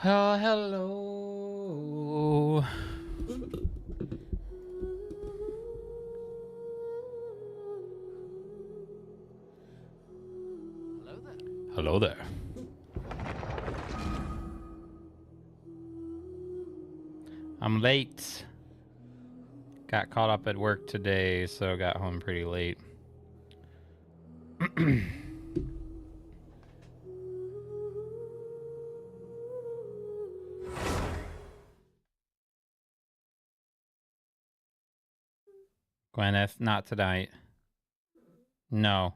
Oh, hello. Hello there. I'm late. Got caught up at work today, so got home pretty late. Gwyneth, not tonight. No.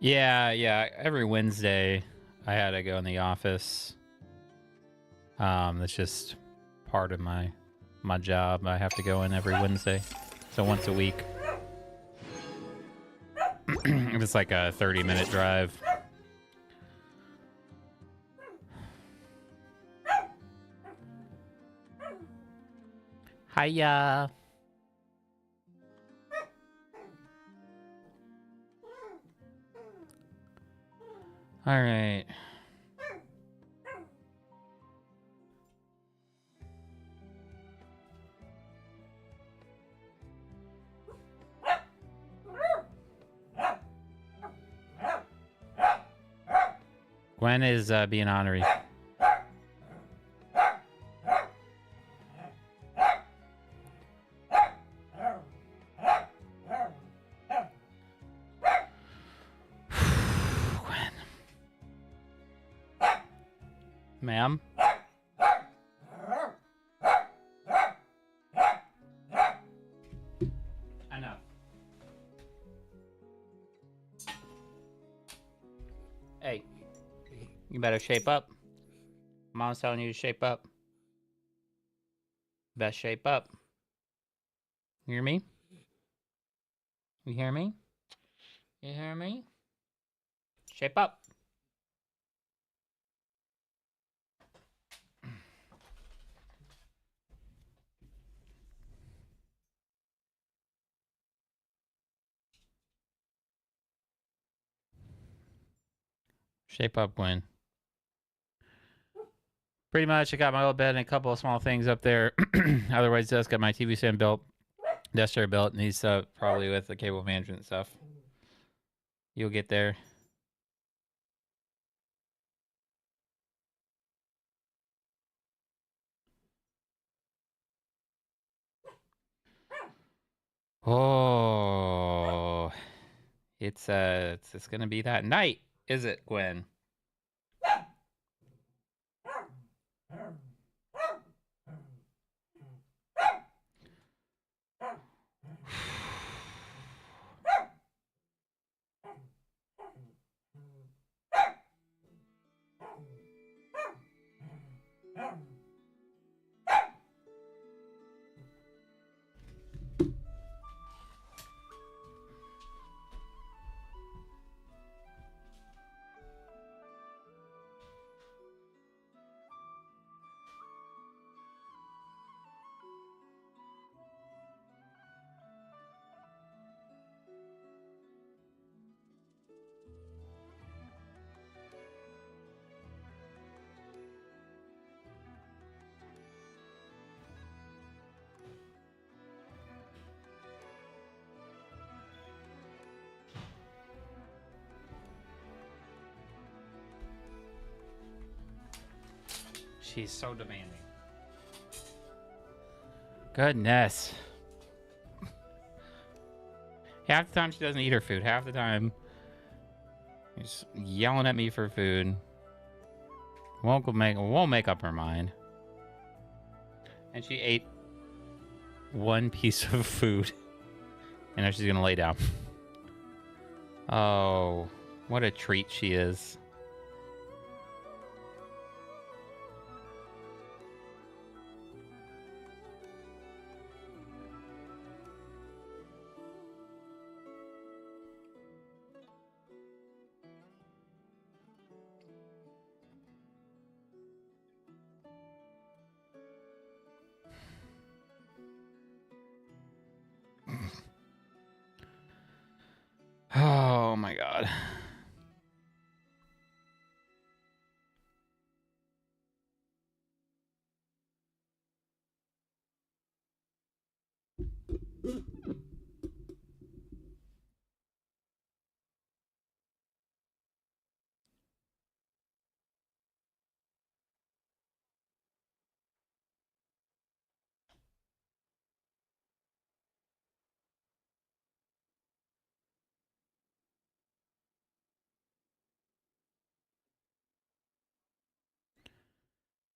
Yeah. Every Wednesday, I had to go in the office. That's just part of my job. I have to go in every Wednesday, so once a week. It's like a 30-minute drive. Hiya. All right. Gwen is being honorary. Gwen. Ma'am? Enough. Hey, you better shape up. Mom's telling you to shape up. Best shape up. You hear me? You hear me? You hear me? Shape up. Shape up, Gwen. Pretty much, I got my old bed and a couple of small things up there. Otherwise, just got my TV stand built, desk chair built, and he's probably with the cable management stuff. You'll get there. Oh, it's gonna be that night, is it, Gwen? She's so demanding. Goodness. Half the time she doesn't eat her food. Half the time she's yelling at me for food. Won't make up her mind. And she ate one piece of food. And now she's gonna lay down. Oh, what a treat she is.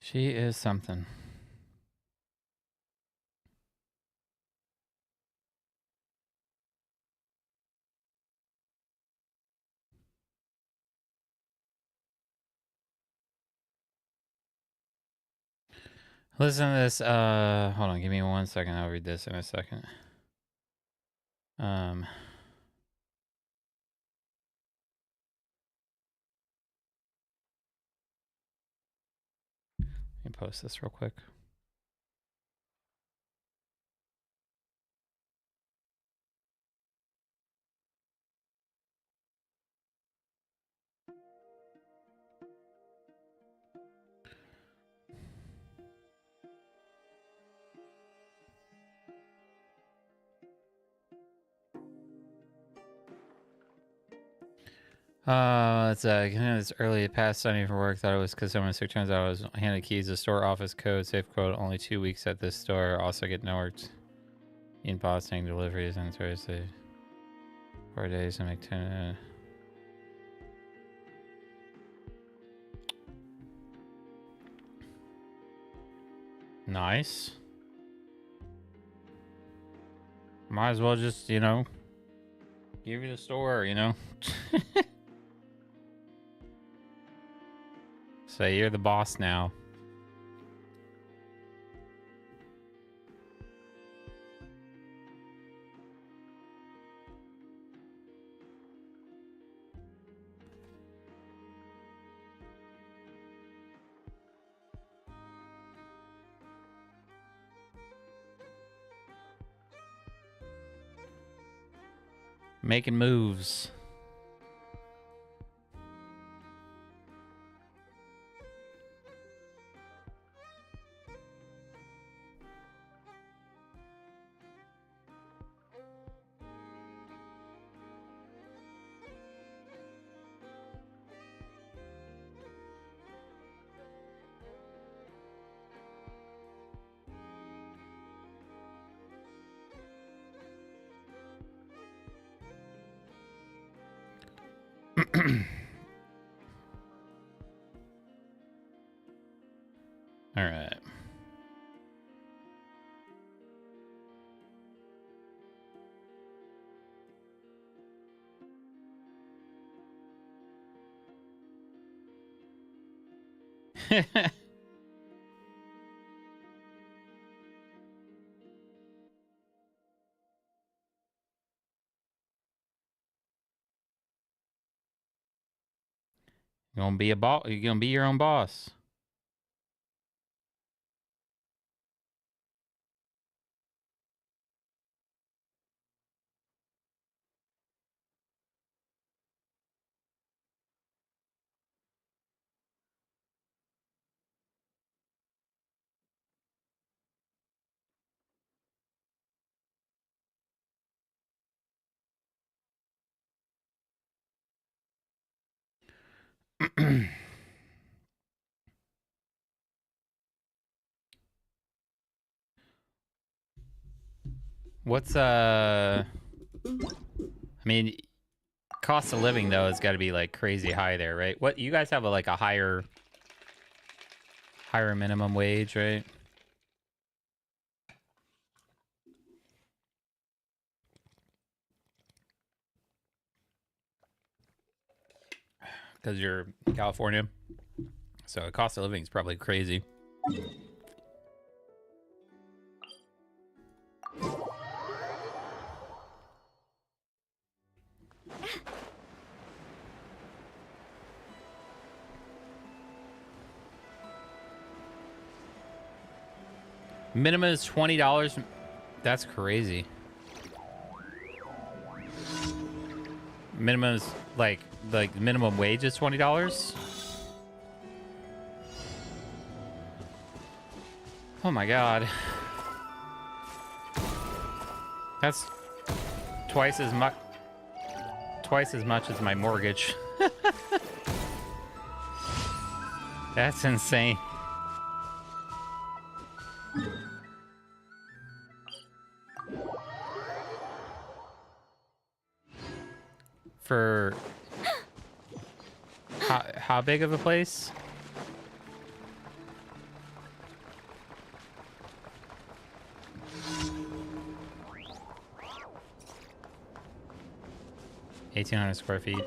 She is something. Listen to this. Hold on. Give me 1 second. I'll read this in a second. Let me post this real quick. It's early past Sunday for work. Thought it was because someone was sick. Turns out I was handed keys to store office code, safe code. Only 2 weeks at this store. Also get no work in bossing deliveries on Thursday. 4 days to make 10. Nice. Might as well just, you know, give you the store, you know. Say you're the boss now. Making moves. All right. You're gonna be a boss. You're gonna be your own boss. What's I mean, cost of living though has got to be like crazy high there, right? What you guys have like a higher minimum wage, right? Because you're in California, so the cost of living is probably crazy. Minimum is $20. That's crazy. Minimum is like minimum wage is $20. Oh my god. That's twice as much as my mortgage. That's insane. For how big of a place? 1,800 square feet.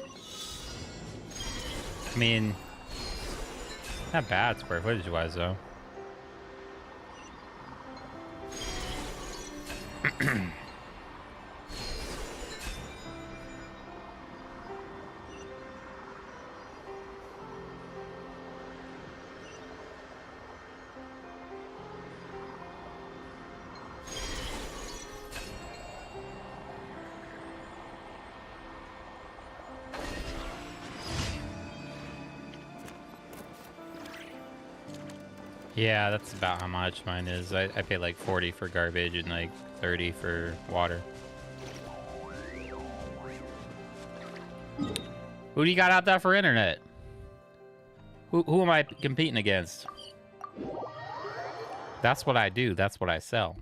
I mean, not bad square footage wise though. Yeah, that's about how much mine is. I pay like 40 for garbage and like 30 for water. Who do you got out there for internet? Who am I competing against? That's what I do. That's what I sell.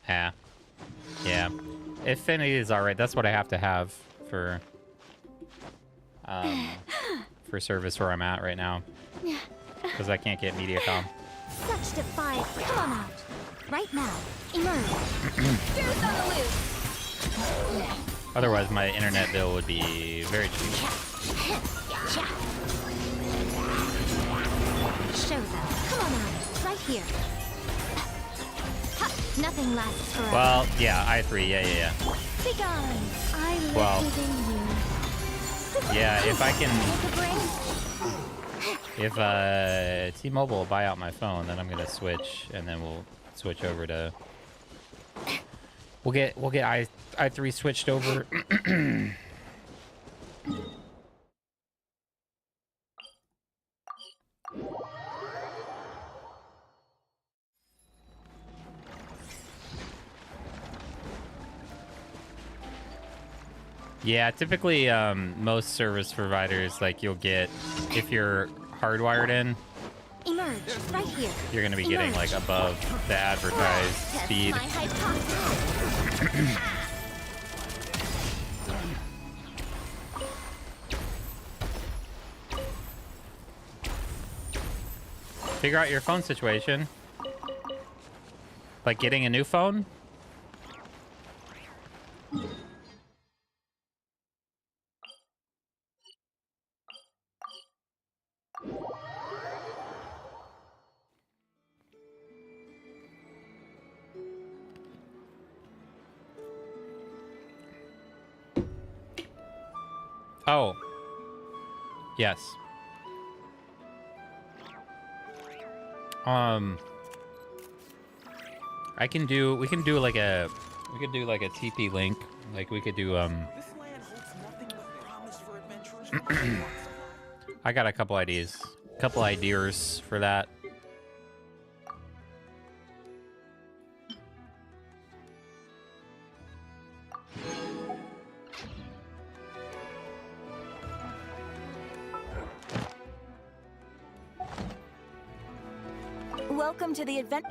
Yeah. Yeah. Affinity is alright. That's what I have to have for service where I'm at right now. Because I can't get MediaCom. Such defiance. Come on out. Right now. Emerge. Goose on the loose. Otherwise, my internet bill would be very cheap. Show them. Come on out. Right here. Ha, nothing lasts forever. Well, yeah, I3. Yeah. Be gone. I live Well, within you. yeah, if I can... Take a break. If T-Mobile will buy out my phone, then I'm gonna switch, and then we'll switch over to. We'll get i3 switched over. Yeah, typically most service providers, like you'll get, if you're hardwired in, Emerge right here. you're gonna be getting like above the advertised speed. Figure out your phone situation. Like getting a new phone? Oh. Yes. We can do like a TP link. Like we could do I got a couple ideas for that. Welcome to the event.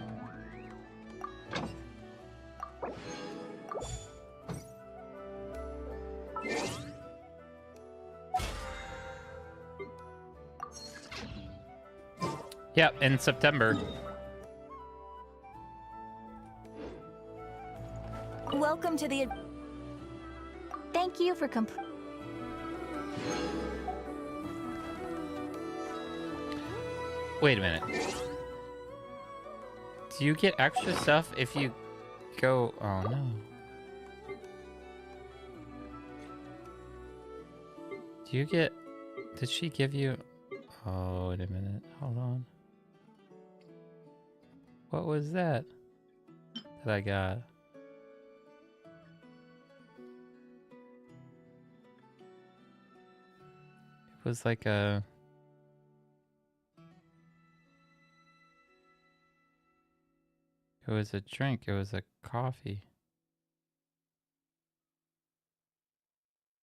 Yep, in September. Welcome to the. Thank you for Wait a minute. Do you get extra stuff if you go... Oh, no. Do you get... Did she give you... Oh, wait a minute. Hold on. What was that I got? It was like a... It was a drink. It was a coffee.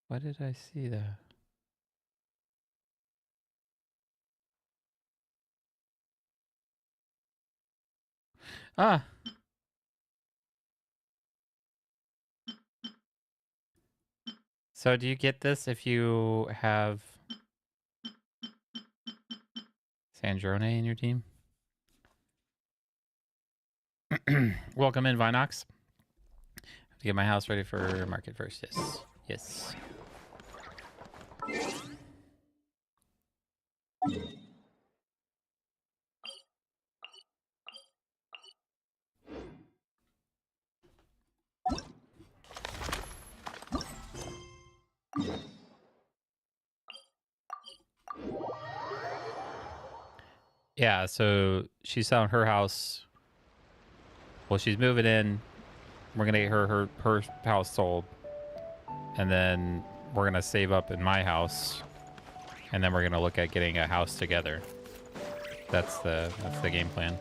Why did I see that? Ah! So do you get this if you have Sandrone in your team? Welcome in, Vinox. Have to get my house ready for market first. Yes. Yes. Yeah, so she's selling her house. Well, she's moving in. We're gonna get her house sold, and then we're gonna save up in my house, and then we're gonna look at getting a house together. That's the game plan.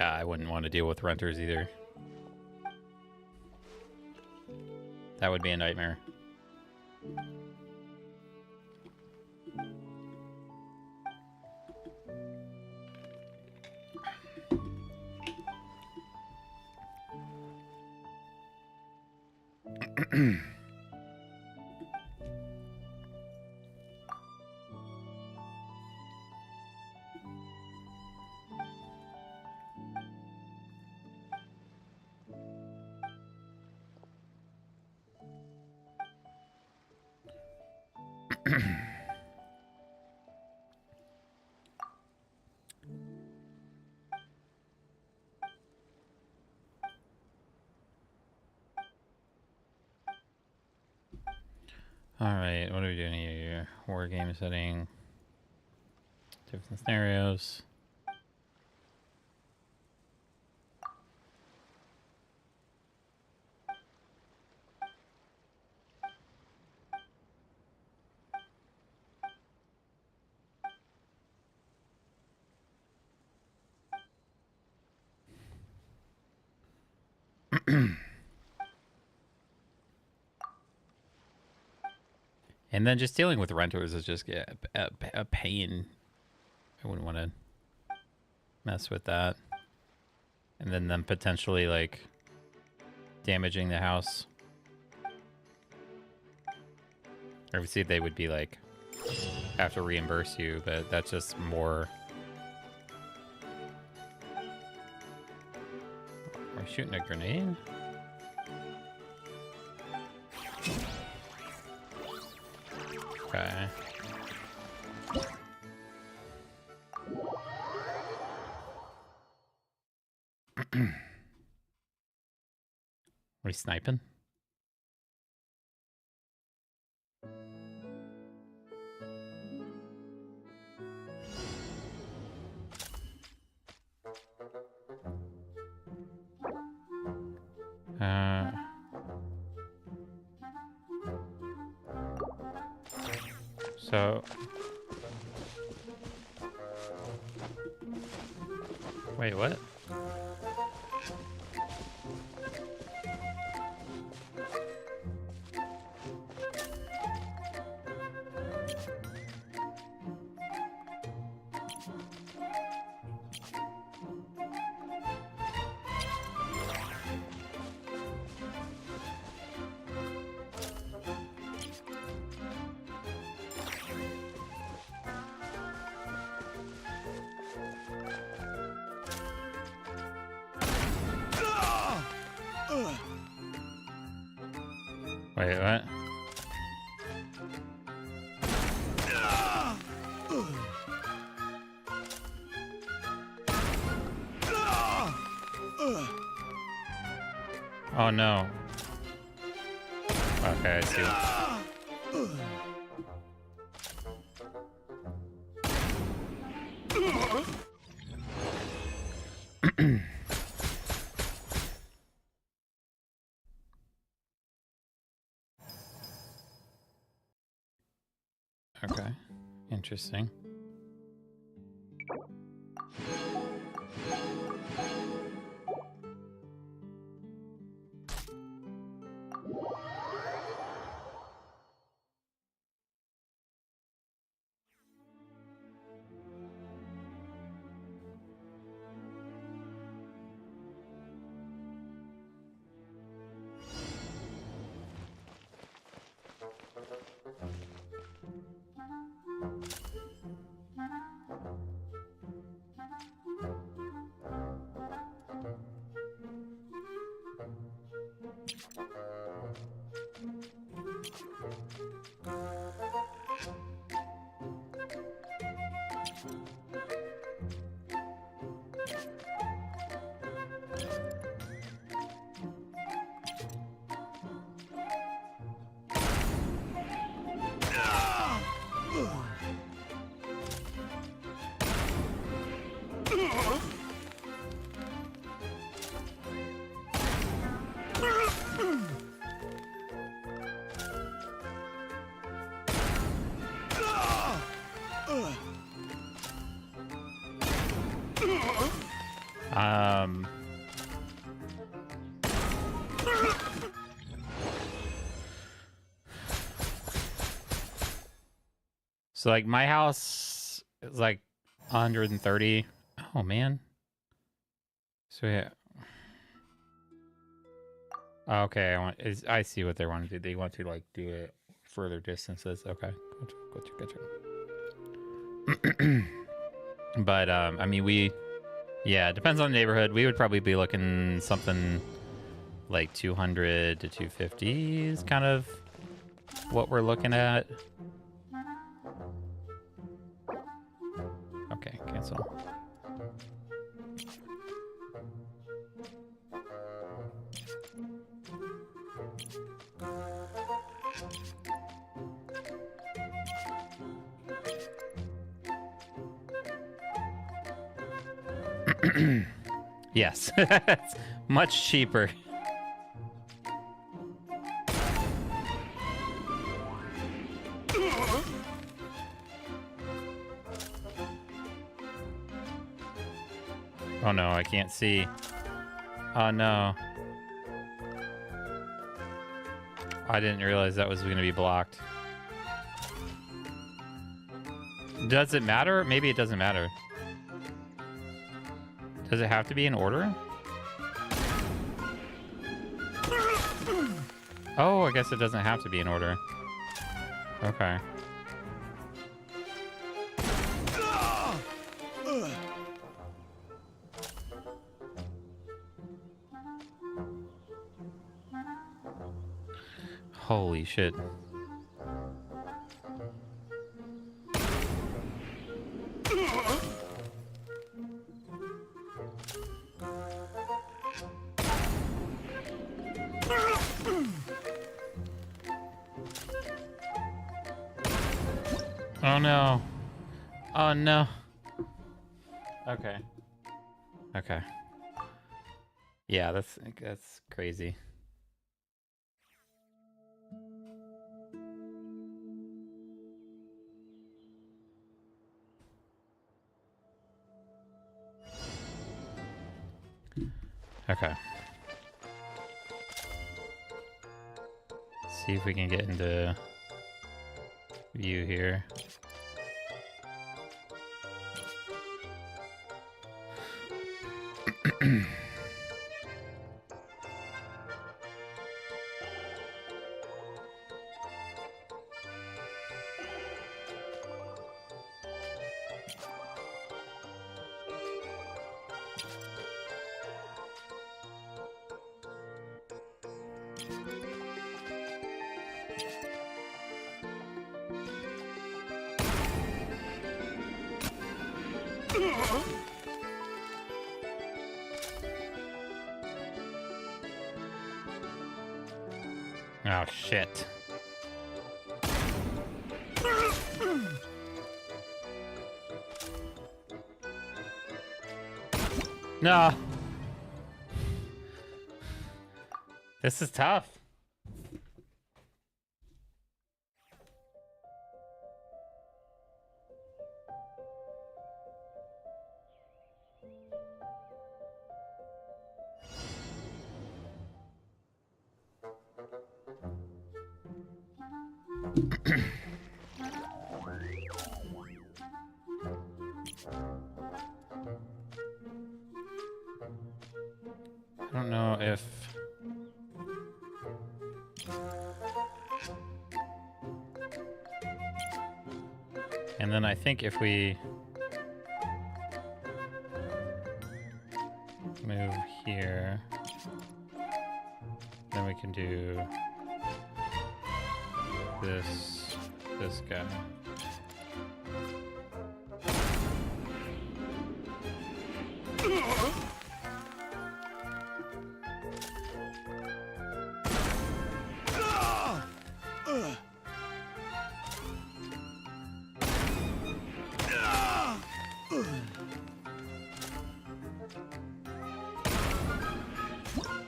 Yeah, I wouldn't want to deal with renters either. That would be a nightmare. Alright, what are we doing here? War game setting. Different scenarios. And then just dealing with renters is just a pain. I wouldn't want to mess with that. And then them potentially, like, damaging the house. Obviously, they would be, like, have to reimburse you, but that's just more... Are we shooting a grenade? Okay. Are we sniping? So... Wait, what? Wait, what? Oh no. Okay, I see. Okay, interesting. So like my house is like 130. Oh man. So yeah. Okay, I see what they want to do. They want to like do it further distances. Okay, gotcha. But I mean, yeah, it depends on the neighborhood. We would probably be looking something like 200 to 250 is kind of what we're looking at. Okay, cancel. Yes, it's much cheaper. Oh no, I can't see. Oh no. I didn't realize that was going to be blocked. Does it matter? Maybe it doesn't matter. Does it have to be in order? Oh, I guess it doesn't have to be in order. Okay. Holy shit. Oh no. Oh no. Okay. Okay. Yeah, that's crazy. Okay. See if we can get into view here. Oh, shit. No. This is tough. I don't know if... And then I think if we move here, then we can do this guy.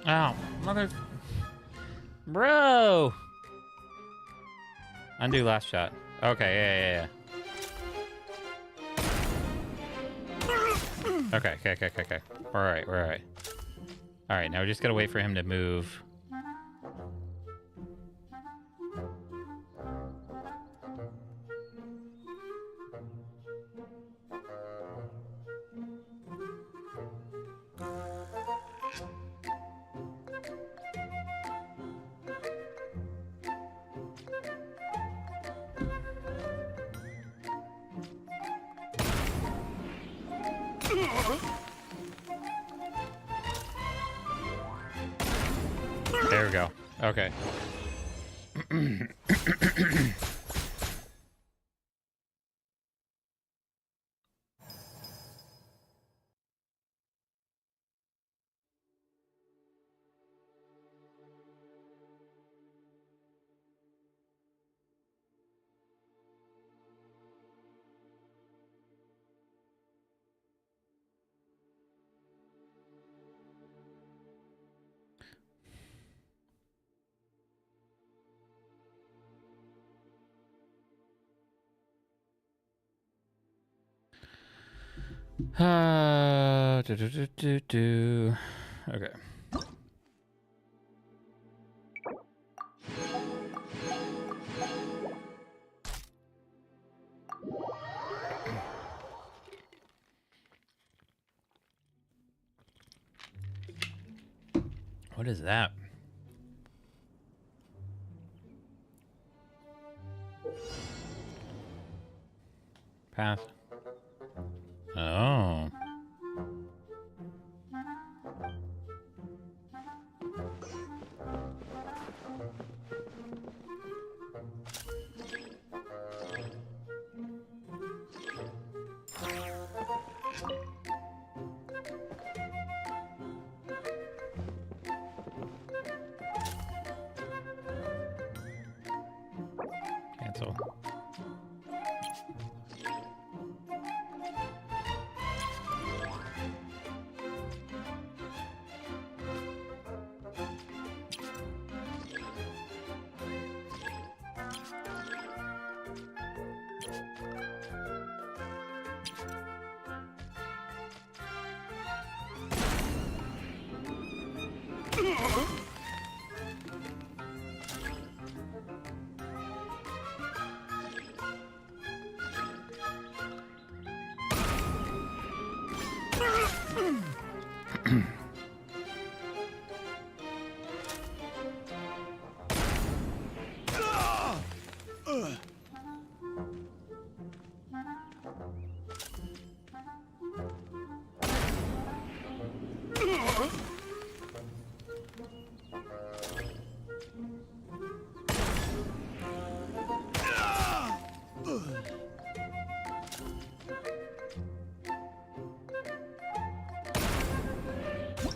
Ow, mother... Bro! Undo last shot. Okay, yeah. Okay. We're alright, we're alright. Alright, now we just gotta wait for him to move. There we go. Okay. Okay. What is that? Pass. Oh. Cancel.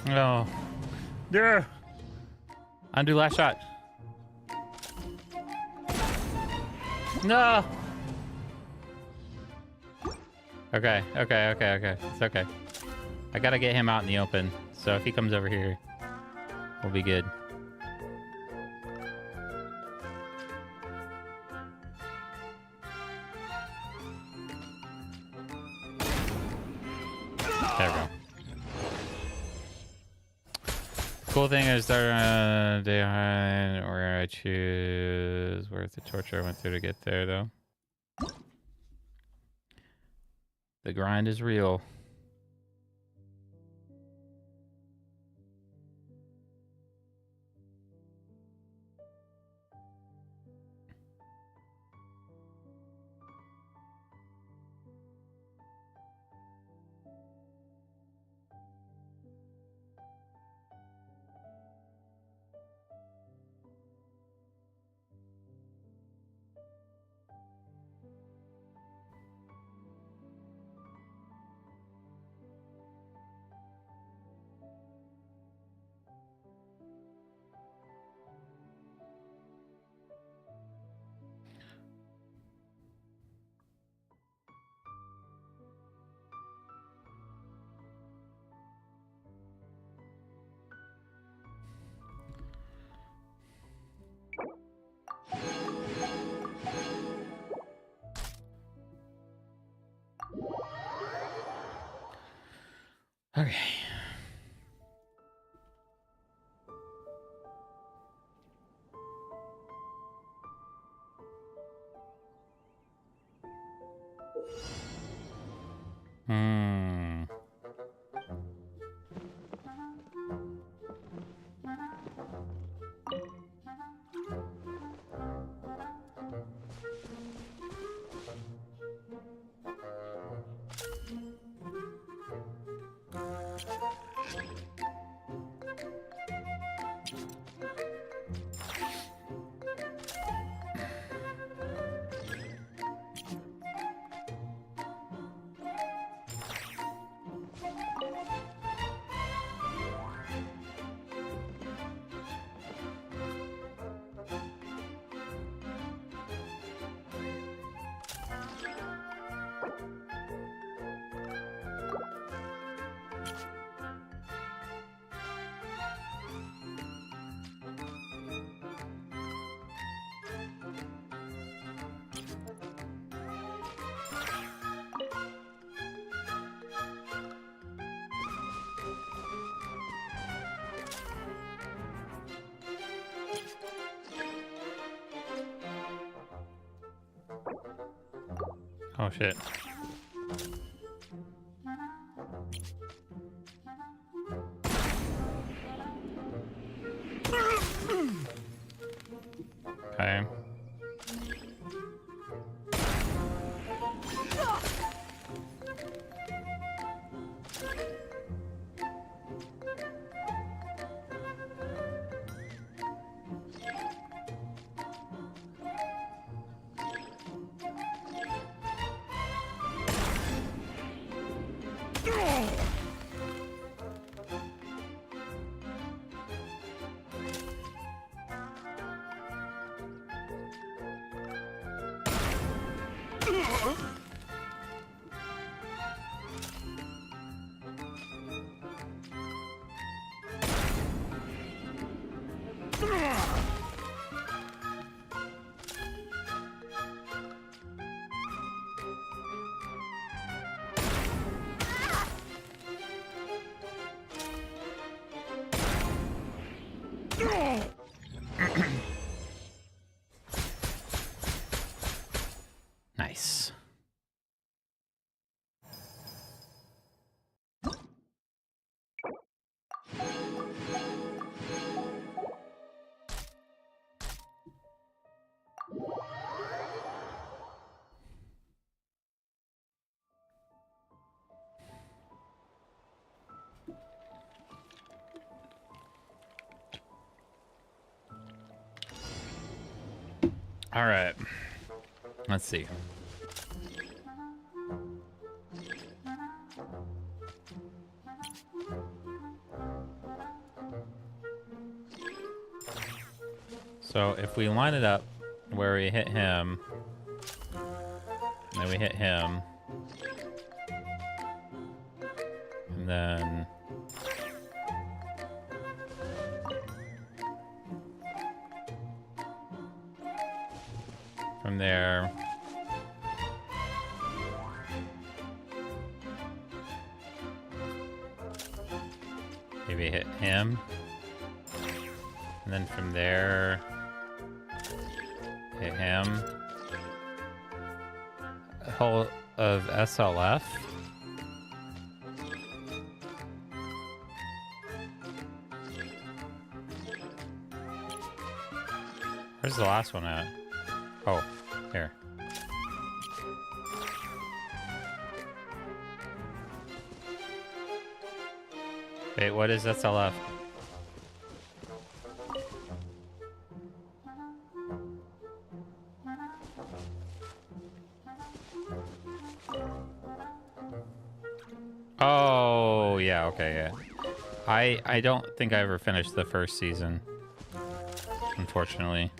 Oh. Yeah. Undo last shot. No. Okay. It's okay. I gotta get him out in the open. So if he comes over here, we'll be good. There we go. Cool thing is there day behind where I choose worth the torture I went through to get there though. The grind is real. Okay. Hmm. Oh shit. Okay. Nice. All right. Let's see. So if we line it up where we hit him, and then we hit him, and then from there, maybe hit him, and then from there, hit him. A whole of SLF. Where's the last one at? Oh, here. Wait, what is SLF? Oh, yeah, okay, yeah. I don't think I ever finished the first season, unfortunately.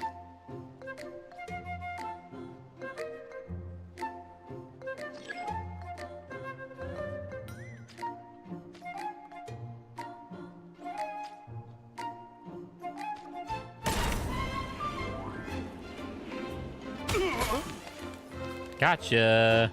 Gotcha.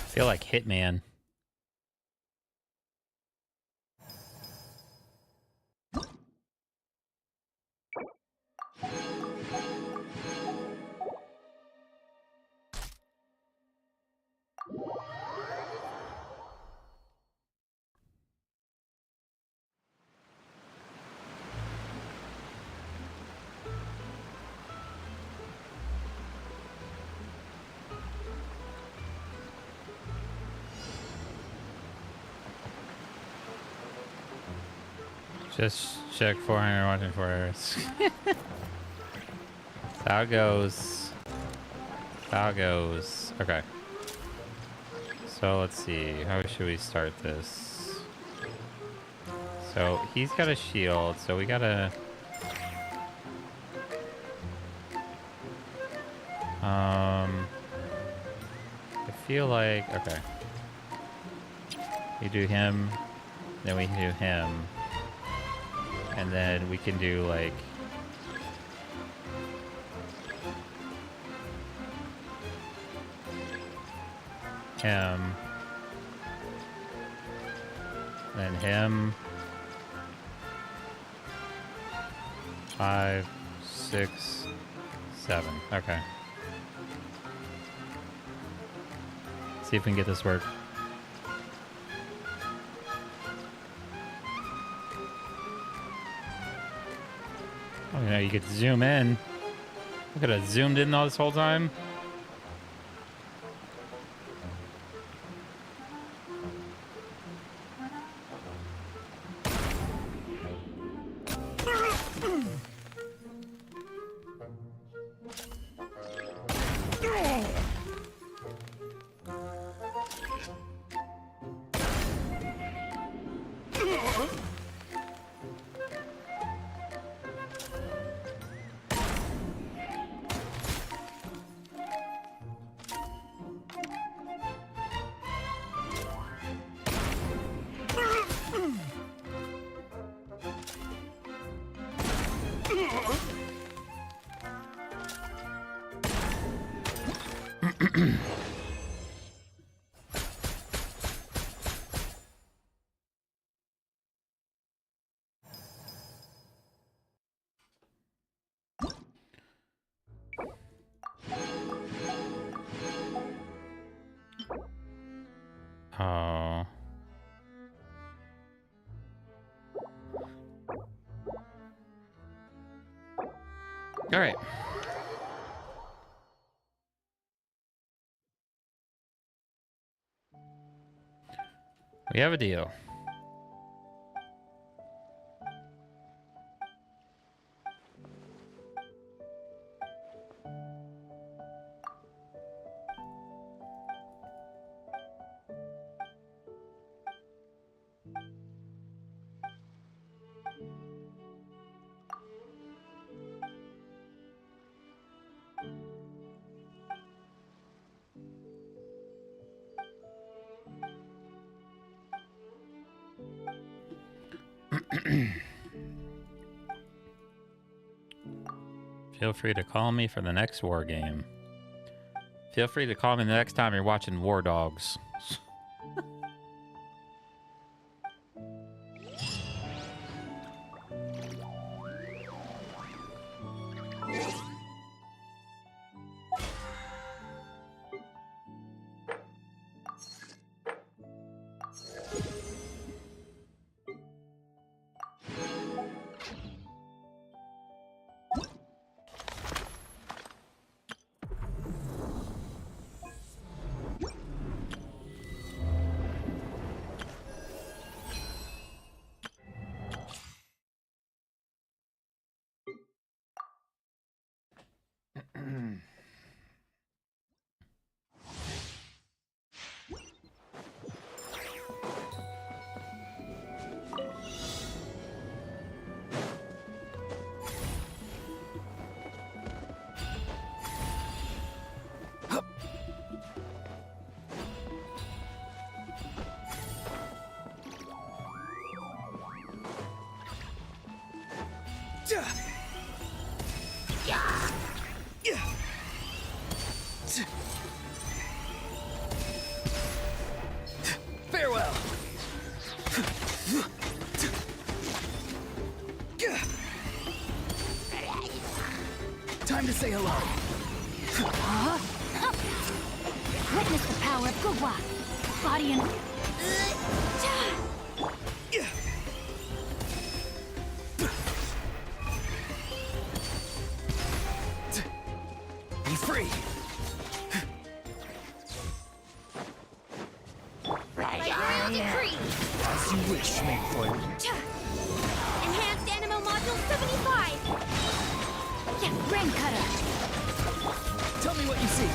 Feel like Hitman. Just check 400 watching 4 hours. That's how it goes. That's how it goes. Okay. So let's see. How should we start this? So he's got a shield. So we gotta. I feel like okay. We do him, then we do him. And then we can do like him, then him. 5, 6, 7. Okay. See if we can get this work. Oh, you know, you could zoom in. I could have zoomed in all this whole time. Oh. All right. We have a deal. Feel free to call me for the next war game. Feel free to call me the next time you're watching War Dogs. Farewell. Time to say hello. Witness the power of Gugwa. Body and... Be free. Rerun decree! As you wish, Maidfoot. Enhanced Animo Module 75! Yeah, Rain Cutter! Tell me what you see.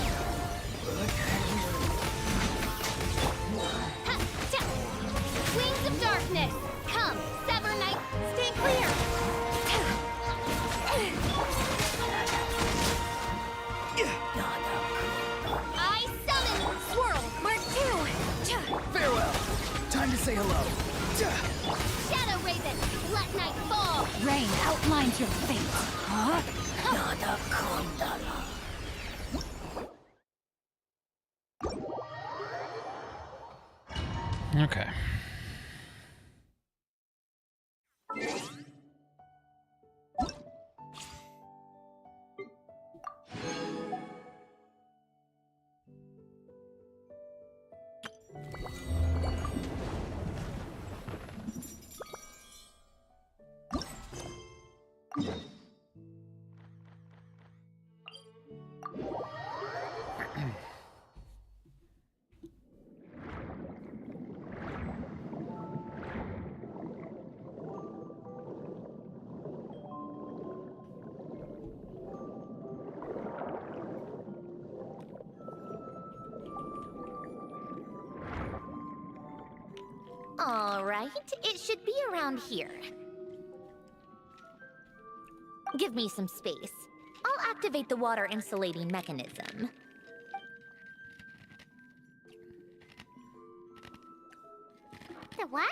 Ha! Ja! Wings of Darkness! Come, Sever Knight, stay clear! I summon Swirl Mark 2! Farewell. Time to say hello. Shadow Raven, let night fall! Rain outlines your fate. Okay. All right, it should be around here. Give me some space. I'll activate the water insulating mechanism. The what?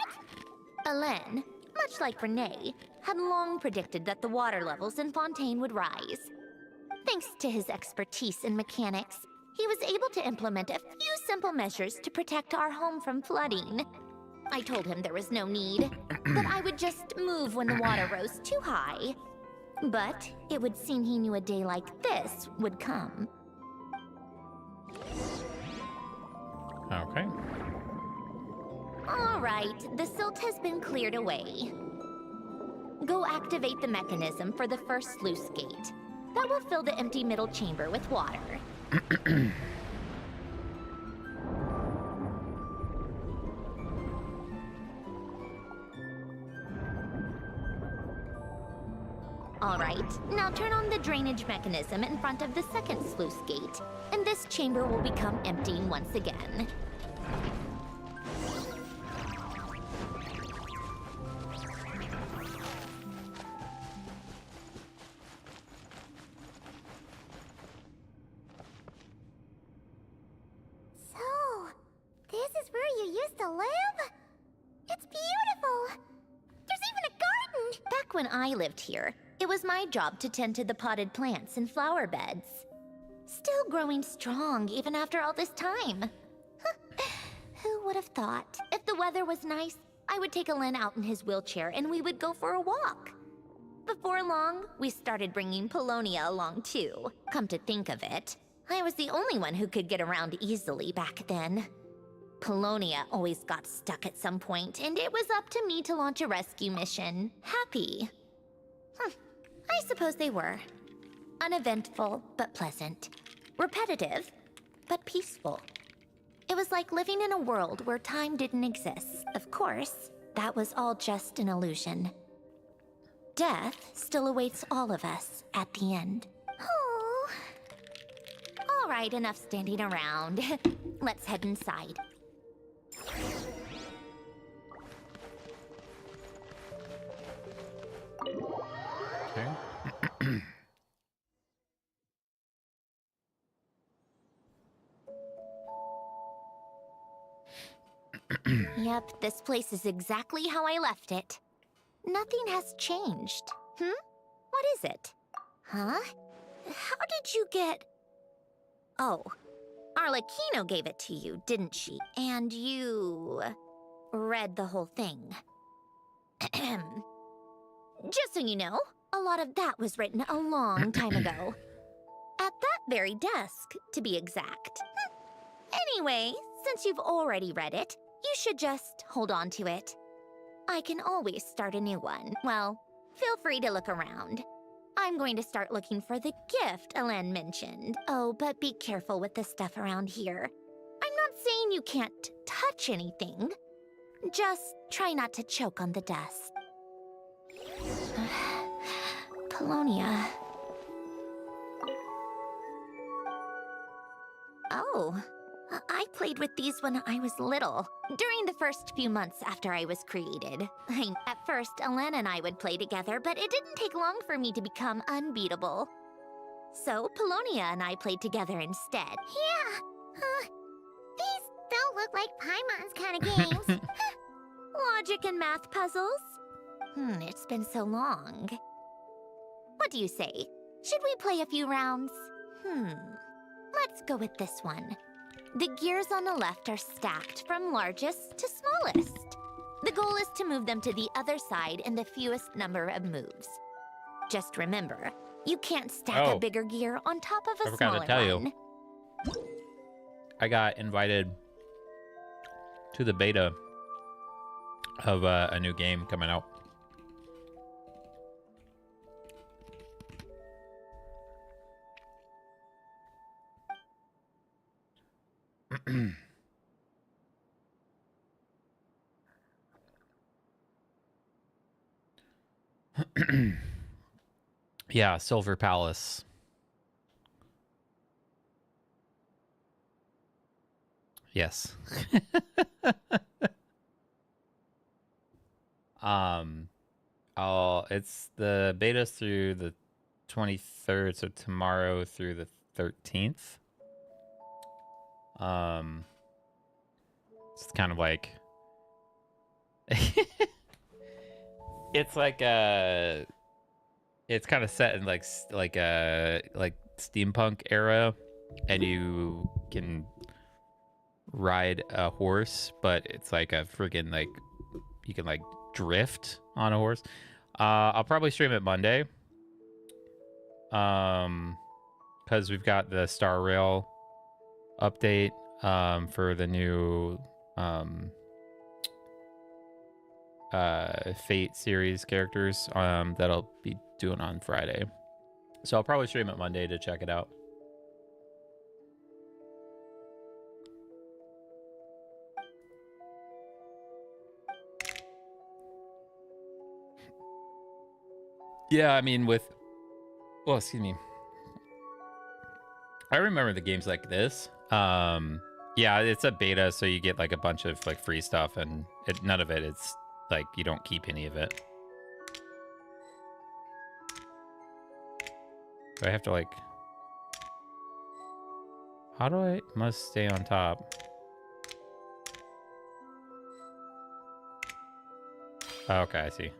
Alain, much like Renee, had long predicted that the water levels in Fontaine would rise. Thanks to his expertise in mechanics, he was able to implement a few simple measures to protect our home from flooding. I told him there was no need, that I would just move when the water rose too high. But it would seem he knew a day like this would come. Okay. All right, the silt has been cleared away. Go activate the mechanism for the first sluice gate. That will fill the empty middle chamber with water. All right, now turn on the drainage mechanism in front of the second sluice gate, and this chamber will become empty once again. So, this is where you used to live? It's beautiful! There's even a garden! Back when I lived here, it was my job to tend to the potted plants and flower beds. Still growing strong even after all this time. Who would have thought? If the weather was nice, I would take Alain out in his wheelchair and we would go for a walk. Before long, we started bringing Polonia along too. Come to think of it, I was the only one who could get around easily back then. Polonia always got stuck at some point, and it was up to me to launch a rescue mission. Happy. I suppose they were. Uneventful, but pleasant. Repetitive, but peaceful. It was like living in a world where time didn't exist. Of course, that was all just an illusion. Death still awaits all of us at the end. Oh. All right, enough standing around. Let's head inside. Okay. Yep, this place is exactly how I left it. Nothing has changed. is it? Huh? How did you get... Oh, Arlecchino gave it to you, didn't she? And you... read the whole thing. Just so you know, a lot of that was written a long time ago. At that very desk, to be exact. Anyway, since you've already read it, you should just hold on to it. I can always start a new one. Well, feel free to look around. I'm going to start looking for the gift Alen mentioned. Oh, but be careful with the stuff around here. I'm not saying you can't touch anything. Just try not to choke on the dust. Polonia. Oh, I played with these when I was little, during the first few months after I was created. At first, Alen and I would play together, but it didn't take long for me to become unbeatable. So, Polonia and I played together instead. Yeah, these don't look like Paimon's kind of games. Logic and math puzzles? It's been so long. What do you say? Should we play a few rounds? Let's go with this one. The gears on the left are stacked from largest to smallest. The goal is to move them to the other side in the fewest number of moves. Just remember, you can't stack a bigger gear on top of a smaller one. I forgot to tell you. I got invited to the beta of a new game coming out. Yeah, Silver Palace. Yes. It's the beta's through the 23rd, so tomorrow through the 13th. It's kind of like it's like it's kind of set in like steampunk era, and you can ride a horse, but it's like a friggin' like you can like drift on a horse. I'll probably stream it Monday, because we've got the Star Rail update for the new Fate series characters that I'll be doing on Friday. So I'll probably stream it Monday to check it out. Yeah, I mean with... Well, excuse me. I remember the games like this. Yeah, it's a beta, so you get like a bunch of like free stuff, and none of it, it's like you don't keep any of it. Do I have to like... How do I... Must stay on top. Oh, okay, I see.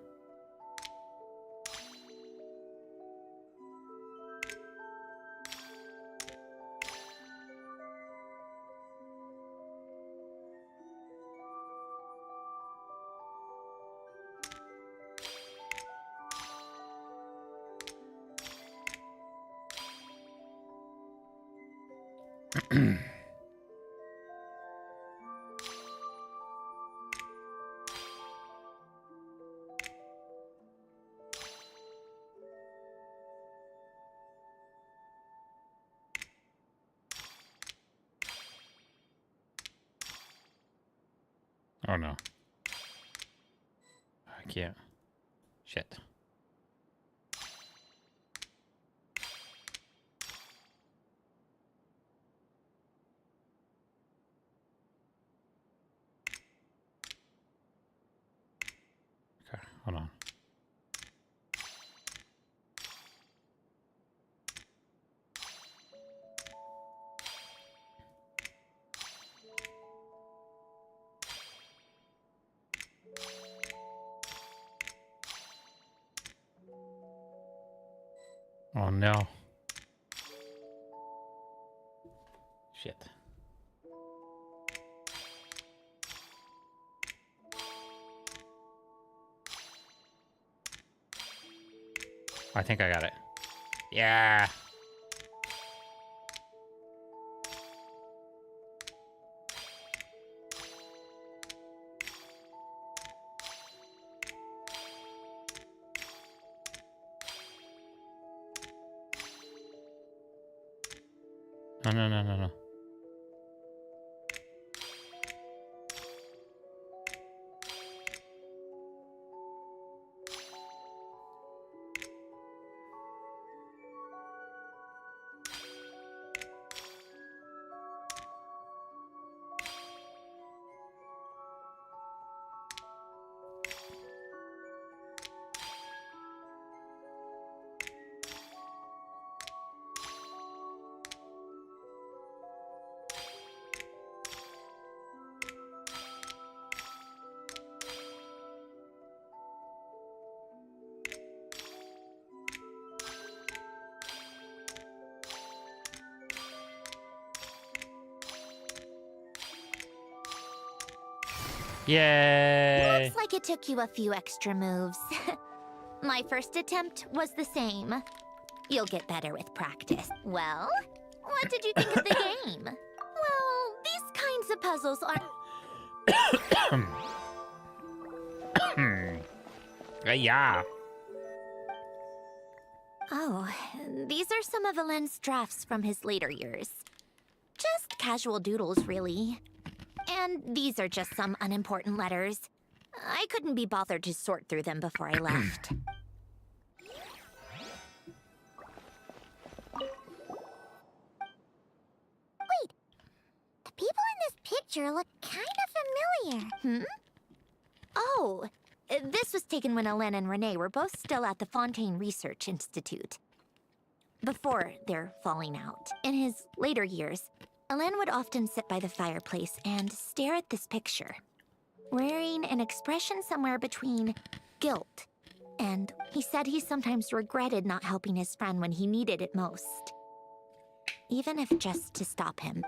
Oh no. I can't. Shit. Okay, hold on. Oh no. Shit. I think I got it. Yeah. No, no, no, no, no. Yay! Looks like it took you a few extra moves. My first attempt was the same. You'll get better with practice. Well, what did you think of the game? Well, these kinds of puzzles are... Yeah. Oh, these are some of Alen's drafts from his later years. Just casual doodles, really. And these are just some unimportant letters. I couldn't be bothered to sort through them before I left. Wait, the people in this picture look kind of familiar. Oh, this was taken when Alen and Renee were both still at the Fontaine Research Institute. Before their falling out. In his later years, Alen would often sit by the fireplace and stare at this picture, wearing an expression somewhere between guilt and he said he sometimes regretted not helping his friend when he needed it most. Even if just to stop him.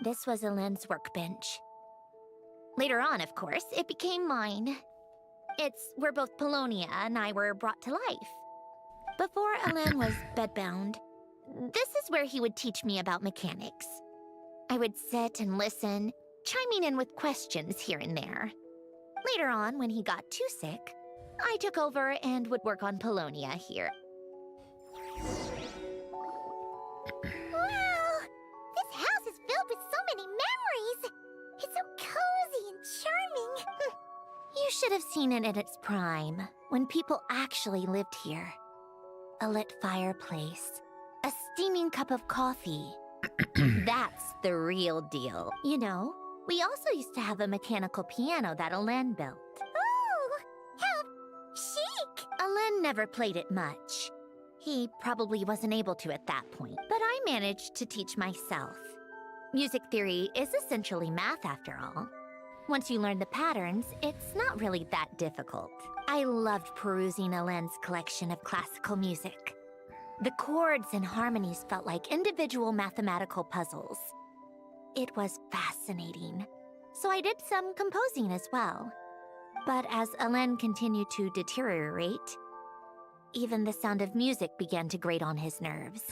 This was Alen's workbench. Later on, of course, it became mine. It's where both Polonia and I were brought to life. Before Alen was bedbound, this is where he would teach me about mechanics. I would sit and listen, chiming in with questions here and there. Later on, when he got too sick, I took over and would work on Polonia here. Wow! This house is filled with so many memories! It's so cozy and charming. You should have seen it in its prime, when people actually lived here. A lit fireplace, a steaming cup of coffee. That's the real deal. You know, we also used to have a mechanical piano that Alen built. Oh, how chic! Alen never played it much. He probably wasn't able to at that point, but I managed to teach myself. Music theory is essentially math after all. Once you learn the patterns, it's not really that difficult. I loved perusing Alen's collection of classical music. The chords and harmonies felt like individual mathematical puzzles. It was fascinating. So I did some composing as well. But as Alen continued to deteriorate, even the sound of music began to grate on his nerves.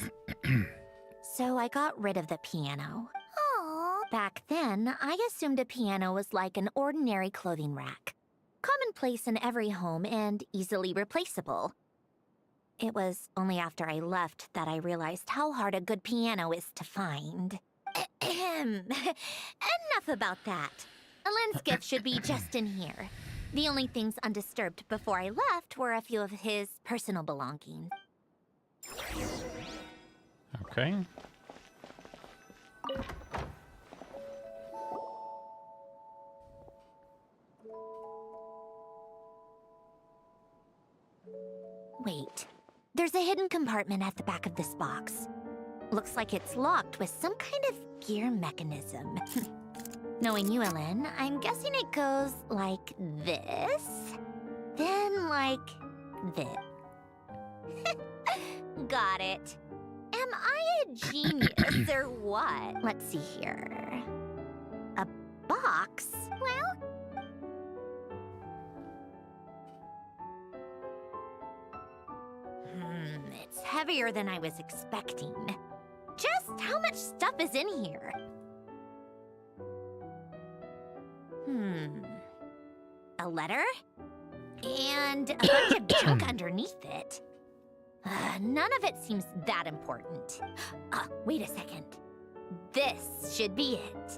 So I got rid of the piano. Aww. Back then, I assumed a piano was like an ordinary clothing rack. Commonplace in every home and easily replaceable. It was only after I left that I realized how hard a good piano is to find. Enough about that. Alen's gift should be just in here. The only things undisturbed before I left were a few of his personal belongings. Okay. Wait. There's a hidden compartment at the back of this box. Looks like it's locked with some kind of gear mechanism. Knowing you, Ellen, I'm guessing it goes like this, then like this. Got it. Am I a genius or what? Let's see here. A box? Well, it's heavier than I was expecting. Just how much stuff is in here? A letter? And a bunch of junk underneath it. None of it seems that important. Wait a second. This should be it.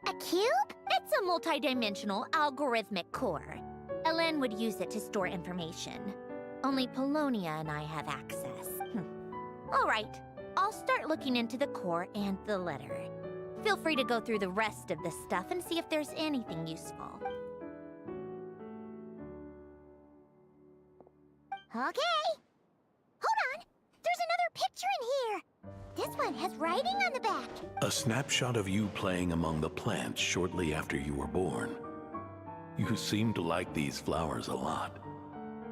A cube? It's a multidimensional algorithmic core. Ellen would use it to store information. Only Polonia and I have access. All right, I'll start looking into the core and the letter. Feel free to go through the rest of the stuff and see if there's anything useful. Okay. Hold on. There's another picture in here. This one has writing on the back. A snapshot of you playing among the plants shortly after you were born. You seem to like these flowers a lot.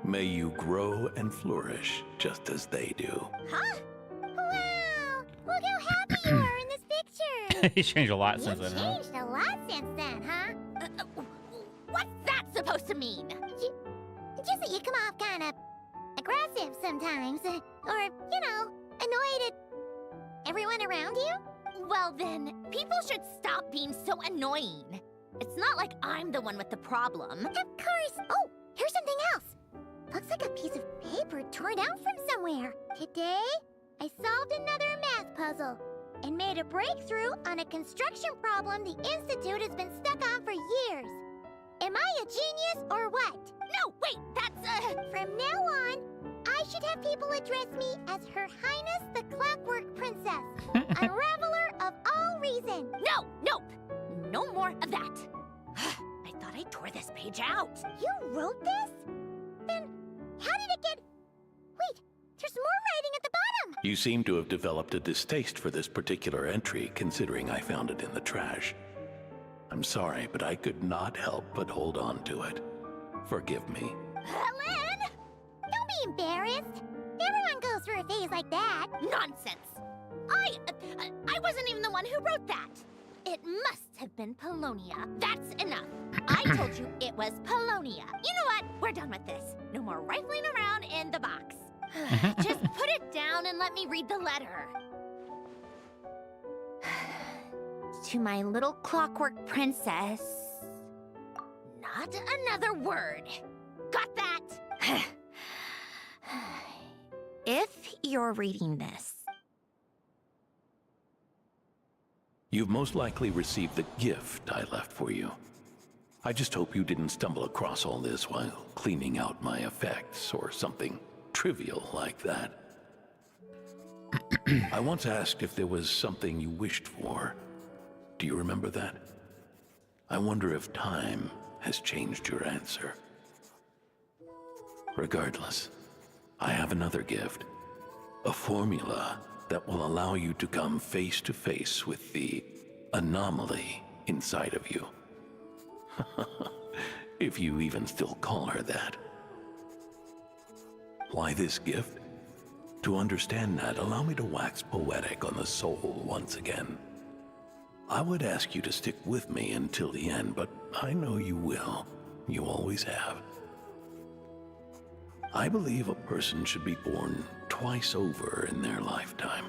May you grow and flourish just as they do. Huh? Wow! Look how happy you are in this picture. He's changed a lot You since then, huh? changed a lot since then, huh? What's that supposed to mean? Just that you come off kind of aggressive sometimes. Or, you know, annoyed at everyone around you. Well then, people should stop being so annoying. It's not like I'm the one with the problem. Of course. Oh, here's something else. Looks like a piece of paper torn out from somewhere. Today, I solved another math puzzle and made a breakthrough on a construction problem the Institute has been stuck on for years. Am I a genius or what? No, wait, that's From now on, I should have people address me as Her Highness the Clockwork Princess, unraveler of all reason. No, nope. No more of that. I thought I tore this page out. You wrote this? Then how did it get... Wait, there's more writing at the bottom. You seem to have developed a distaste for this particular entry, considering I found it in the trash. I'm sorry, but I could not help but hold on to it. Forgive me. Ellen! Don't be embarrassed. Everyone goes through a phase like that. Nonsense. I wasn't even the one who wrote that. It must have been Polonia. That's enough. I told you it was Polonia. You know what? We're done with this. No more rifling around in the box. Just put it down and let me read the letter. To my little clockwork princess. Not another word. Got that? If you're reading this, You've most likely received the gift I left for you. I just hope you didn't stumble across all this while cleaning out my effects or something trivial like that. I once asked if there was something you wished for. Do you remember that? I wonder if time has changed your answer. Regardless, I have another gift. A formula that will allow you to come face to face with the anomaly inside of you. If you even still call her that. Why this gift? To understand that, allow me to wax poetic on the soul once again. I would ask you to stick with me until the end, but I know you will. You always have. I believe a person should be born twice over in their lifetime.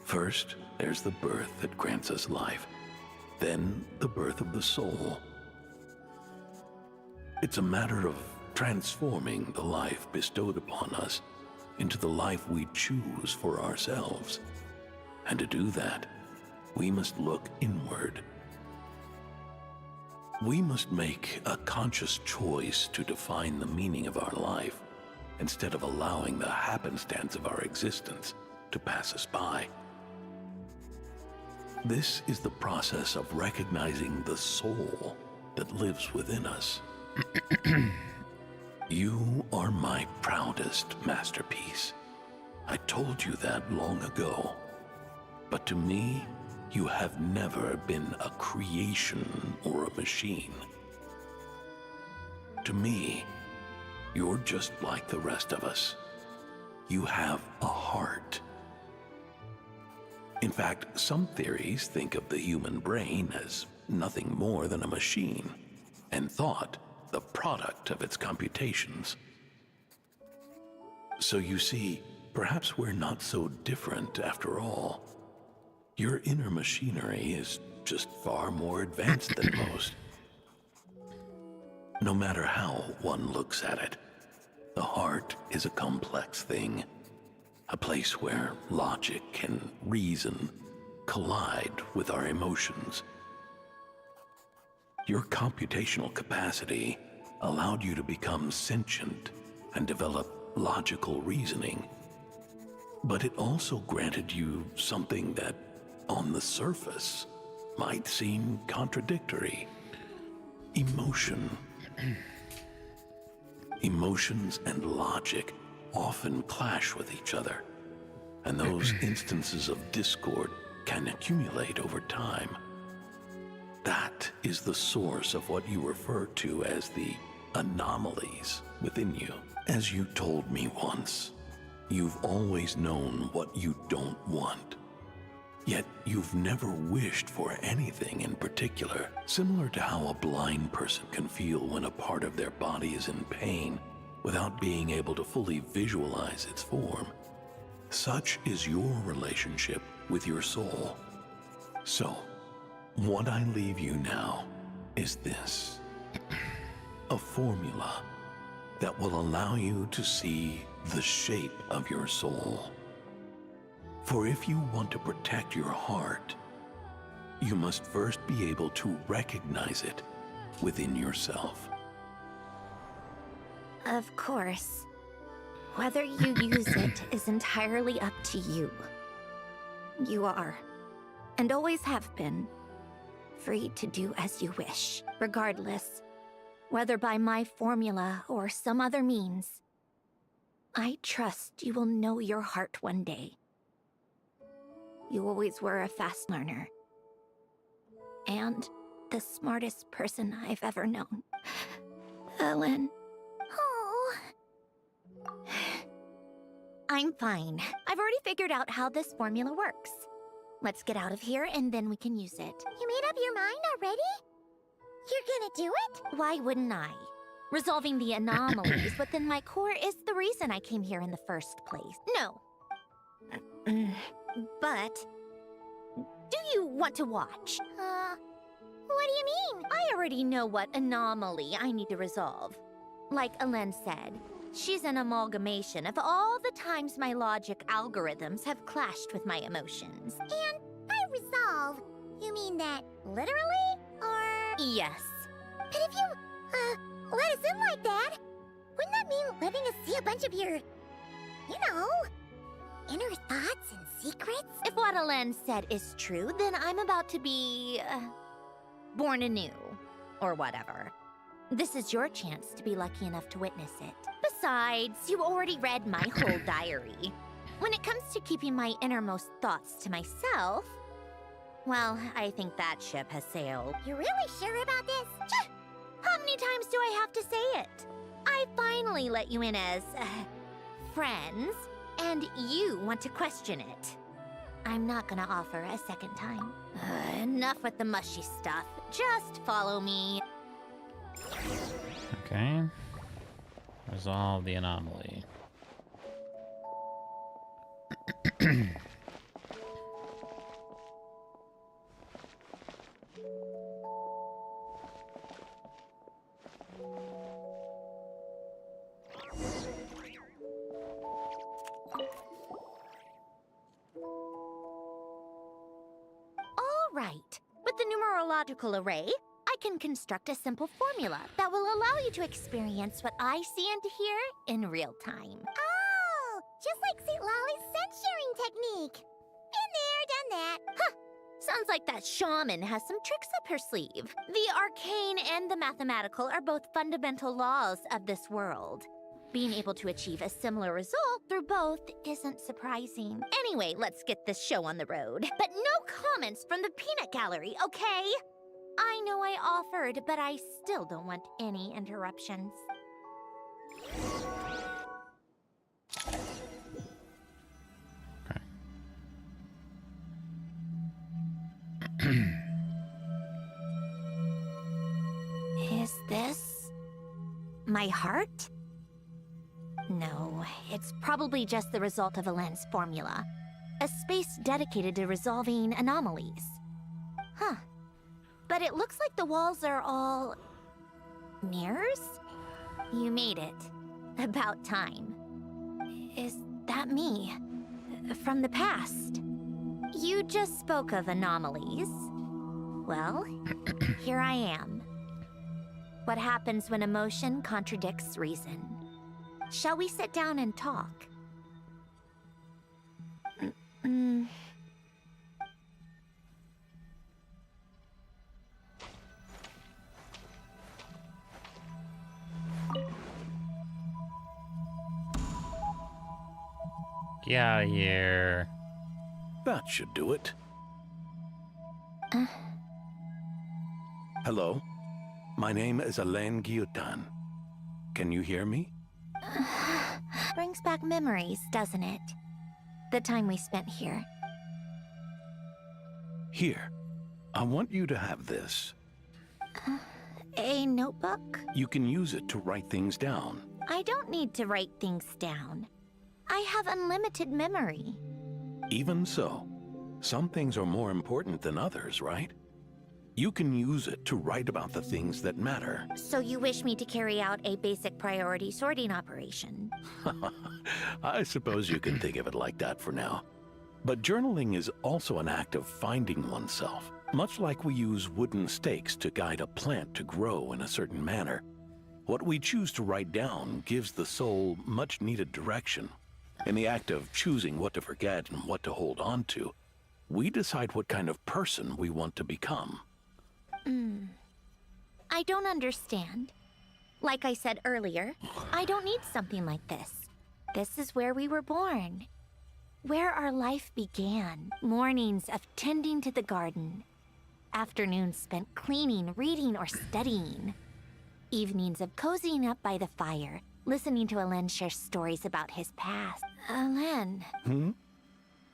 First, there's the birth that grants us life. Then, the birth of the soul. It's a matter of transforming the life bestowed upon us into the life we choose for ourselves. And to do that, we must look inward. We must make a conscious choice to define the meaning of our life, instead of allowing the happenstance of our existence to pass us by. This is the process of recognizing the soul that lives within us. You are my proudest masterpiece. I told you that long ago. But to me, you have never been a creation or a machine. To me, you're just like the rest of us. You have a heart. In fact, some theories think of the human brain as nothing more than a machine, and thought the product of its computations. So you see, perhaps we're not so different after all. Your inner machinery is just far more advanced than most. No matter how one looks at it, the heart is a complex thing, a place where logic and reason collide with our emotions. Your computational capacity allowed you to become sentient and develop logical reasoning. But it also granted you something that, on the surface, might seem contradictory. Emotion. Emotions and logic often clash with each other, and those instances of discord can accumulate over time. That is the source of what you refer to as the anomalies within you. As you told me once, you've always known what you don't want. Yet you've never wished for anything in particular, similar to how a blind person can feel when a part of their body is in pain without being able to fully visualize its form. Such is your relationship with your soul. So, what I leave you now is this: a formula that will allow you to see the shape of your soul. For if you want to protect your heart, you must first be able to recognize it within yourself. Of course. Whether you use it is entirely up to you. You are, and always have been, free to do as you wish, regardless, whether by my formula or some other means. I trust you will know your heart one day. You always were a fast learner. And the smartest person I've ever known. Ellen. Oh. I'm fine. I've already figured out how this formula works. Let's get out of here and then we can use it. You made up your mind already? You're gonna do it? Why wouldn't I? Resolving the anomalies within my core is the reason I came here in the first place. No. But do you want to watch? What do you mean? I already know what anomaly I need to resolve. Like Alen said, she's an amalgamation of all the times my logic algorithms have clashed with my emotions. And by resolve, you mean that literally? Or... Yes. But if you, let us in like that, wouldn't that mean letting us see a bunch of your, you know, inner thoughts and secrets? If what Alen said is true, then I'm about to be... born anew. Or whatever. This is your chance to be lucky enough to witness it. Besides, you already read my whole diary. When it comes to keeping my innermost thoughts to myself, well, I think that ship has sailed. You're really sure about this? How many times do I have to say it? I finally let you in as, friends, and you want to question it. I'm not gonna offer a second time. Enough with the mushy stuff. Just follow me. Okay. Resolve the anomaly. All right. With the numerological array, I can construct a simple formula that will allow you to experience what I see and hear in real time. Oh, just like St. Lolly's scent-sharing technique. Been there, done that. Huh. Sounds like that shaman has some tricks up her sleeve. The arcane and the mathematical are both fundamental laws of this world. Being able to achieve a similar result through both isn't surprising. Anyway, let's get this show on the road. But no comments from the peanut gallery, okay? I know I offered, but I still don't want any interruptions. Is this my heart? No, it's probably just the result of a lens formula. A space dedicated to resolving anomalies. Huh. But it looks like the walls are all... mirrors? You made it. About time. Is that me? From the past? You just spoke of anomalies. Well, here I am. What happens when emotion contradicts reason? Shall we sit down and talk? Get out of here. That should do it. Hello? My name is Alain Guillotin. Can you hear me? Brings back memories, doesn't it? The time we spent here. Here. I want you to have this. A notebook? You can use it to write things down. I don't need to write things down. I have unlimited memory. Even so, some things are more important than others, right? You can use it to write about the things that matter. So you wish me to carry out a basic priority sorting operation? I suppose you can think of it like that for now. But journaling is also an act of finding oneself. Much like we use wooden stakes to guide a plant to grow in a certain manner. What we choose to write down gives the soul much needed direction. In the act of choosing what to forget and what to hold on to, we decide what kind of person we want to become. I don't understand. Like I said earlier, I don't need something like this. This is where we were born. Where our life began. Mornings of tending to the garden. Afternoons spent cleaning, reading, or studying. Evenings of cozying up by the fire, listening to Alain share stories about his past. Alain.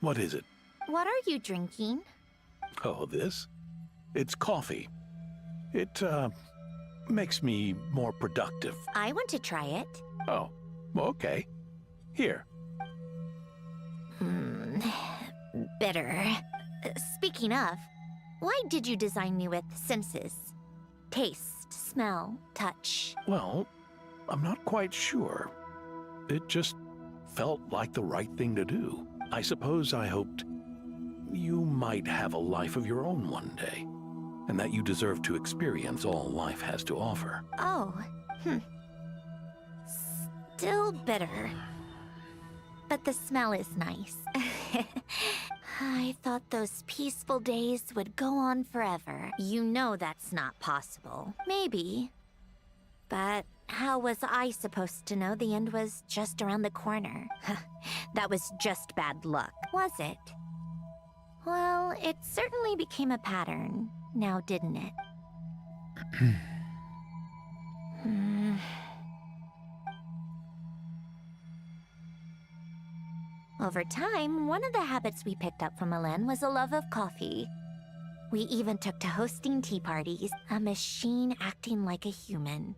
What is it? What are you drinking? Oh, this? It's coffee. It, makes me more productive. I want to try it. Oh, okay. Here. Bitter. Speaking of, why did you design me with senses? Taste, smell, touch. Well, I'm not quite sure. It just felt like the right thing to do. I suppose I hoped you might have a life of your own one day, and that you deserve to experience all life has to offer. Oh, Still bitter. But the smell is nice. I thought those peaceful days would go on forever. You know that's not possible. Maybe. But how was I supposed to know the end was just around the corner? That was just bad luck, was it? Well, it certainly became a pattern, now didn't it? Over time, one of the habits we picked up from Alain was a love of coffee. We even took to hosting tea parties, a machine acting like a human.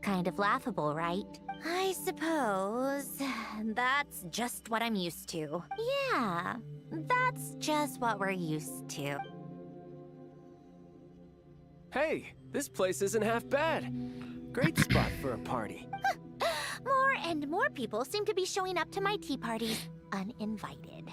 Kind of laughable, right? I suppose that's just what I'm used to. Yeah, that's just what we're used to. Hey, this place isn't half bad. Great spot for a party. More and more people seem to be showing up to my tea parties uninvited.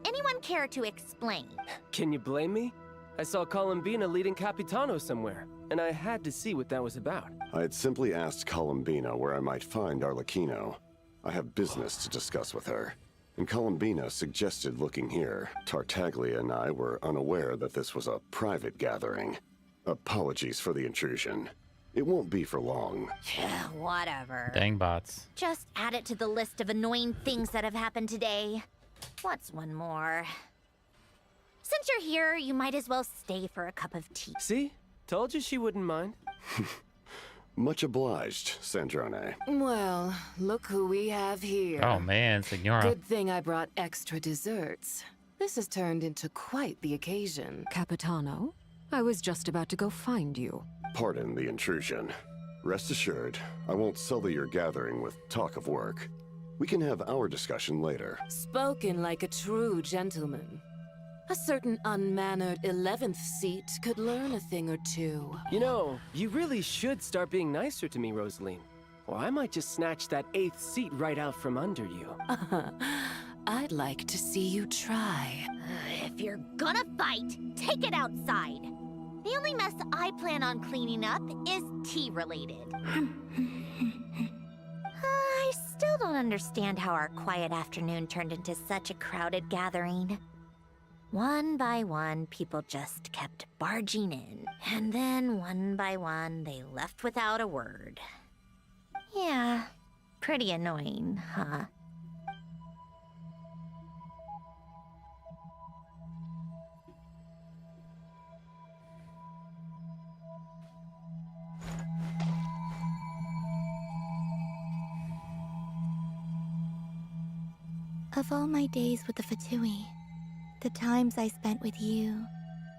Anyone care to explain? Can you blame me? I saw Columbina leading Capitano somewhere, and I had to see what that was about. I had simply asked Columbina where I might find Arlecchino. I have business to discuss with her. And Columbina suggested looking here. Tartaglia and I were unaware that this was a private gathering. Apologies for the intrusion. It won't be for long. Whatever. Dang bots. Just add it to the list of annoying things that have happened today. What's one more? Since you're here, you might as well stay for a cup of tea. See? Told you she wouldn't mind. Much obliged, Sandrone. Well, look who we have here. Oh man, Signora. Good thing I brought extra desserts. This has turned into quite the occasion. Capitano, I was just about to go find you. Pardon the intrusion. Rest assured, I won't sully your gathering with talk of work. We can have our discussion later. Spoken like a true gentleman. A certain unmannered 11th seat could learn a thing or two. You know, you really should start being nicer to me, Rosaline. Or I might just snatch that 8th seat right out from under you. I'd like to see you try. If you're gonna fight, take it outside. The only mess I plan on cleaning up is tea-related. I still don't understand how our quiet afternoon turned into such a crowded gathering. One by one, people just kept barging in. And then, one by one, they left without a word. Yeah, pretty annoying, huh? Of all my days with the Fatui, the times I spent with you,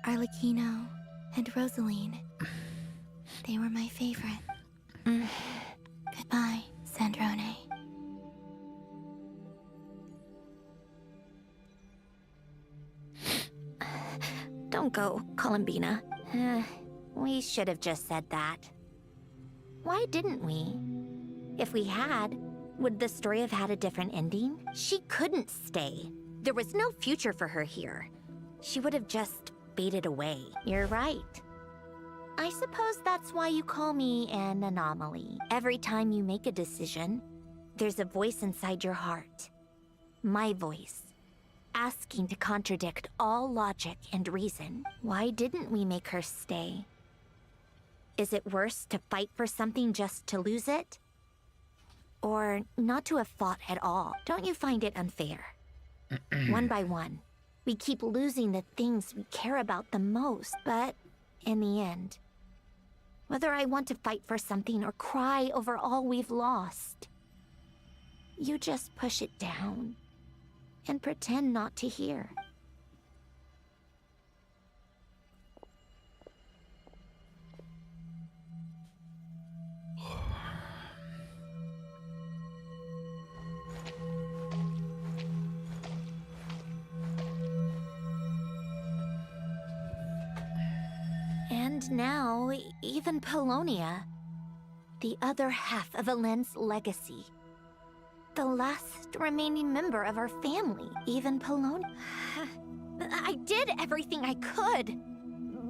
Arlecchino, and Rosaline, they were my favorite. Goodbye, Sandrone. Don't go, Columbina. We should have just said that. Why didn't we? If we had, would the story have had a different ending? She couldn't stay. There was no future for her here. She would have just faded away. You're right. I suppose that's why you call me an anomaly. Every time you make a decision, there's a voice inside your heart. My voice. Asking to contradict all logic and reason. Why didn't we make her stay? Is it worse to fight for something just to lose it? Or not to have fought at all? Don't you find it unfair? One by one, we keep losing the things we care about the most. But in the end, whether I want to fight for something or cry over all we've lost, you just push it down and pretend not to hear. And now, even Polonia, the other half of Alen's legacy. The last remaining member of our family, even Polonia. I did everything I could,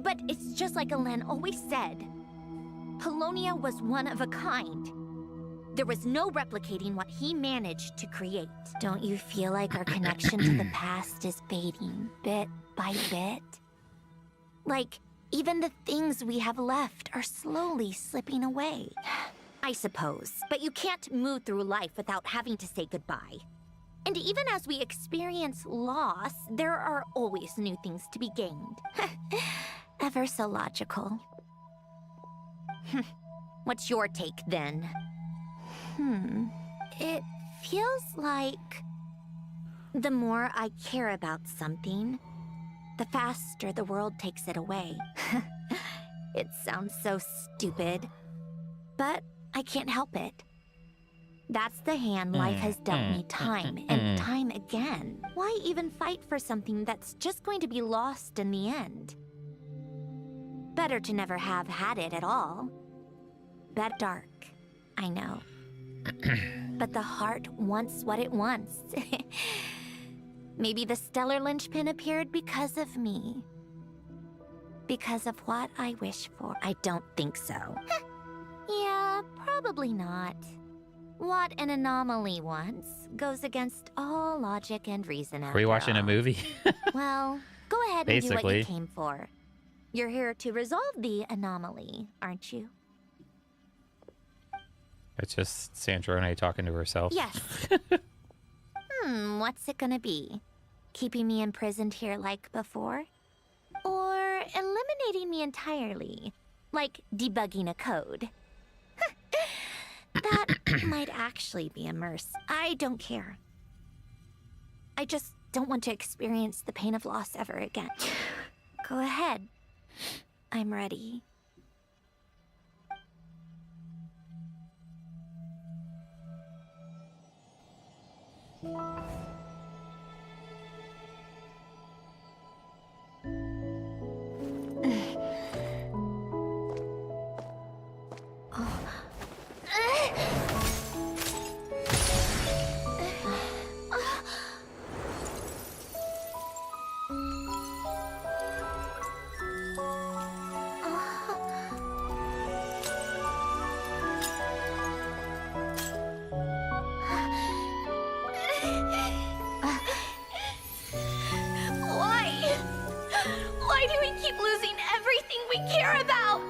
but it's just like Alen always said. Polonia was one of a kind. There was no replicating what he managed to create. Don't you feel like our connection to the past is fading, bit by bit? Like, even the things we have left are slowly slipping away. I suppose, but you can't move through life without having to say goodbye. And even as we experience loss, there are always new things to be gained. Ever so logical. What's your take, then? It feels like the more I care about something, the faster the world takes it away. It sounds so stupid, but I can't help it. That's the hand life has dealt me time and time again. Why even fight for something that's just going to be lost in the end? Better to never have had it at all. That dark, I know. But the heart wants what it wants. Maybe the stellar linchpin appeared because of me. Because of what I wish for. I don't think so. Yeah, probably not. What an anomaly wants goes against all logic and reason after Are we watching all. a movie? Well, go ahead and do what Basically. you came for. You're here to resolve the anomaly, aren't you? It's just Sandrone talking to herself. Yes. What's it gonna be? Keeping me imprisoned here like before? Or eliminating me entirely? Like debugging a code? That might actually be immerse. I don't care. I just don't want to experience the pain of loss ever again. Go ahead. I'm ready. Why do we keep losing everything we care about?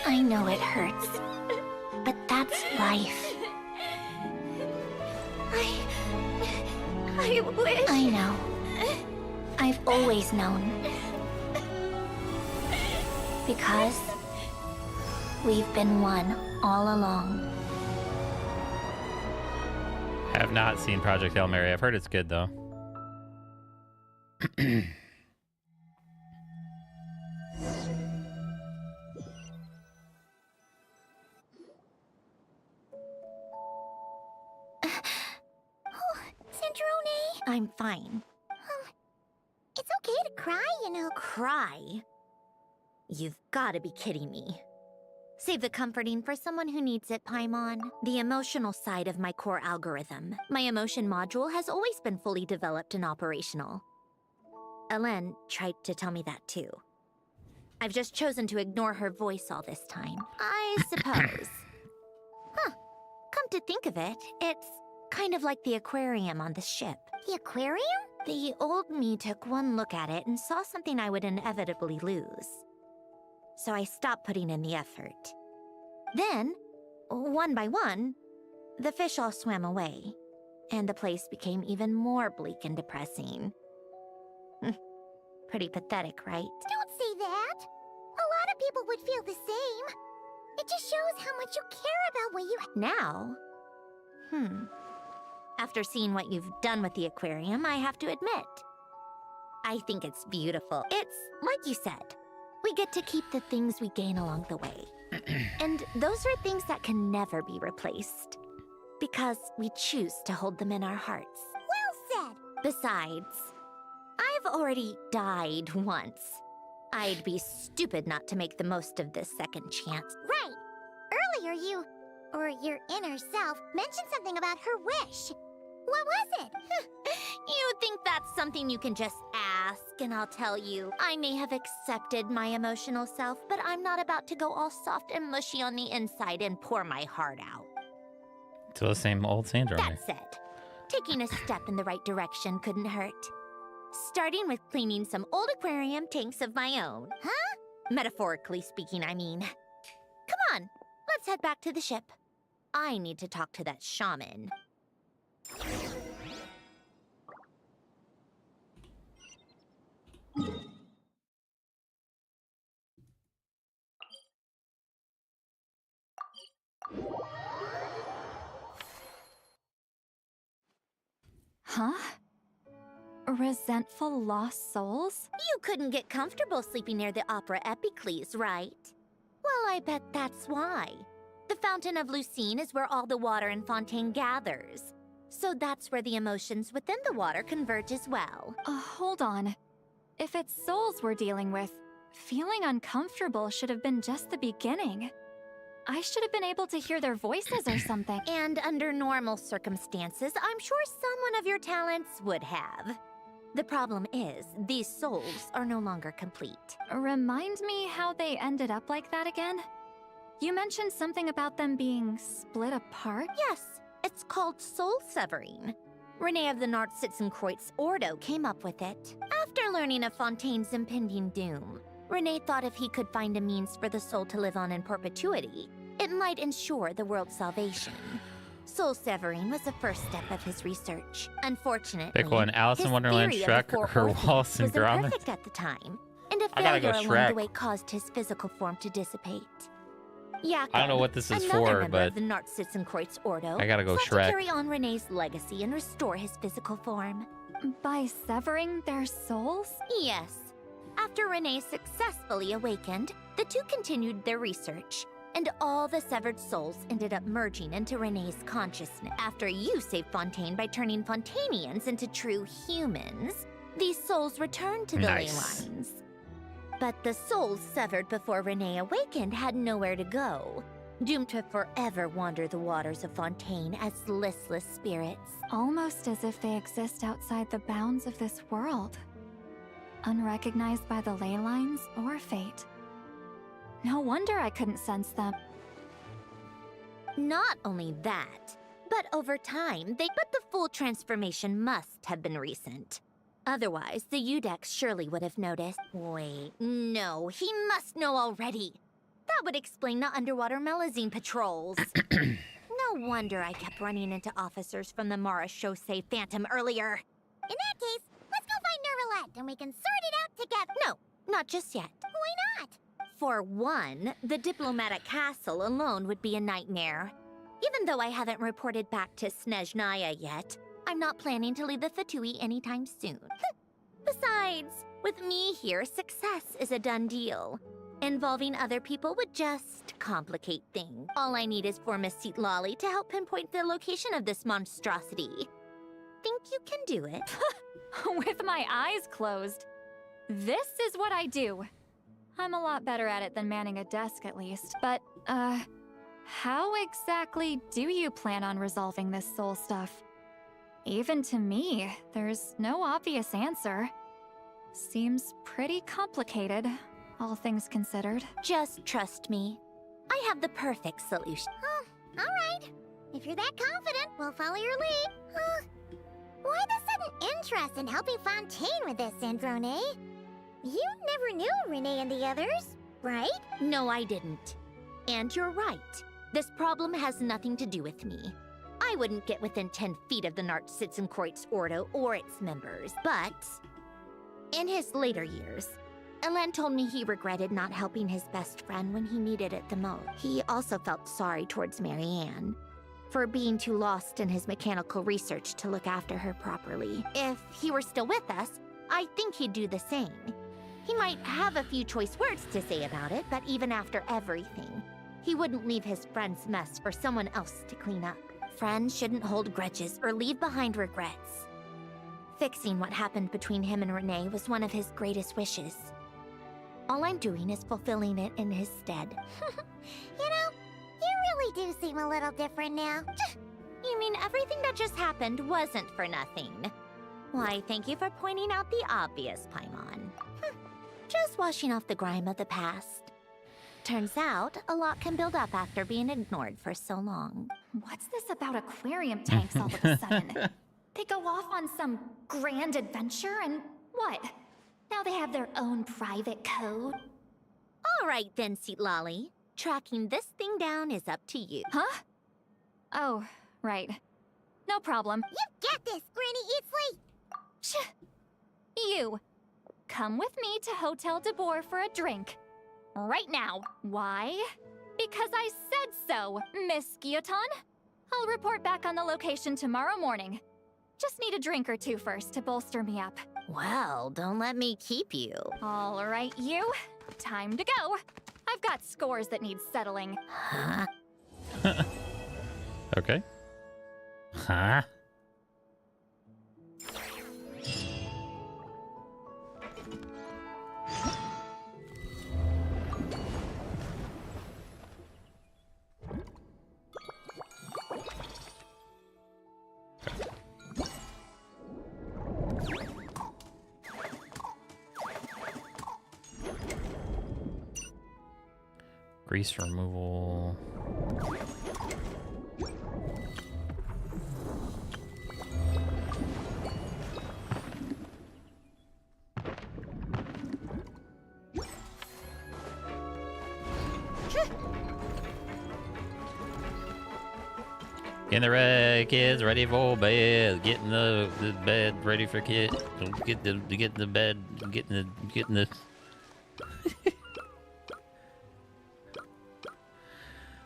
I know it hurts, but that's life. I wish... I know. I've always known. Because we've been one all along. Have not seen Project Hail Mary. I've heard it's good though. Sandrone? I'm fine. It's okay to cry, you know. Cry? You've got to be kidding me. Save the comforting for someone who needs it, Paimon. The emotional side of my core algorithm. My emotion module has always been fully developed and operational. Elen tried to tell me that too. I've just chosen to ignore her voice all this time. I suppose. Come to think of it, it's kind of like the aquarium on the ship. The aquarium? The old me took one look at it and saw something I would inevitably lose. So I stopped putting in the effort. Then, one by one, the fish all swam away, and the place became even more bleak and depressing. Pretty pathetic, right? Don't say that. A lot of people would feel the same. It just shows how much you care about what you... Now? After seeing what you've done with the aquarium, I have to admit, I think it's beautiful. It's, like you said, we get to keep the things we gain along the way. And those are things that can never be replaced. Because we choose to hold them in our hearts. Well said. Besides, I've already died once. I'd be stupid not to make the most of this second chance. Right. Earlier you, or your inner self, mentioned something about her wish. What was it? You think that's something you can just ask, and I'll tell you. I may have accepted my emotional self, but I'm not about to go all soft and mushy on the inside and pour my heart out. Still the same old Sandrone. That said, taking a step in the right direction couldn't hurt. Starting with cleaning some old aquarium tanks of my own. Huh? Metaphorically speaking, I mean. Come on, let's head back to the ship. I need to talk to that shaman. Huh? Resentful lost souls? You couldn't get comfortable sleeping near the Opera Epicles, right? Well, I bet that's why. The Fountain of Lucine is where all the water in Fontaine gathers. So that's where the emotions within the water converge as well. Hold on. If it's souls we're dealing with, feeling uncomfortable should have been just the beginning. I should have been able to hear their voices or something. And under normal circumstances, I'm sure someone of your talents would have. The problem is, these souls are no longer complete. Remind me how they ended up like that again? You mentioned something about them being split apart? Yes, it's called soul severing. Renee of the Nartsitzenkreuz Ordo came up with it. After learning of Fontaine's impending doom, Renee thought if he could find a means for the soul to live on in perpetuity, it might ensure the world's salvation. Soul severing was the first step of his research. Unfortunately, Pick one: Alice in his Wonderland, theory of the Shrek, four or orphans Wallace and was Gromit. imperfect at the time, and a I gotta failure go along Shrek. the way caused his physical form to dissipate. Yeah, I don't know what this is another for, member but of the Narcitzenkreuz Ordo I gotta go sought Shrek. to carry on Renee's legacy and restore his physical form. By severing their souls? Yes. After Renee successfully awakened, the two continued their research, and all the severed souls ended up merging into Renee's consciousness. After you saved Fontaine by turning Fontainians into true humans, these souls returned to the ley Nice. lines. But the souls severed before Renee awakened had nowhere to go, doomed to forever wander the waters of Fontaine as listless spirits. Almost as if they exist outside the bounds of this world. Unrecognized by the ley lines or fate. No wonder I couldn't sense them. Not only that, but over time, but the full transformation must have been recent. Otherwise, the Udex surely would have noticed. Wait, no, he must know already. That would explain the underwater Melazine patrols. No wonder I kept running into officers from the Mara Chaussee Phantom earlier. In that case, let's go find Nervalette and we can sort it out together. No, not just yet. Why not? For one, the diplomatic castle alone would be a nightmare. Even though I haven't reported back to Snezhnaya yet, I'm not planning to leave the Fatui anytime soon. Besides, with me here, success is a done deal. Involving other people would just complicate things. All I need is for Miss Lolly to help pinpoint the location of this monstrosity. Think you can do it? With my eyes closed. This is what I do. I'm a lot better at it than manning a desk, at least. But, how exactly do you plan on resolving this soul stuff? Even to me, there's no obvious answer. Seems pretty complicated, all things considered. Just trust me. I have the perfect solution. All right. If you're that confident, we'll follow your lead. Why the sudden interest in helping Fontaine with this, Androne? You never knew Renee and the others, right? No, I didn't. And you're right. This problem has nothing to do with me. I wouldn't get within 10 feet of the Narcitzenkreuz Ordo or its members. But in his later years, Elen told me he regretted not helping his best friend when he needed it the most. He also felt sorry towards Marianne for being too lost in his mechanical research to look after her properly. If he were still with us, I think he'd do the same. He might have a few choice words to say about it, but even after everything, he wouldn't leave his friend's mess for someone else to clean up. Friends shouldn't hold grudges or leave behind regrets. Fixing what happened between him and Renee was one of his greatest wishes. All I'm doing is fulfilling it in his stead. You know, you really do seem a little different now. You mean everything that just happened wasn't for nothing? Why, thank you for pointing out the obvious, Paimon. Just washing off the grime of the past. Turns out, a lot can build up after being ignored for so long. What's this about aquarium tanks all of a sudden? They go off on some grand adventure and what? Now they have their own private code? All right then, Lolly. Tracking this thing down is up to you. Huh? Oh, right. No problem. You get this, Granny Eatsley! You. Come with me to Hotel de Boer for a drink. Right now. Why? Because I said so, Miss Guillotin. I'll report back on the location tomorrow morning. Just need a drink or two first to bolster me up. Well, don't let me keep you. All right, you. Time to go. I've got scores that need settling. Huh? Okay. Huh? Grease removal. Getting the red kids ready for bed. Getting the bed ready for kids. Getting the bed. Getting the.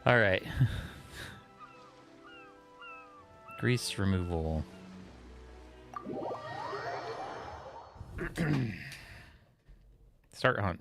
All right. Grease removal. Start hunt.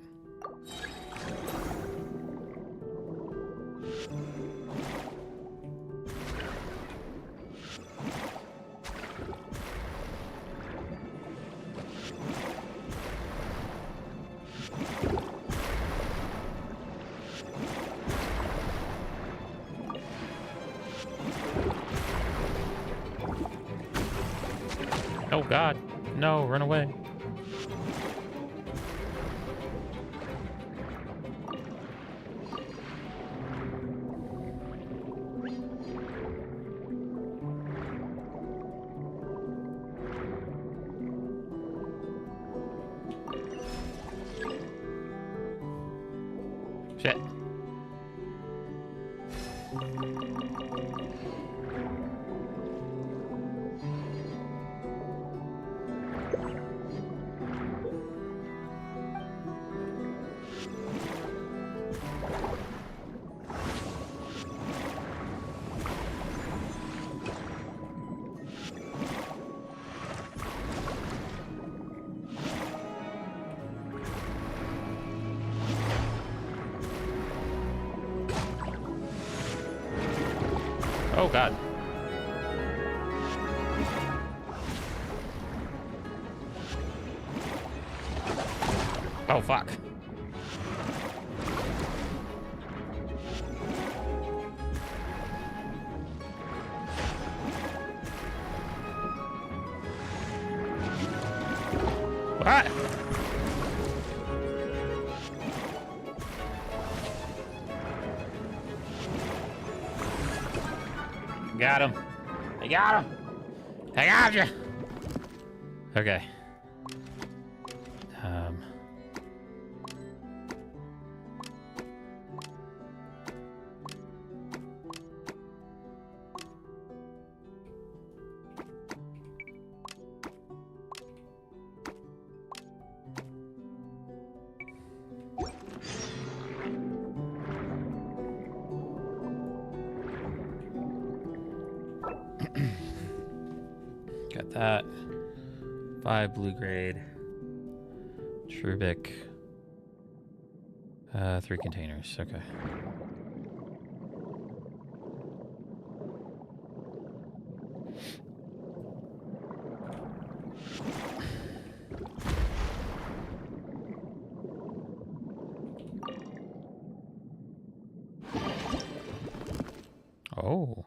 Oh God, no, run away. Shit. Oh God. Oh fuck. What? Got him. I got him. I got you. Okay. Got that. 5 blue grade. Trubic. 3 containers. Okay. Oh.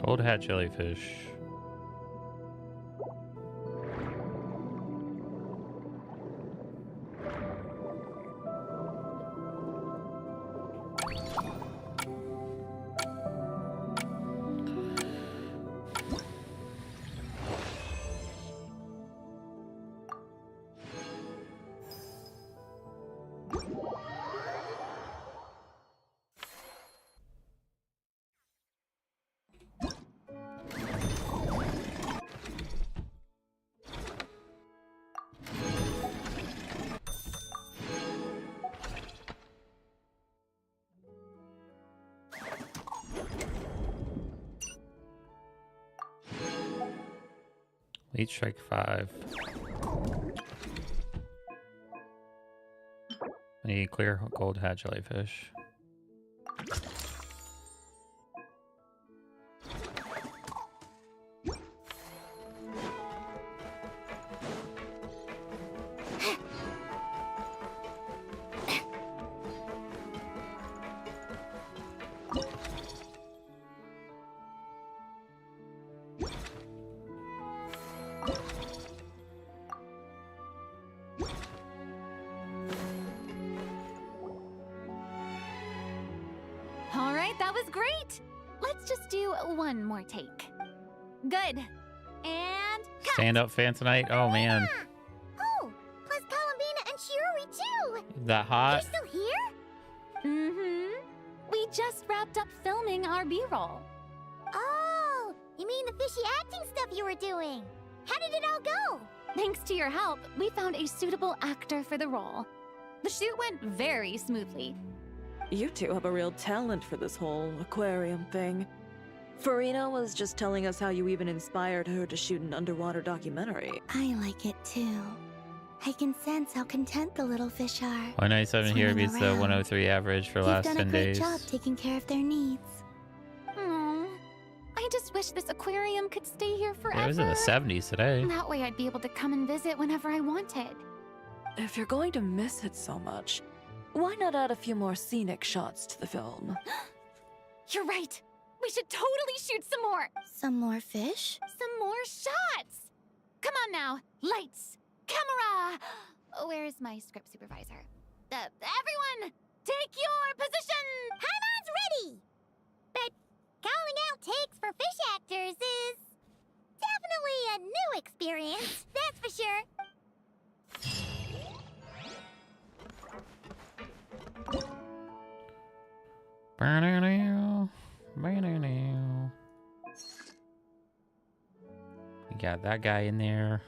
Old hat jellyfish. Leech strike 5. The clear gold hat jellyfish. All right, that was great. Let's just do one more take. Good. And cut. Stand up fan tonight. Oh man, Oh, plus Columbina and Shiori too. is that You're hot? still here? Mm-hmm. We just wrapped up filming our B-roll. Oh, you mean the fishy acting stuff you were doing? How did it all go? Thanks to your help, we found a suitable actor for the role. The shoot went very smoothly. You two have a real talent for this whole aquarium thing. Farina was just telling us how you even inspired her to shoot an underwater documentary. I like it too. I can sense how content the little fish are. 197 here Swimming beats the around. 103 average for the last You've done 10 a great days. job taking care of their needs. Aww. I just wish this aquarium could stay here forever. It was in the 70s today. That way I'd be able to come and visit whenever I wanted. If you're going to miss it so much, why not add a few more scenic shots to the film? You're right. We should totally shoot some more. Some more fish? Some more shots. Come on now. Lights. Camera. Where's my script supervisor? Everyone, take your position. Haimon's ready! But calling out takes for fish actors is definitely a new experience, that's for sure. We got that guy in there.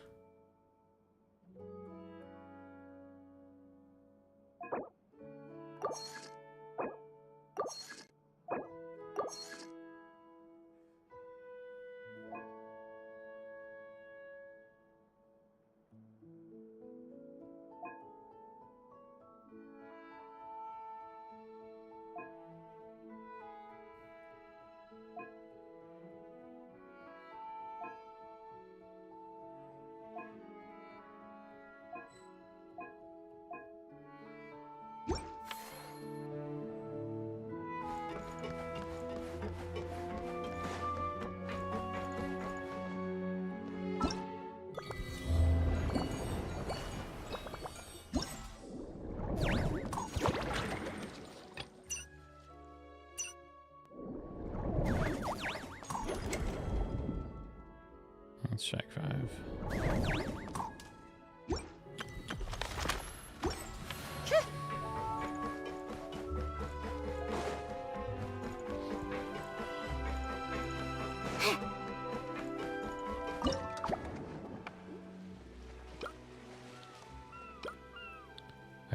Let's check 5.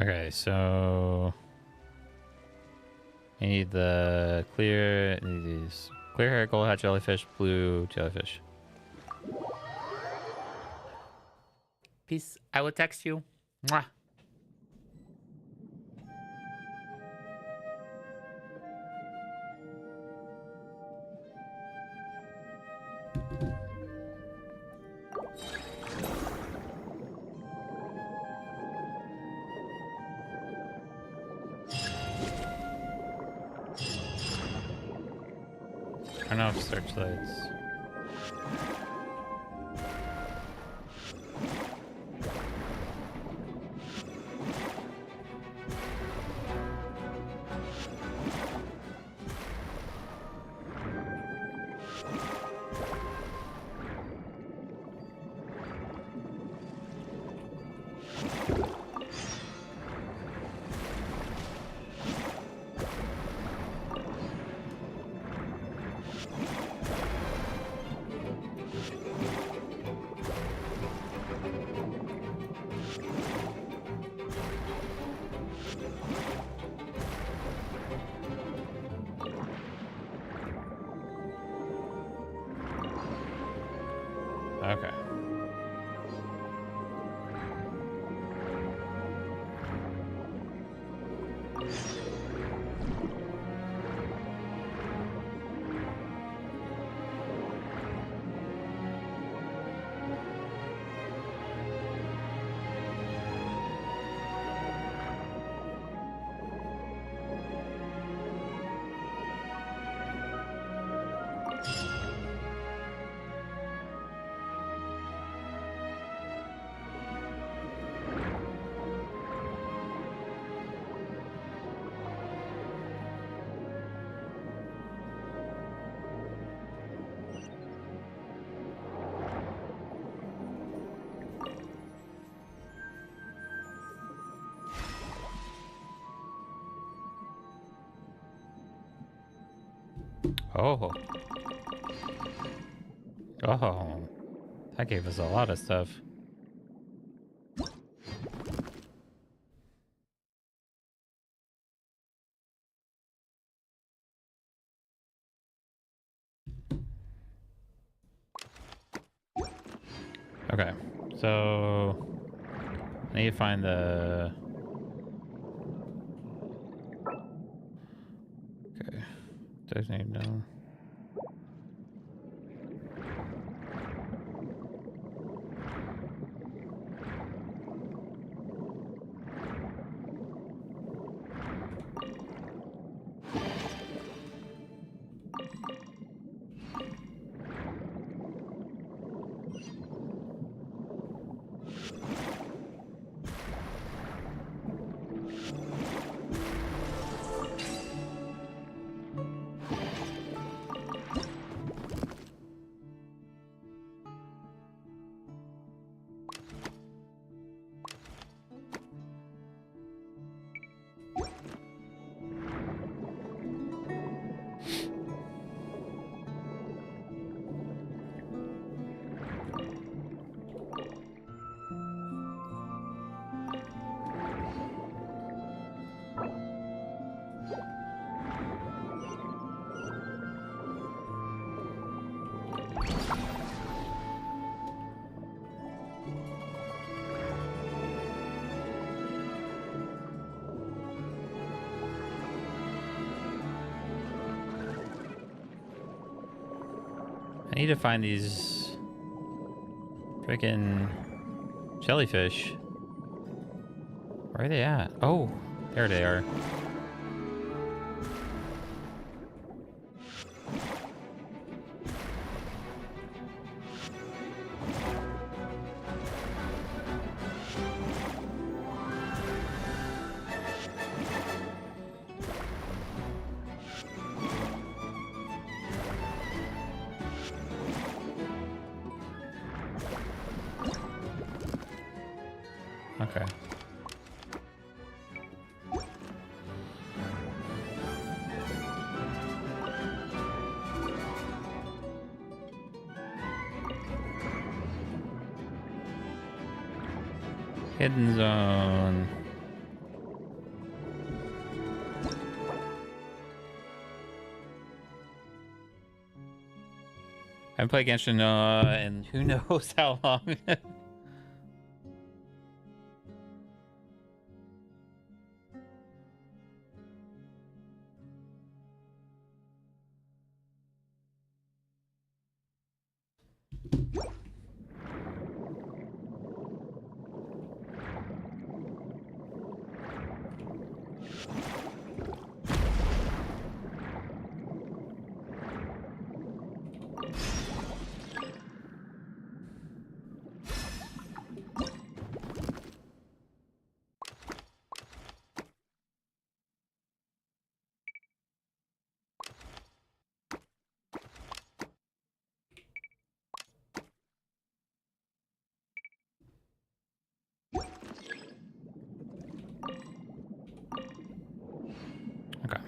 Okay, so I need the clear, these clear hair, gold hat jellyfish, blue jellyfish. Peace. I will text you. Mwah. Turn off searchlights. Okay. Oh. Oh. That gave us a lot of stuff. Okay, so I need to find the... Okay, designate no. I need to find these freaking jellyfish. Where are they at? Oh, there they are. Okay. Hidden zone. I haven't played Genshin in who knows how long. Okay.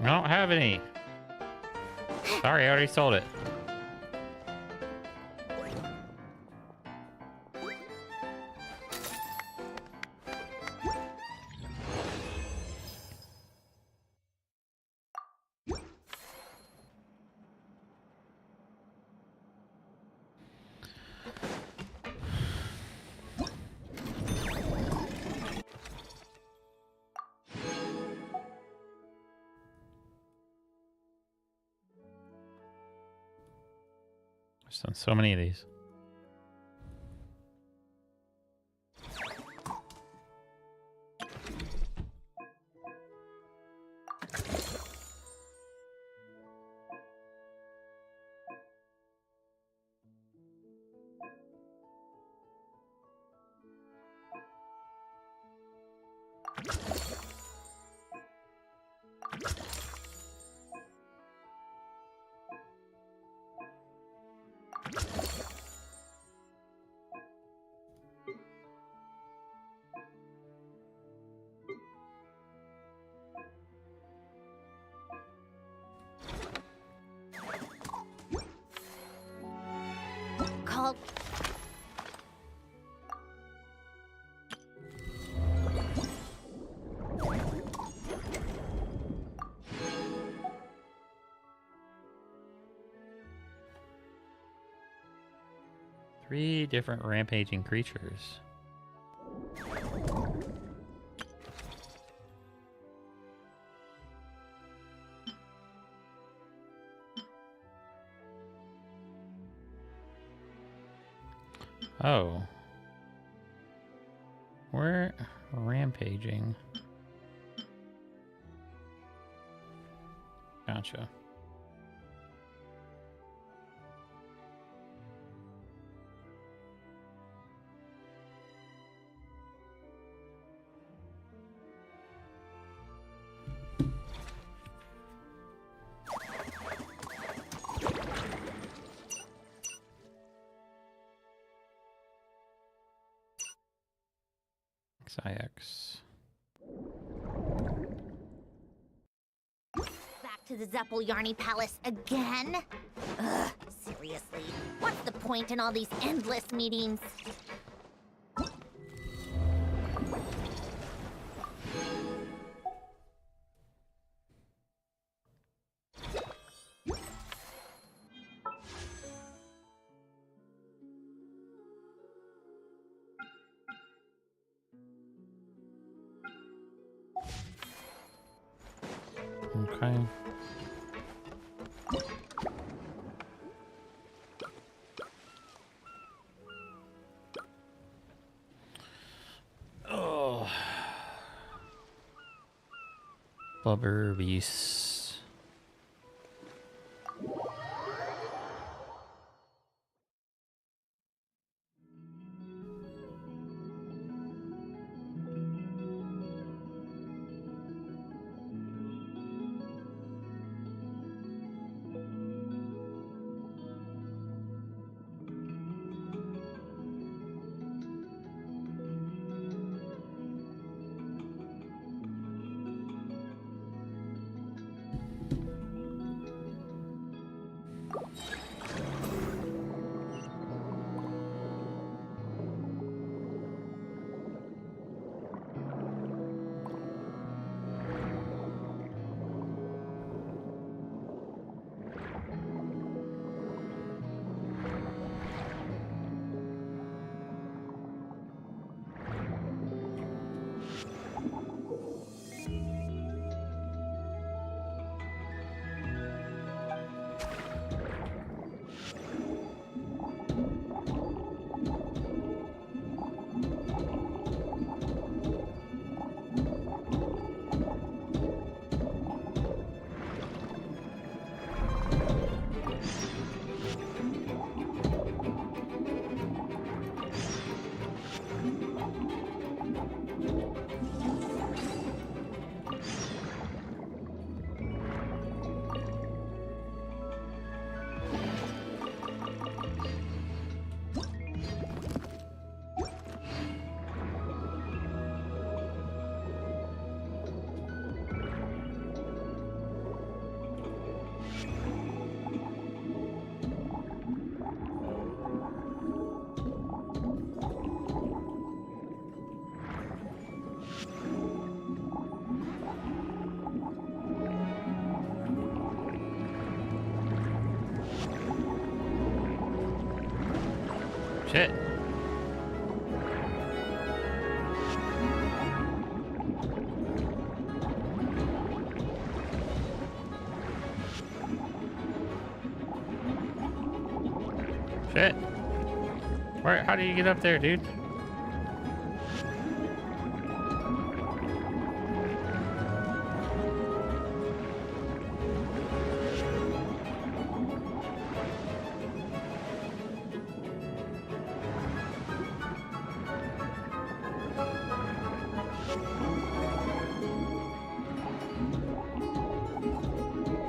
I don't have any. Sorry, I already sold it. I've done so many of these. Called. Three different rampaging creatures. Oh. We're rampaging. Gotcha. XIX. Back to the Zeppel-Yarny Palace again? Ugh, seriously. What's the point in all these endless meetings? Okay. Oh. Blubber beasts. Shit. Shit. Where? How do you get up there, dude?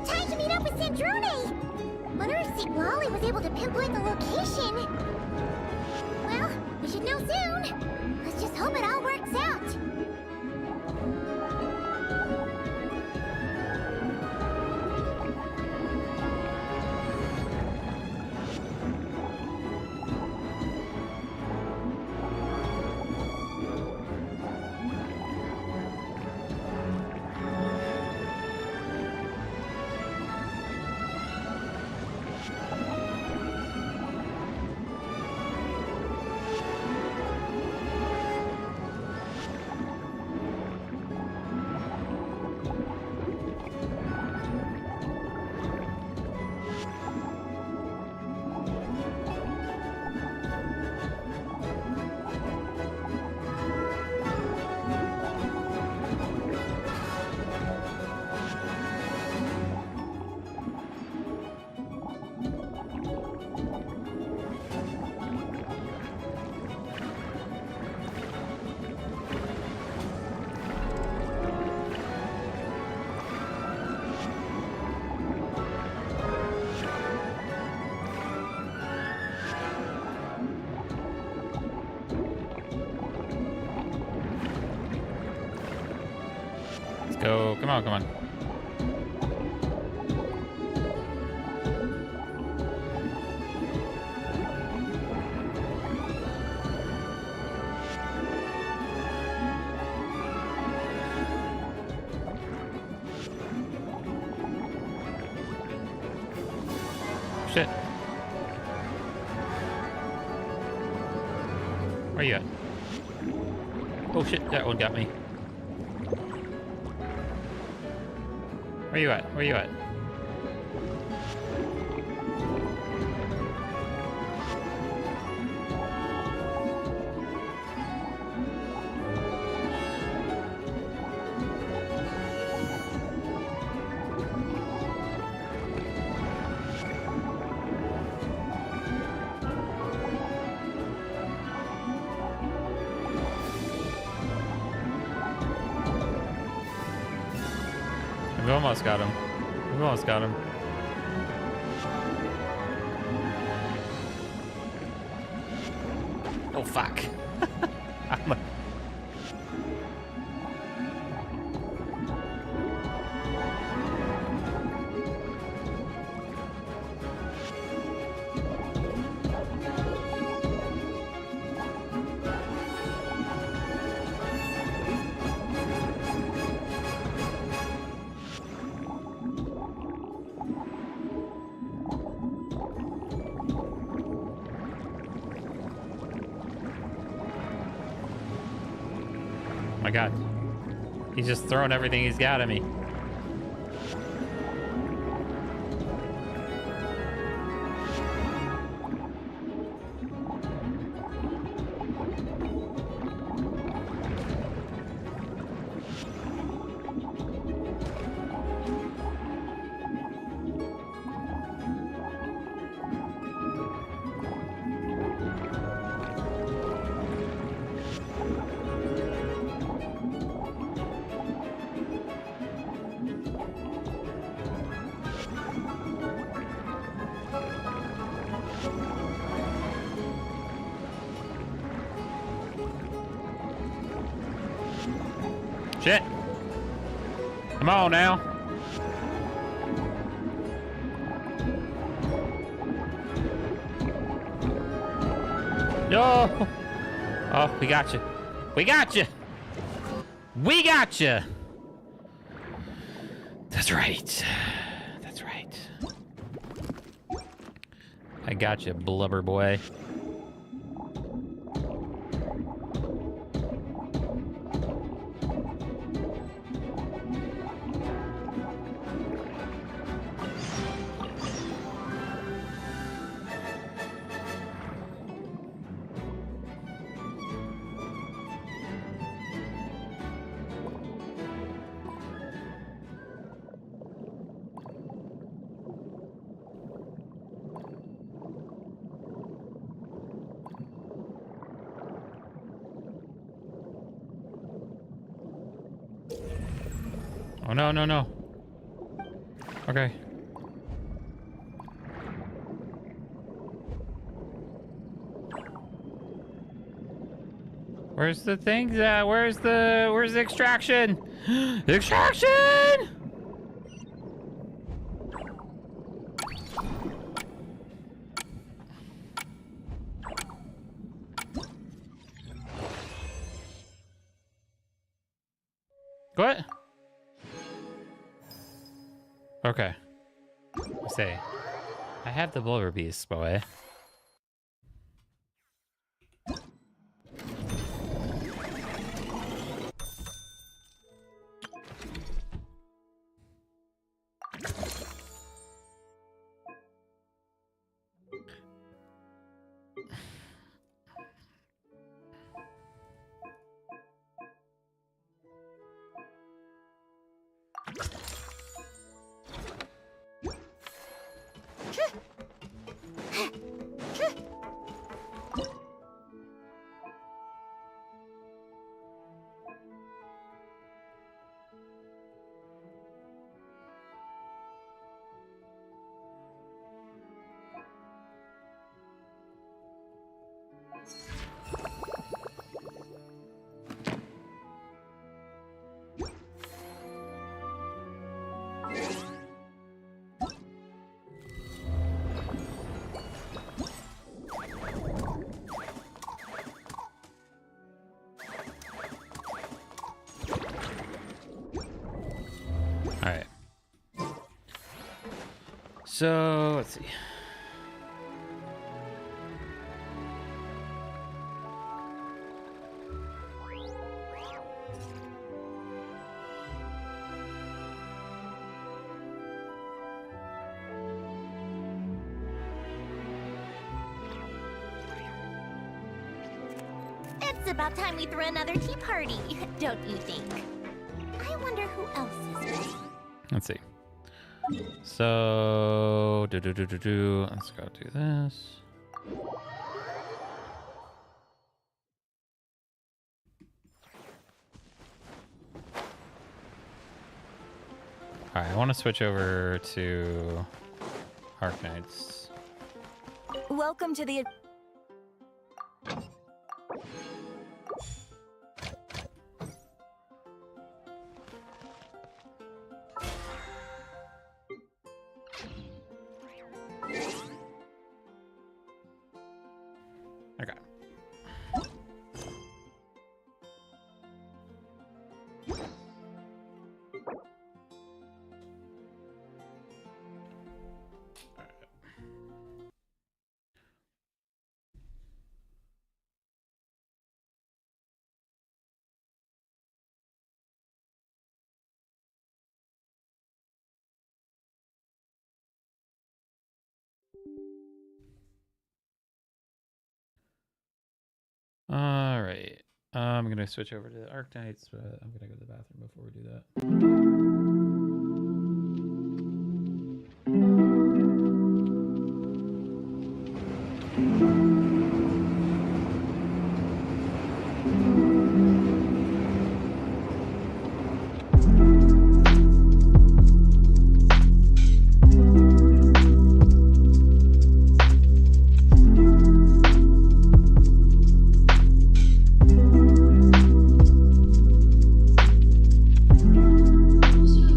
Time to meet up with Sandrone! Wonder if St. Lolly was able to pinpoint the location. Well, we should know soon. Let's just hope it all works out. Let's go. Come on, come on. Shit. Where you at? Oh shit, that one got me. Where you at? Where you at? We almost got him. We almost got him. Oh, fuck. My God. He's just throwing everything he's got at me. Shit. Come on now. No. Oh, we got you. We got you. We got you. That's right. That's right. I got you, blubber boy. Oh, no, no, no. Okay. Where's the thing? Where's the extraction? Extraction! What? Okay. Say, I have the Bulver Beast, boy. Alright. So, let's see. It's about time we threw another tea party, don't you think? I wonder who else is ready. Let's see. So, let's go do this. All right, I want to switch over to Arknights. Welcome to the... Okay. All right. I'm going to switch over to the Arknights, but I'm going to go to the bathroom before we do that. User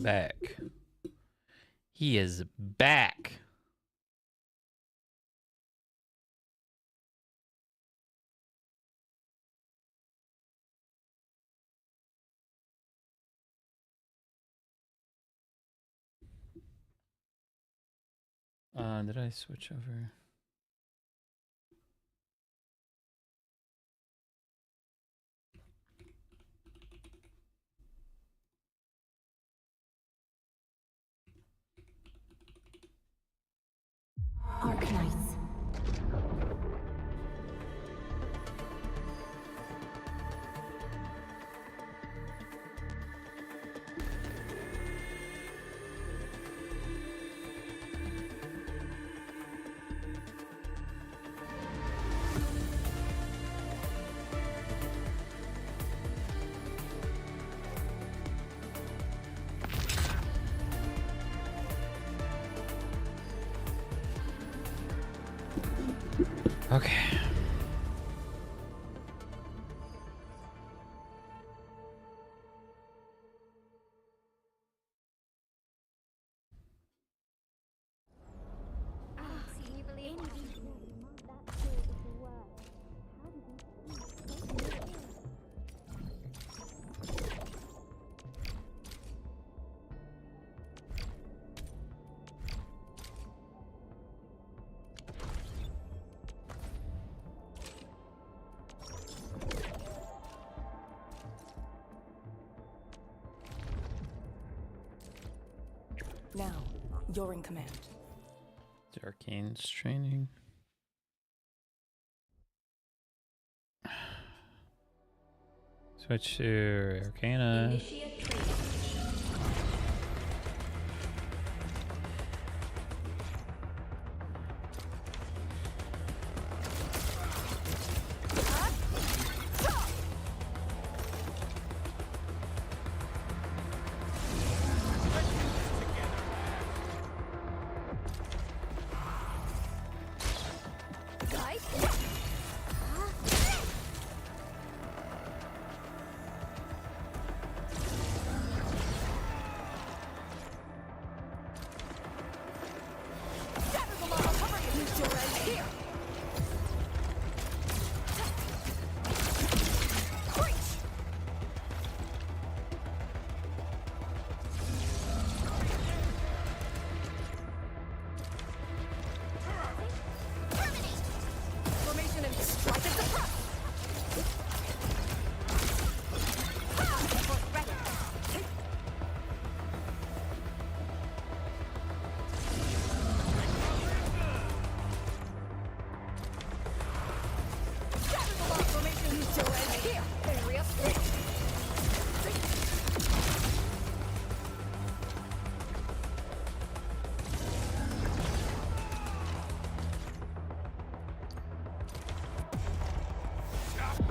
Back. He is back. Did I switch over? Arcane. Okay. Now, you're in command. It's Arcane's training. Switch to Arcana. Initiate training.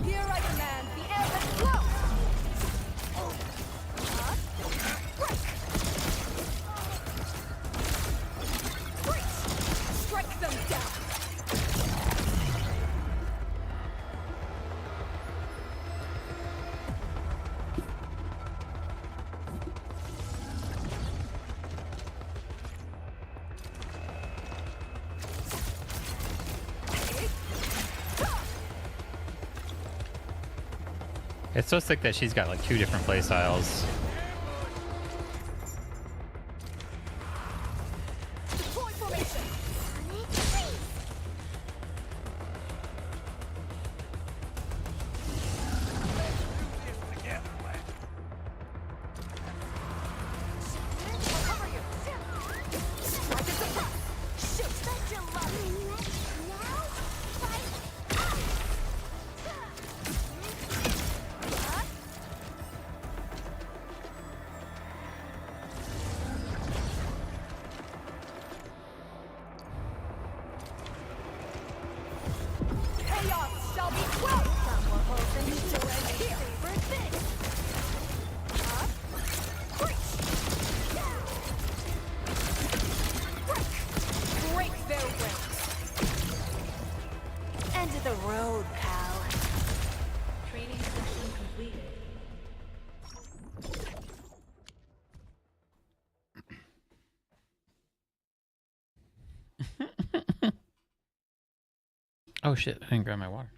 Here I command the air that flows! Strike them down! It's so sick that she's got like 2 different play styles. road, pal. Training session completed. Oh shit, I didn't grab my water.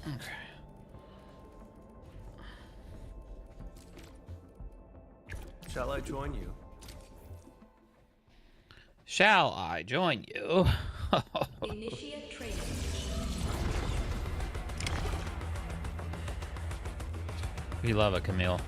Okay. Shall I join you? Shall I join you? Initiate training. We love a Camille.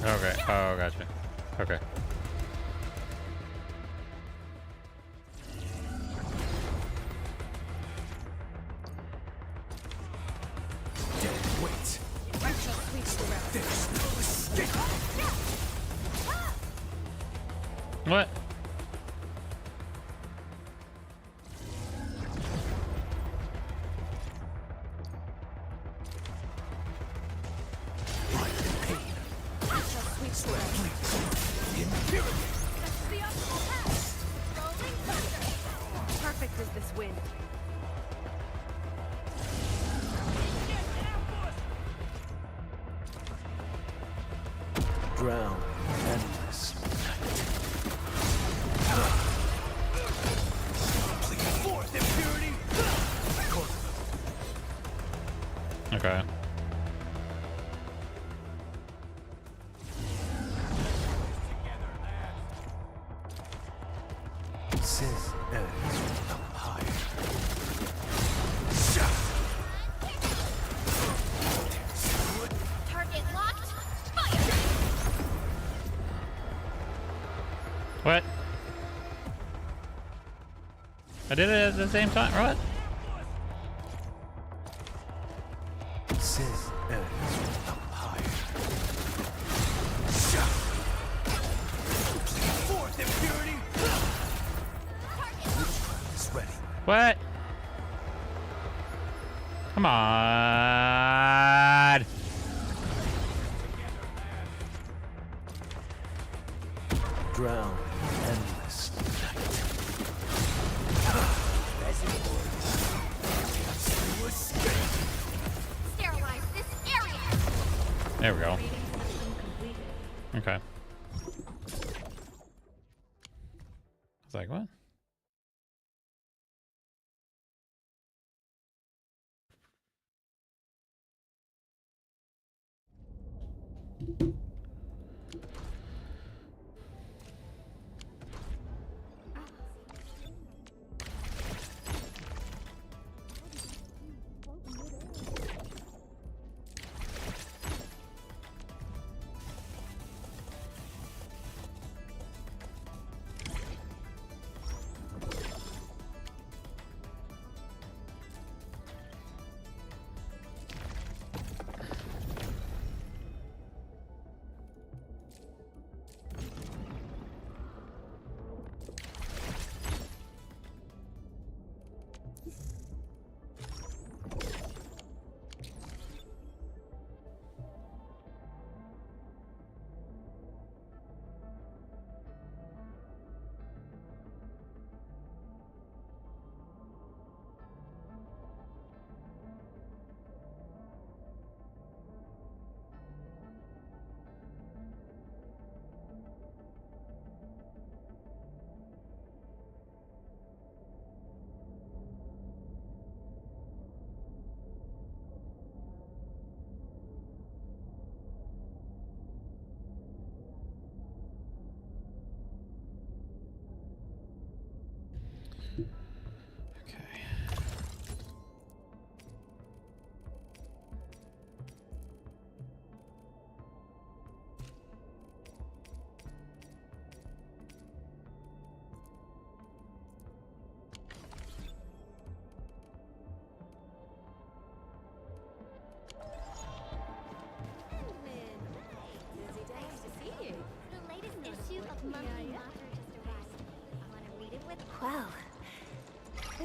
Okay. Oh, gotcha. Okay. What? Perfect as this wind. Drown. Endless. Okay. Sis, up higher. Target locked. Fire! What? I did it at the same time. What? Sis, up higher. Forth impurity. Is ready. What? Come on. Drown. Endless. Sterilize this area! There we go. Training session completed. Okay. I was like, what?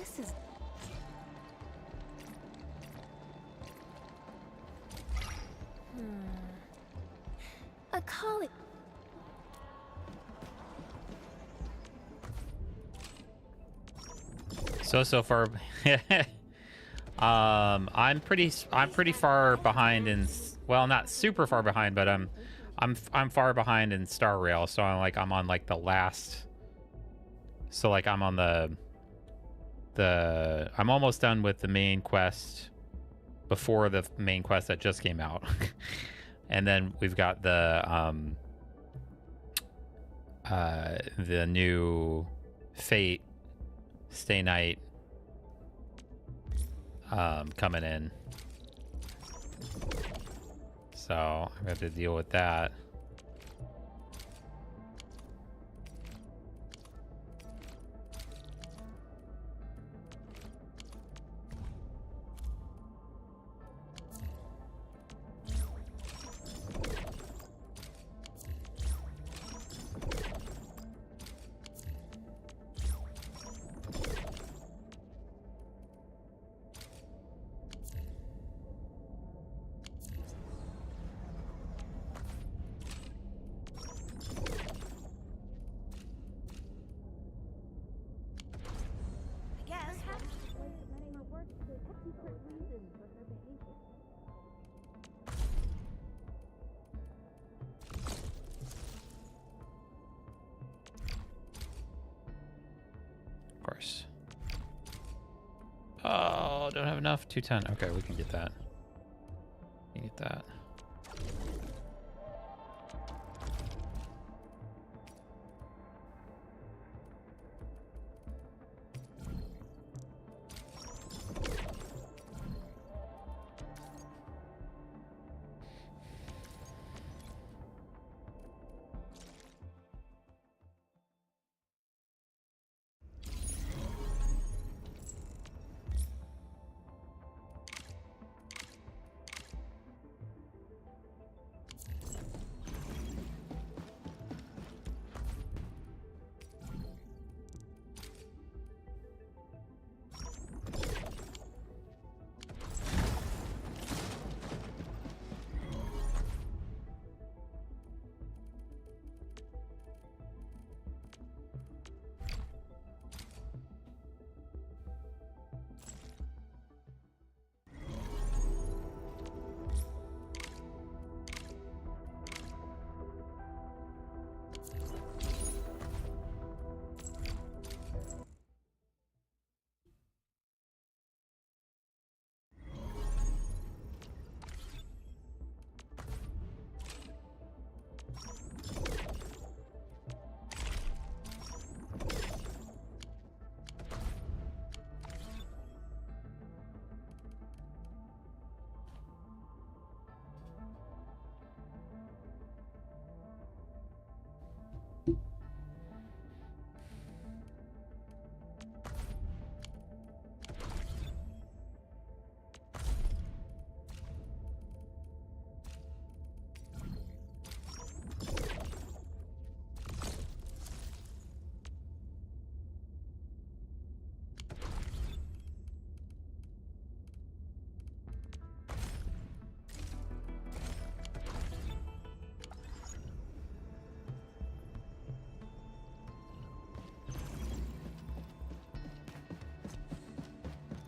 This is... A collie. So far. I'm pretty far behind in, well, not super far behind, but I'm far behind in Star Rail, so I'm on like the last, so like I'm on I'm almost done with the main quest before the main quest that just came out. And then we've got the new Fate Stay Night coming in, so I have to deal with that. Of course. Oh, don't have enough. 210. Okay, we can get that. We can get that.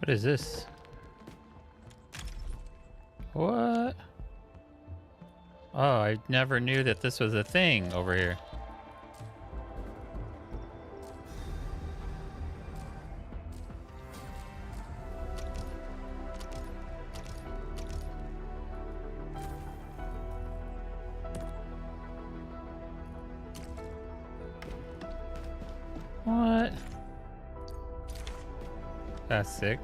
What is this? What? Oh, I never knew that this was a thing over here. What? That's sick.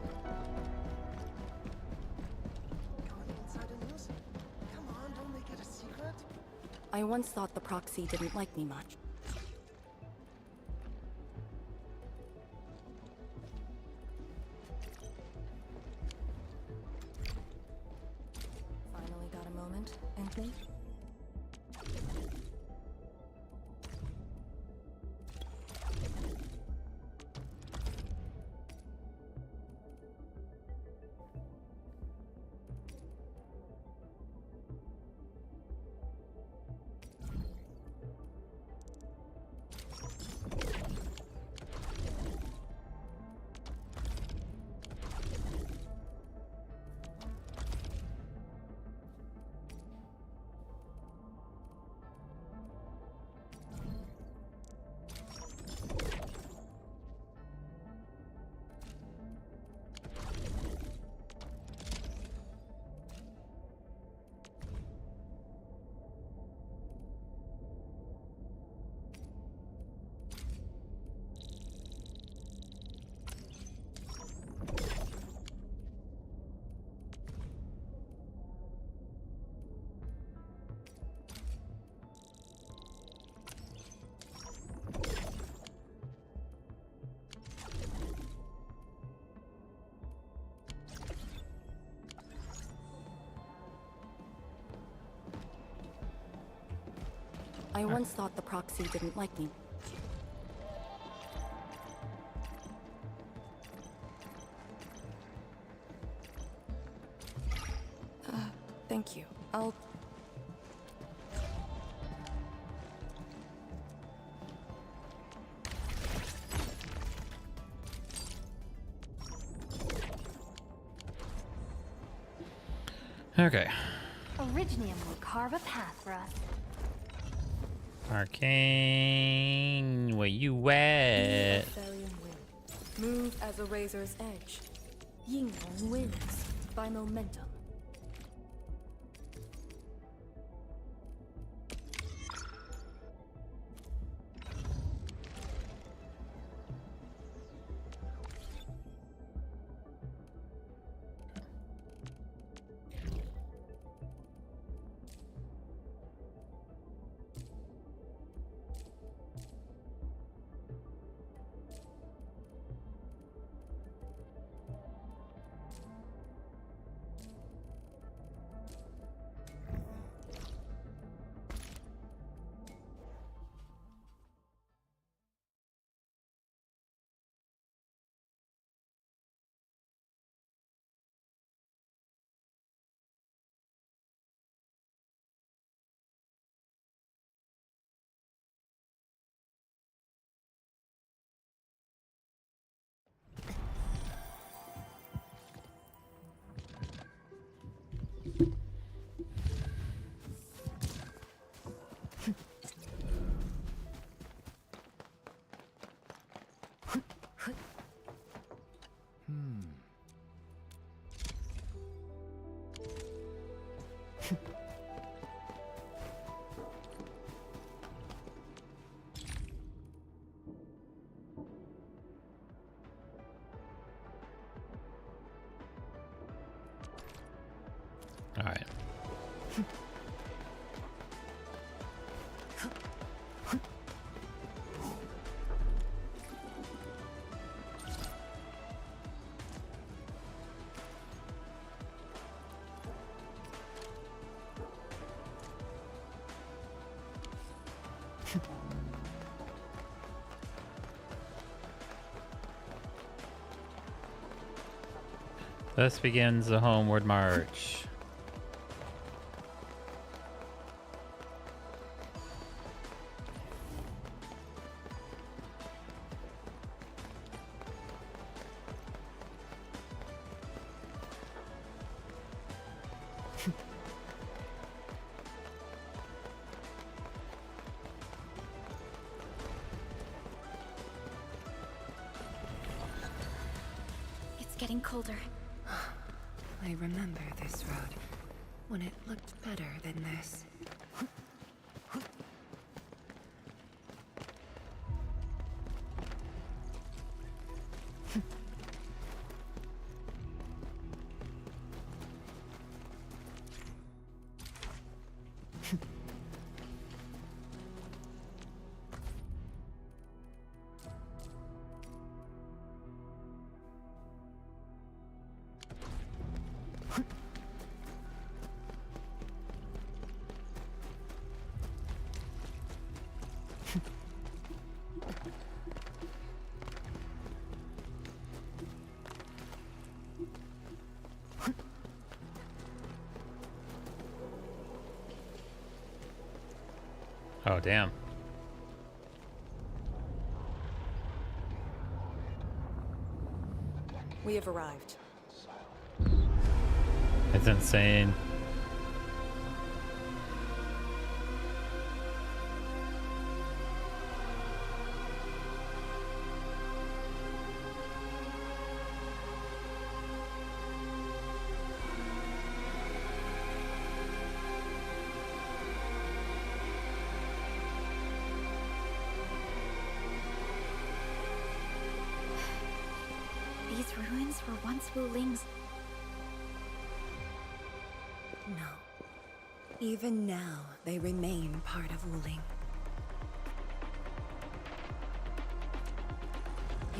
I once thought the proxy didn't like me much. Finally got a moment, Anthony? I once thought the proxy didn't like me. Thank you. I'll... Okay. Originium will carve a path for us. Arcane, where you at? Move as a razor's edge. Yingyong wins by momentum. All right. Thus begins the homeward march. It's getting colder. I remember this road, when it looked better than this. Oh, damn. We have arrived. It's insane. These ruins were once Wuling's. No. Even now, they remain part of Wuling.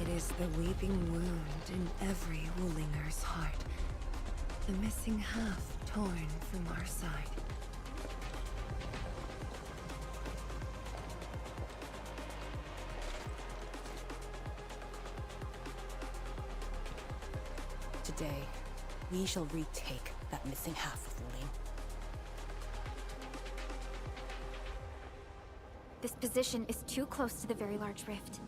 It is the weeping wound in every Wulinger's heart. The missing half torn from our side. Today, we shall retake that missing half of Wuling. This position is too close to the very large rift.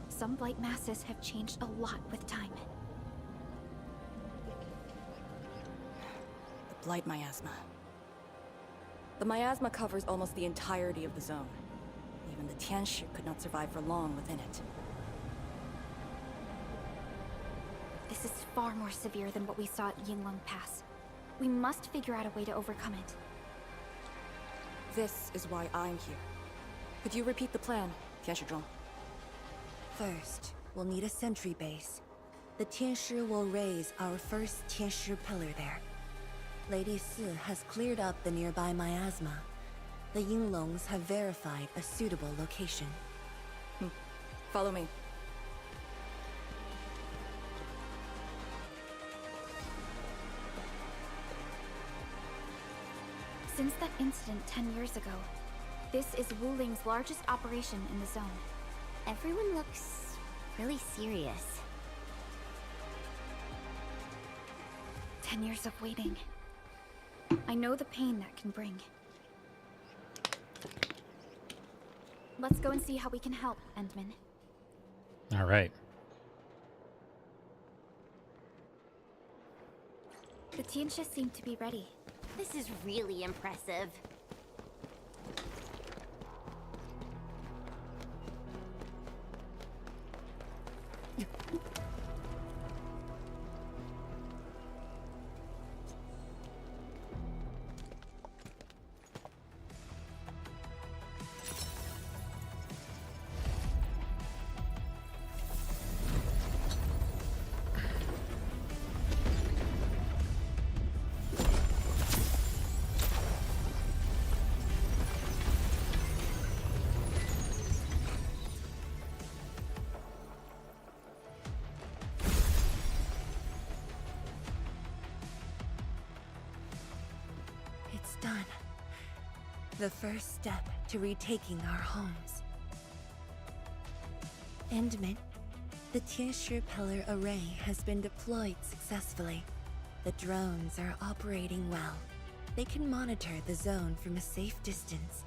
Some blight masses have changed a lot with time. The Blight Miasma. The miasma covers almost the entirety of the zone. Even the Tianshi could not survive for long within it. This is far more severe than what we saw at Yinglong Pass. We must figure out a way to overcome it. This is why I'm here. Could you repeat the plan, Tianshi? First, we'll need a sentry base. The Tianshi will raise our first Tianshi pillar there. Lady Si has cleared up the nearby miasma. The Yinglongs have verified a suitable location. Follow me. Since that incident 10 years ago, this is Wuling's largest operation in the zone. Everyone looks really serious. 10 years of waiting. I know the pain that can bring. Let's go and see how we can help, Endman. All right. The Tianshi seem to be ready. This is really impressive. It's done. The first step to retaking our homes. Endman, the Tianshi pillar array has been deployed successfully. The drones are operating well. They can monitor the zone from a safe distance.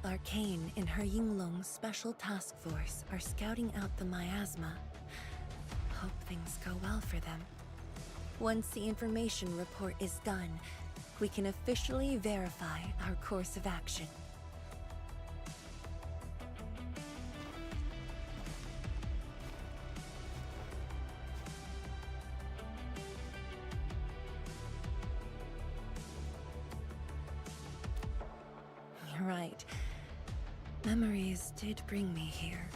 Arcane and her Yinglong Special Task Force are scouting out the miasma. Hope things go well for them. Once the information report is done, we can officially verify our course of action. You're right. Memories did bring me here,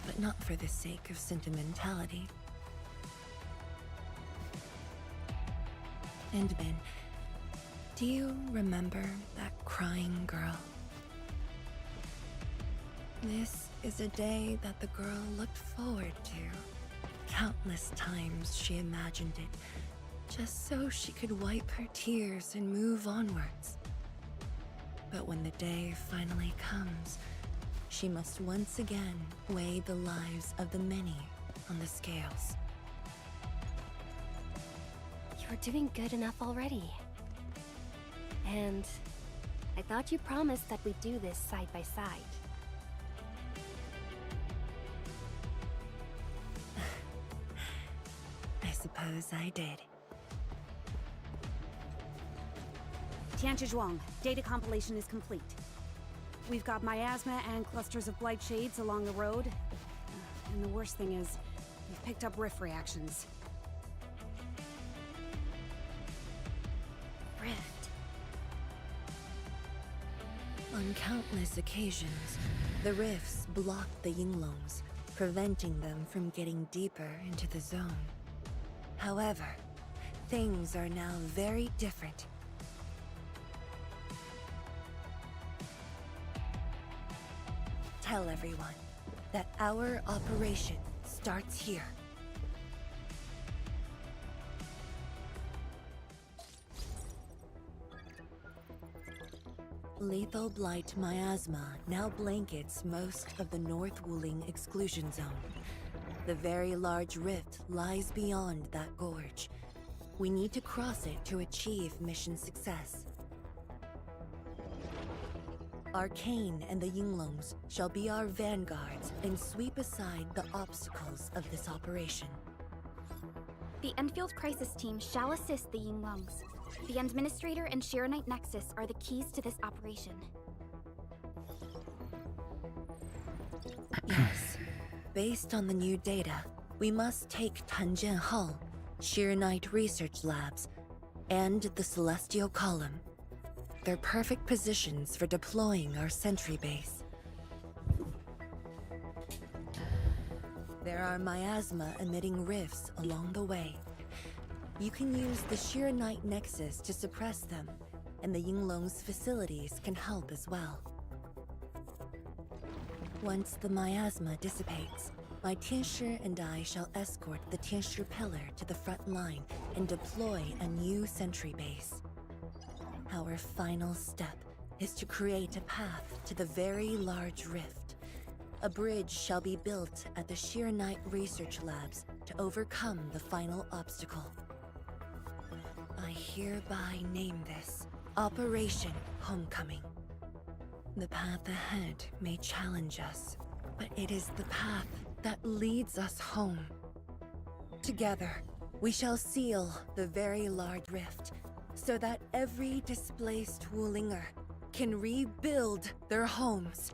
but not for the sake of sentimentality. Endman, do you remember that crying girl? This is a day that the girl looked forward to. Countless times she imagined it, just so she could wipe her tears and move onwards. But when the day finally comes, she must once again weigh the lives of the many on the scales. You're doing good enough already. And I thought you promised that we'd do this side by side. I suppose I did. Tianchi, data compilation is complete. We've got miasma and clusters of blight shades along the road. And the worst thing is, we've picked up rift reactions. Rift. On countless occasions, the rifts blocked the Yinglongs, preventing them from getting deeper into the zone. However, things are now very different. Tell everyone that our operation starts here. Lethal blight miasma now blankets most of the North Wuling exclusion zone. The very large rift lies beyond that gorge, We need to cross it to achieve mission success. Arcane and the Yinglongs shall be our vanguards and sweep aside the obstacles of this operation. The Enfield Crisis Team shall assist the Yinglongs. The Administrator and Shiranite Nexus are the keys to this operation. Yes. Based on the new data, we must take Tanjian Hull, Shiranite Research Labs, and the Celestial Column. They're perfect positions for deploying our sentry base. There are miasma emitting rifts along the way. You can use the Shiranite Nexus to suppress them, and the Yinglong's facilities can help as well. Once the miasma dissipates, my Tianshi and I shall escort the Tianshi pillar to the front line and deploy a new sentry base. Our final step is to create a path to the very large rift. A bridge shall be built at the Shiranite Research Labs to overcome the final obstacle. I hereby name this Operation Homecoming. The path ahead may challenge us, but it is the path that leads us home. Together, we shall seal the very large rift so that every displaced Wulinger can rebuild their homes.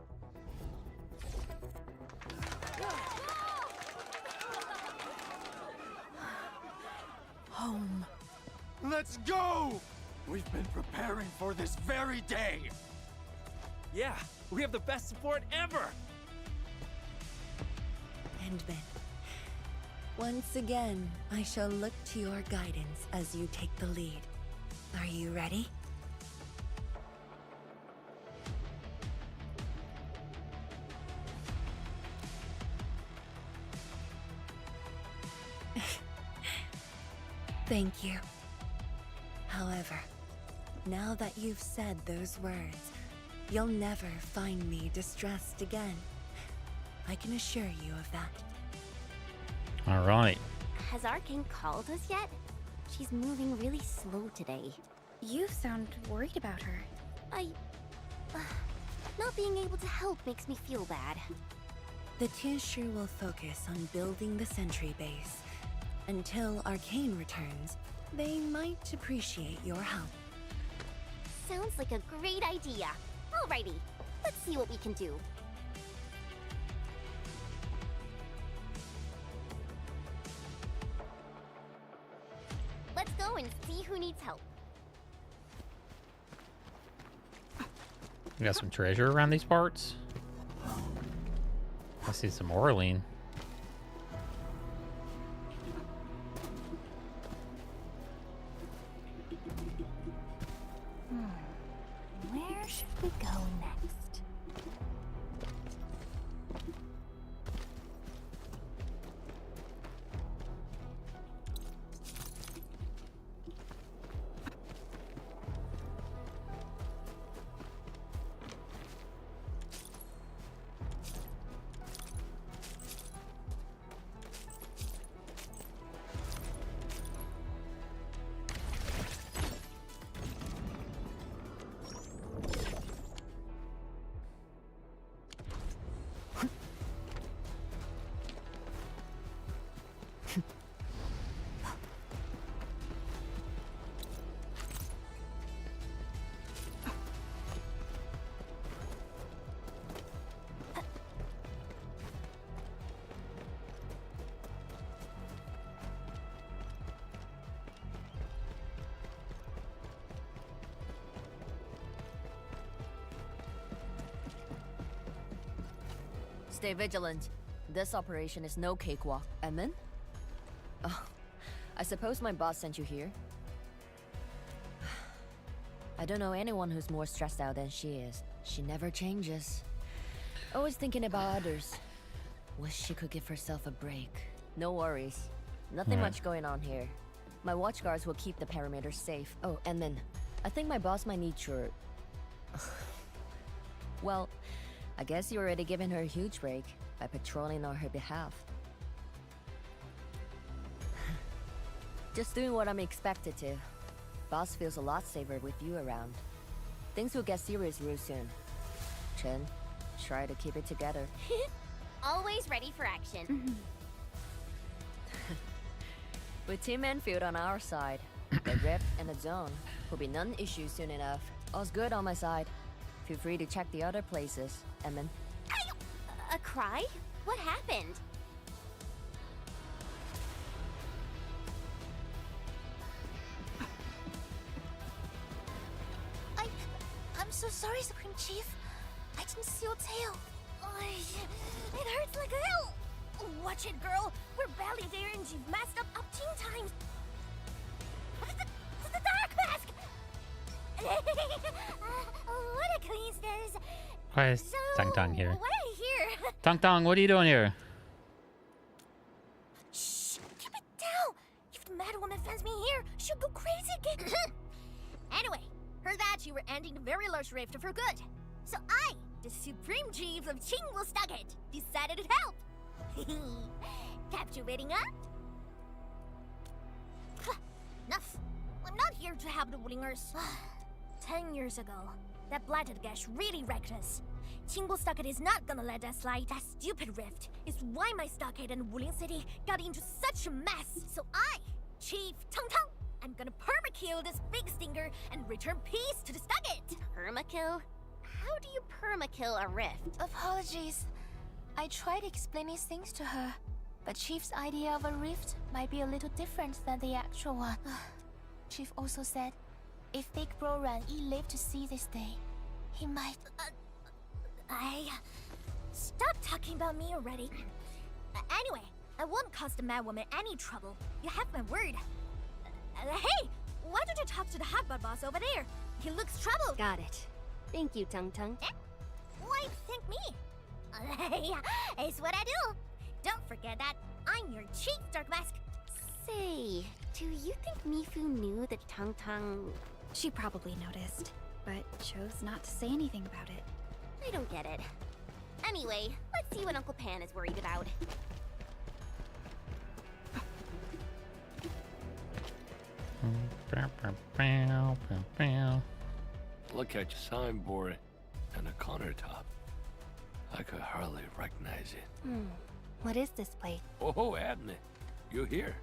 Home. Let's go! We've been preparing for this very day! Yeah, we have the best support ever! Endman, once again, I shall look to your guidance as you take the lead. Are you ready? Thank you. However, now that you've said those words, you'll never find me distressed again. I can assure you of that. All right. Has Arcane called us yet? She's moving really slow today. You sound worried about her. Not being able to help makes me feel bad. The Tianshi will focus on building the sentry base. Until Arcane returns, they might appreciate your help. Sounds like a great idea. Alrighty, let's see what we can do. Let's go and see who needs help. We got some treasure around these parts. I see some Orlean. Where should we go next? Stay vigilant. This operation is no cakewalk. Edmund? Oh, I suppose my boss sent you here? I don't know anyone who's more stressed out than she is. She never changes. Always thinking about others. Wish she could give herself a break. No worries. Nothing much going on here. My watchguards will keep the perimeter safe. Oh, and then I think my boss might need your... Well, I guess you're already giving her a huge break by patrolling on her behalf. Just doing what I'm expected to. Boss feels a lot safer with you around. Things will get serious real soon. Chen, try to keep it together. Always ready for action. With Team Enfield on our side, the Rift and the Zone will be non-issue soon enough. All's good on my side. Feel free to check the other places, Emin. A cry? What happened? I'm so sorry, Supreme Chief. I didn't see your tail. It hurts like hell. Watch it, girl. We're barely there and you've messed up 10 times. The dark mask! What a coincidence. Why is Tang here? Why are you here? Tang, what are you doing here? Shh! Keep it down! If the mad woman finds me here, she'll go crazy again. Anyway, heard that you were ending the very large rift for good. So I, the Supreme Chief of Qingwu-Stucket, decided to help. Captivating up? Enough. I'm not here to help the Wulingers. 10 years ago, that blighted gash really wrecked us. Qingwu-Stucket is not gonna let that slide. That stupid rift is why my stockade and Wuling City got into such a mess. So I, Chief Tang, I'm gonna permakill this big stinger and return peace to the Stucket. Permakill? How do you permakill a rift? Apologies. I tried explaining things to her, but Chief's idea of a rift might be a little different than the actual one. Chief also said, if Big Bro Ran-Yi lived to see this day, he might... Stop talking about me already. Anyway, I won't cause the mad woman any trouble. You have my word. Hey! Why don't you talk to the hotbot boss over there? He looks troubled. Got it. Thank you, Tang. Why thank me? It's what I do. Don't forget that I'm your chief, Dark Mask. Say, do you think Mifu knew that Tang? She probably noticed, but chose not to say anything about it. I don't get it. Anyway, let's see what Uncle Pan is worried about. Look at your signboard and the countertop. I could hardly recognize it. What is this plate? Oh, Adney, you're here.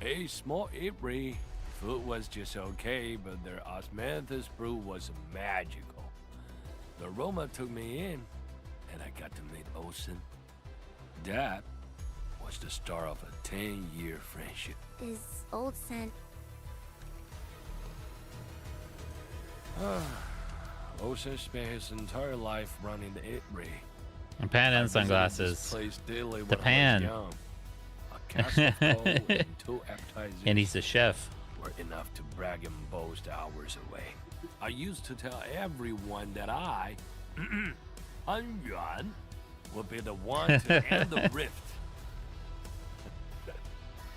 A small April. Food was just okay, but their osmanthus brew was magical. The Roma took me in, and I got to meet Osen. That was the start of a 10-year friendship. Is Old Sen... Osen spent his entire life running the Itri. And Pan and sunglasses. The Pan. And 2 appetizers. And he's the chef. Were enough to brag and boast hours away. I used to tell everyone that I, Han Yuan, would be the one to end the rift.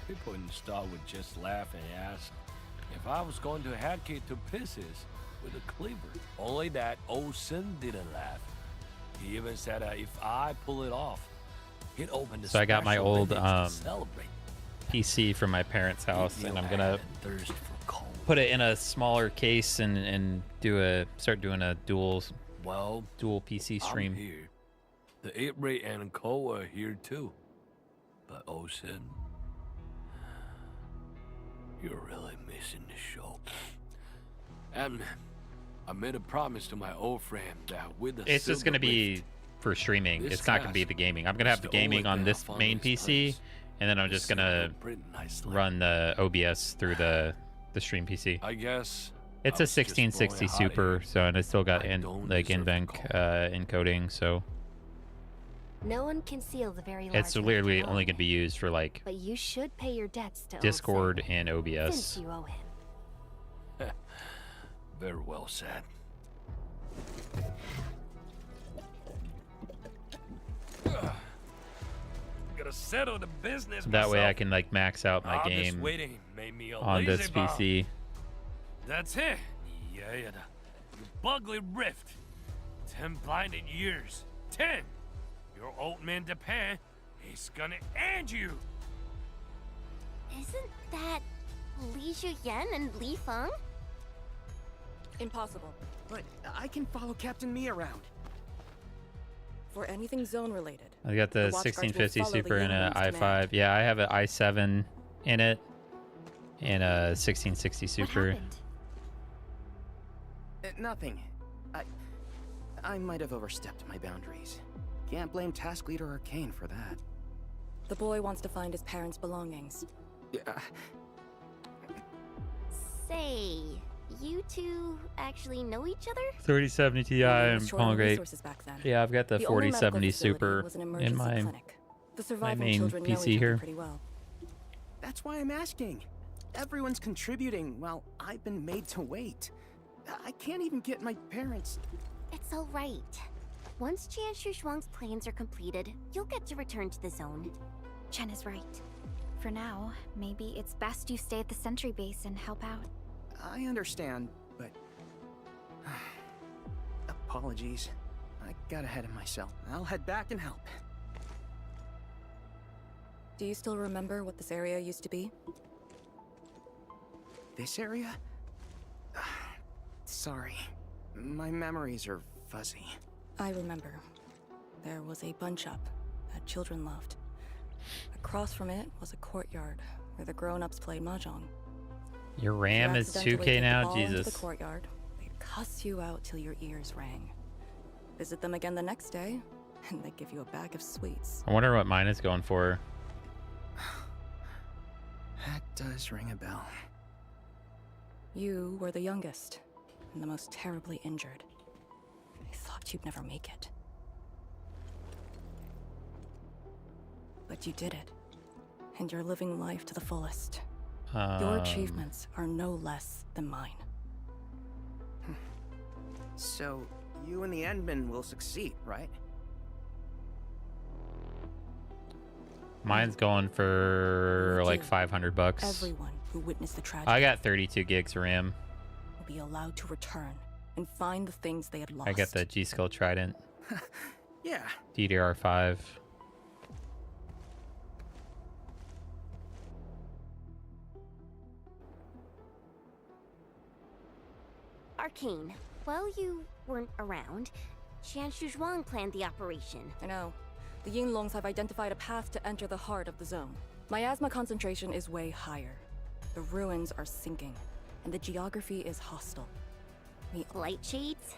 People in the store would just laugh and ask if I was going to hack it to pieces with a cleaver. Only that Osen didn't laugh. He even said if I pull it off, he'd open the So I got my old celebrate. PC from my parents' house, and I'm gonna put it in a smaller case and start doing a dual PC stream. I'm here. The Itri and Co are here too, but Osen, you're really missing the show. And I made a promise to my old friend that with the It's just gonna be for streaming. It's not gonna be the gaming. I'm gonna have the gaming on this main PC. And then I'm just gonna run the OBS through the stream PC. I guess it's a 1660 Super, so and it's still got NVENC encoding, so No one can seal the very large it's literally only gonna be used for like but you should pay your debts to Discord and Since OBS. you owe him. Very well said. Gotta settle the business. That way I can like max out my game on this PC. That's it. Yeah, you bugly rift. 10 blinded years. 10. Your old man Japan, he's gonna end you. Isn't that Li Zhuyan and Li Feng? Impossible. But I can follow Captain Me around. For anything zone related. I got the Watch Guards will 1650 follow the Super and a Yingling's i5. command. Yeah, I have an i7 in it and a 1660 Super. Nothing. I might have overstepped my boundaries. Can't blame Task Leader Arcane for that. The boy wants to find his parents' belongings. Yeah. Say, you two actually know each other? 3070 Ti and Great. Yeah, I've got the 4070 Super in my main PC here. Pretty well. That's why I'm asking. Everyone's contributing while I've been made to wait. I can't even get my parents. It's all right. Once Jianshu Zhuang's plans are completed, you'll get to return to the zone. Chen is right. For now, maybe it's best you stay at the sentry base and help out. I understand, but... apologies. I got ahead of myself. I'll head back and help. Do you still remember what this area used to be? This area? Sorry. My memories are fuzzy. I remember. There was a bun shop that children loved. Across from it was a courtyard where the grown-ups played mahjong. Your RAM is 2K now? Jesus. The courtyard, they'd cuss you out till your ears rang. Visit them again the next day, and they'd give you a bag of sweets. I wonder what mine is going for. That does ring a bell. You were the youngest, and the most terribly injured. I thought you'd never make it. But you did it, and you're living life to the fullest. Your achievements are no less than mine. So, you and the Endmen will succeed, right? Mine's going for like 500 bucks. Everyone who witnessed the tragedy I got 32 gigs RAM. will be allowed to return and find the things they had lost. I got the G-Skull Trident. Yeah. DDR5. Arcane, while you weren't around, Jianshu Zhuang planned the operation. I know. The Yinglongs have identified a path to enter the heart of the zone. Miasma concentration is way higher. The ruins are sinking, and the geography is hostile. Light shades?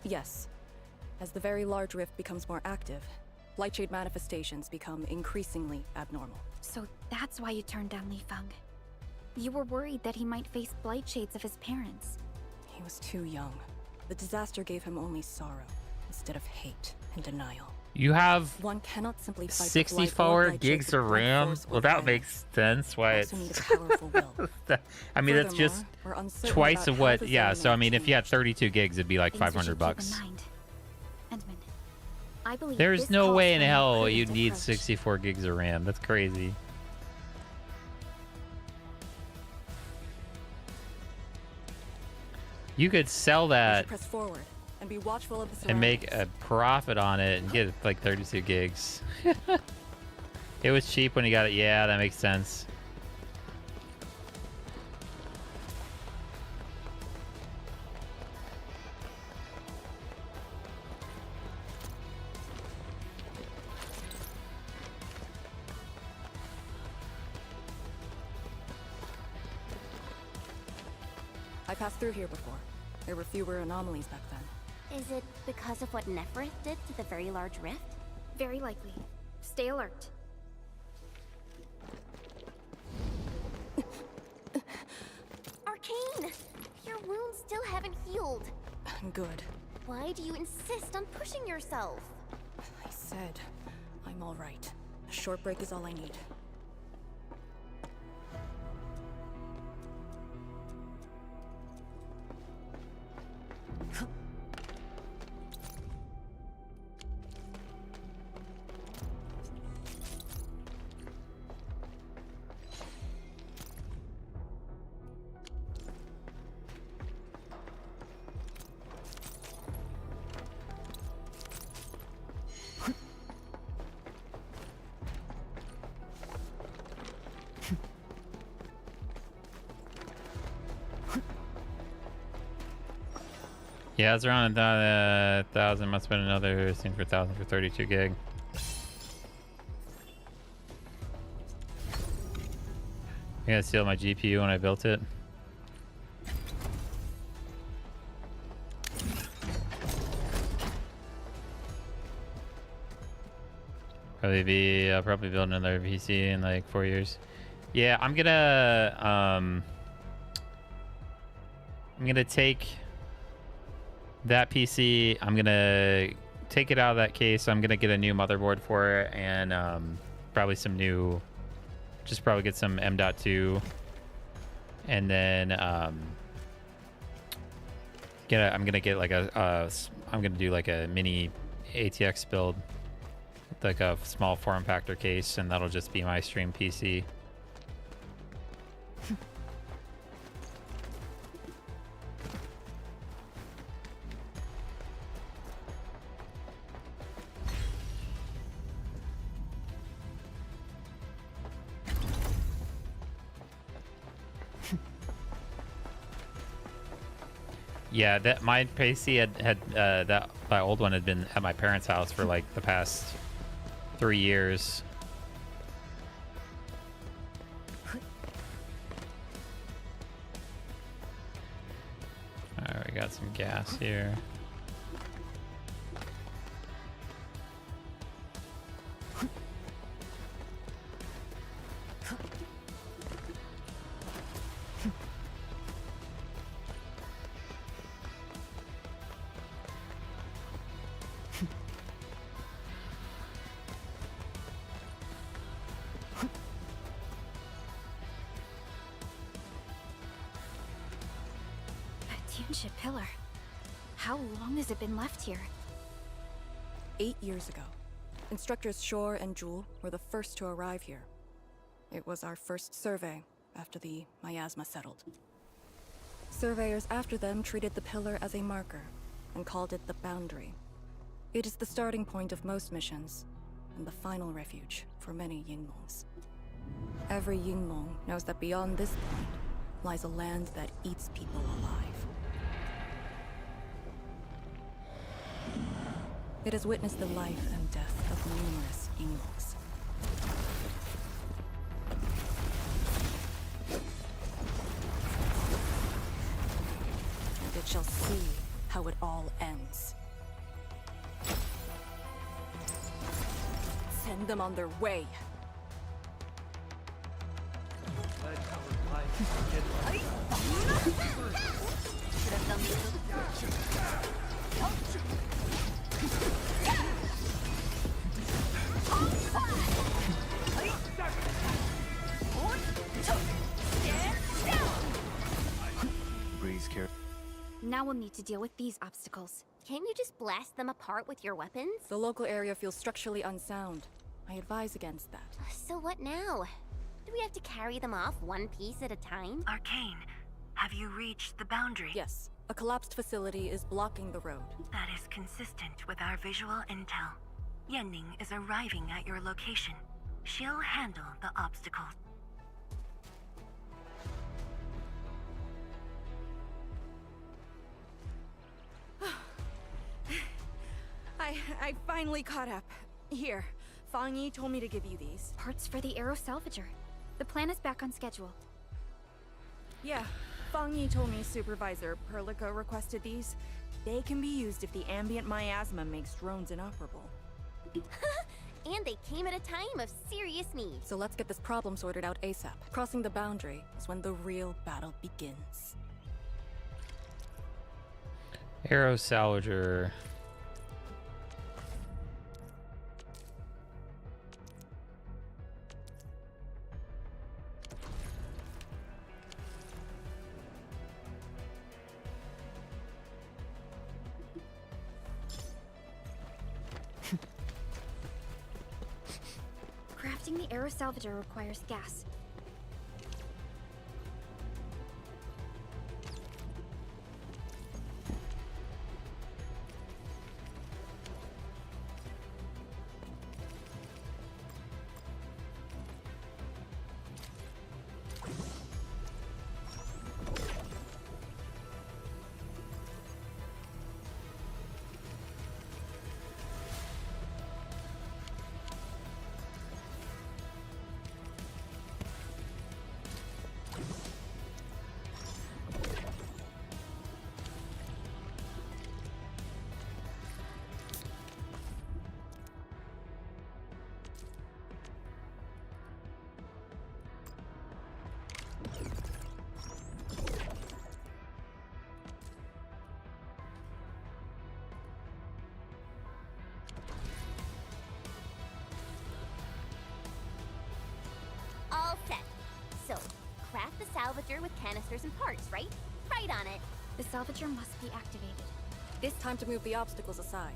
Yes. As the very large rift becomes more active, Lightshade manifestations become increasingly abnormal. So that's why you turned down Li Feng. You were worried that he might face blight shades of his parents. He was too young. The disaster gave him only sorrow, instead of hate and denial. You have One cannot simply fight 64 gigs of RAM? Well, that makes sense why it's... I mean, that's just twice of what... Yeah, so I mean, if you had 32 gigs, it'd be like 500 bucks. I believe There's no way in hell you'd need 64 gigs of RAM. That's crazy. You could sell that press forward and be watchful of the and make a profit on it and get like 32 gigs. It was cheap when you got it. Yeah, that makes sense. I passed through here before. There were fewer anomalies back then. Is it because of what Neferith did to the very large rift? Very likely. Stay alert. Arcane! Your wounds still haven't healed. Good. Why do you insist on pushing yourself? I said, I'm all right. A short break is all I need. Yeah, it's around 1,000. Must have been another thing for 1,000 for 32 gig. I gotta steal my GPU when I built it. I'll probably build another PC in like 4 years. Yeah, I'm gonna take that PC. I'm gonna take it out of that case. I'm gonna get a new motherboard for it, and probably some new, just probably get some M.2, and then I'm gonna get like I'm gonna do like a mini ATX build, like a small form factor case, and that'll just be my stream PC. Yeah, that my PC had that my old one had been at my parents' house for like the past 3 years. Alright, we got some gas here. Township pillar. How long has it been left here? 8 years ago. Instructors Shore and Jewel were the first to arrive here. It was our first survey after the miasma settled. Surveyors after them treated the pillar as a marker and called it the boundary. It is the starting point of most missions and the final refuge for many Yinglongs. Every Yinglong knows that beyond this point lies a land that eats people alive. It has witnessed the life and death of numerous Yinglongs. And it shall see how it all ends. Send them on their way. Breeze care. Now we'll need to deal with these obstacles. Can't you just blast them apart with your weapons? The local area feels structurally unsound. I advise against that. So what now? Do we have to carry them off one piece at a time? Arcane, have you reached the boundary? Yes. A collapsed facility is blocking the road. That is consistent with our visual intel. Yenning is arriving at your location. She'll handle the obstacles. I finally caught up. Here, Fang Yi told me to give you these. Parts for the Aero Salvager. The plan is back on schedule. Yeah, Fang Yi told me Supervisor Perlica requested these. They can be used if the ambient miasma makes drones inoperable. And they came at a time of serious need. So let's get this problem sorted out ASAP. Crossing the boundary is when the real battle begins. Aero Salvager. Crafting the Aero Salvager requires gas. the salvager with canisters and parts, right? Right on it. The salvager must be activated. It's time to move the obstacles aside.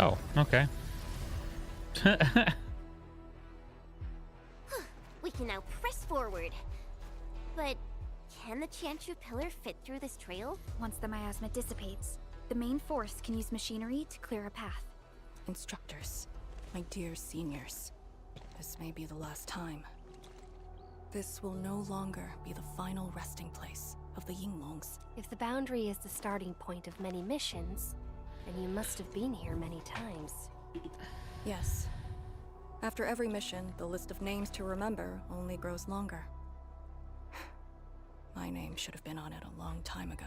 Oh, okay. We can now press forward. But can the Tianshu pillar fit through this trail? Once the miasma dissipates, the main force can use machinery to clear a path. Instructors, my dear seniors, this may be the last time. This will no longer be the final resting place of the Yinglongs. If the boundary is the starting point of many missions, then you must have been here many times. Yes. After every mission, the list of names to remember only grows longer. My name should have been on it a long time ago.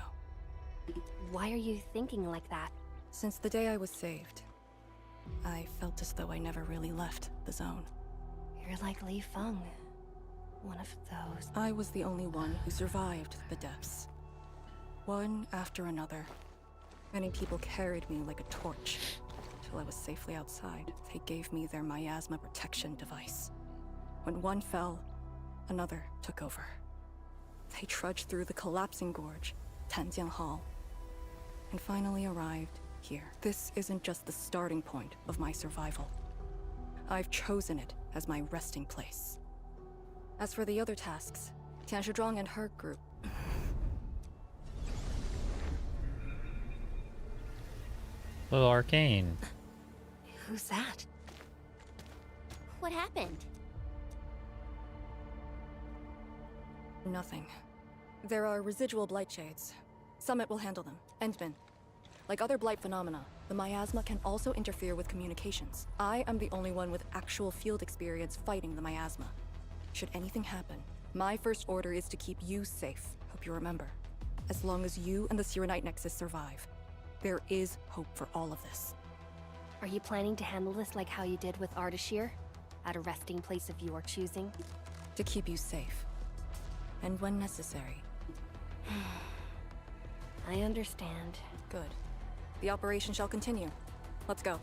Why are you thinking like that? Since the day I was saved, I felt as though I never really left the zone. You're like Li Feng. One of those. I was the only one who survived the depths. One after another. Many people carried me like a torch. Till I was safely outside, they gave me their miasma protection device. When one fell, another took over. They trudged through the collapsing gorge, Tanjiang Hall, and finally arrived here. This isn't just the starting point of my survival. I've chosen it as my resting place. As for the other tasks, Tianshu Zhuang and her group... Little Arcane. Who's that? What happened? Nothing. There are residual blight shades. Summit will handle them. Endman. Like other blight phenomena, the miasma can also interfere with communications. I am the only one with actual field experience fighting the miasma. Should anything happen, my first order is to keep you safe. Hope you remember. As long as you and the Sirenite Nexus survive, there is hope for all of this. Are you planning to handle this like how you did with Ardashir? At a resting place of your choosing? To keep you safe. And when necessary. I understand. Good. The operation shall continue. Let's go.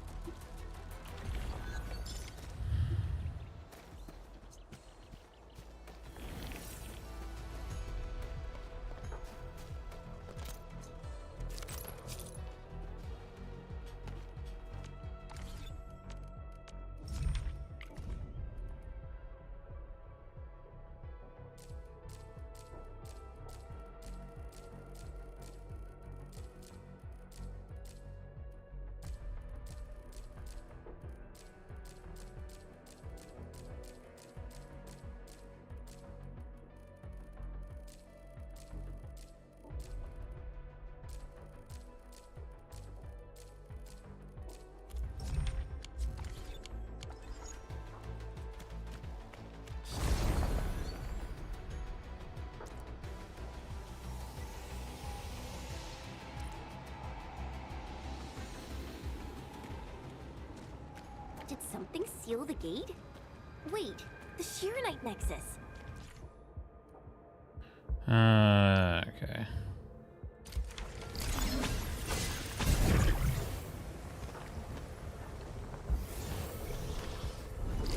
Did something seal the gate? Wait, the Shirenite Nexus. Okay.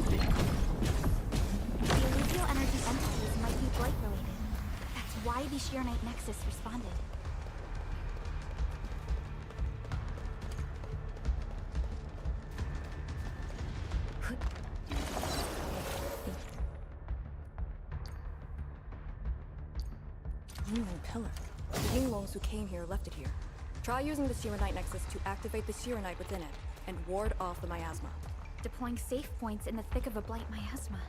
The alluvial energy entities might be blight related. That's why the Shirenite Nexus responded. Yingling pillar. The Yinglongs who came here left it here. Try using the Sirenite Nexus to activate the Sirenite within it. and ward off the miasma. Deploying safe points in the thick of a blight miasma.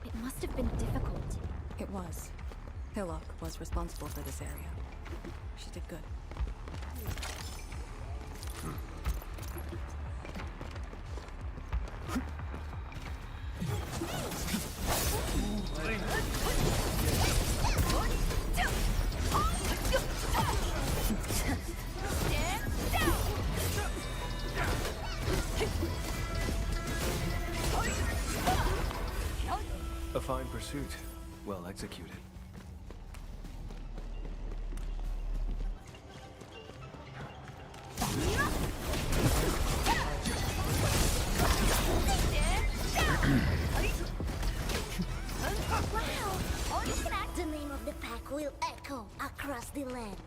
It must have been difficult. It was. Hillock was responsible for this area. She did good. A fine pursuit. Well executed. The name of the pack will echo across the land.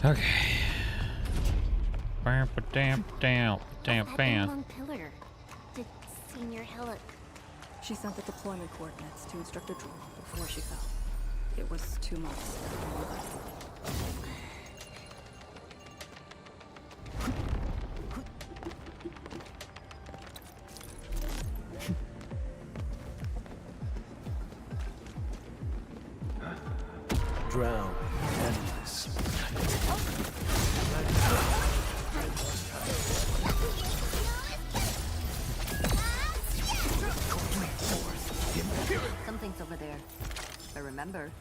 Okay. Damn, Long pillar. Did Senior Hillock? She sent the deployment coordinates to Instructor Drool before she fell. It was 2 months. Drown. Endless. Something's over there. But remember,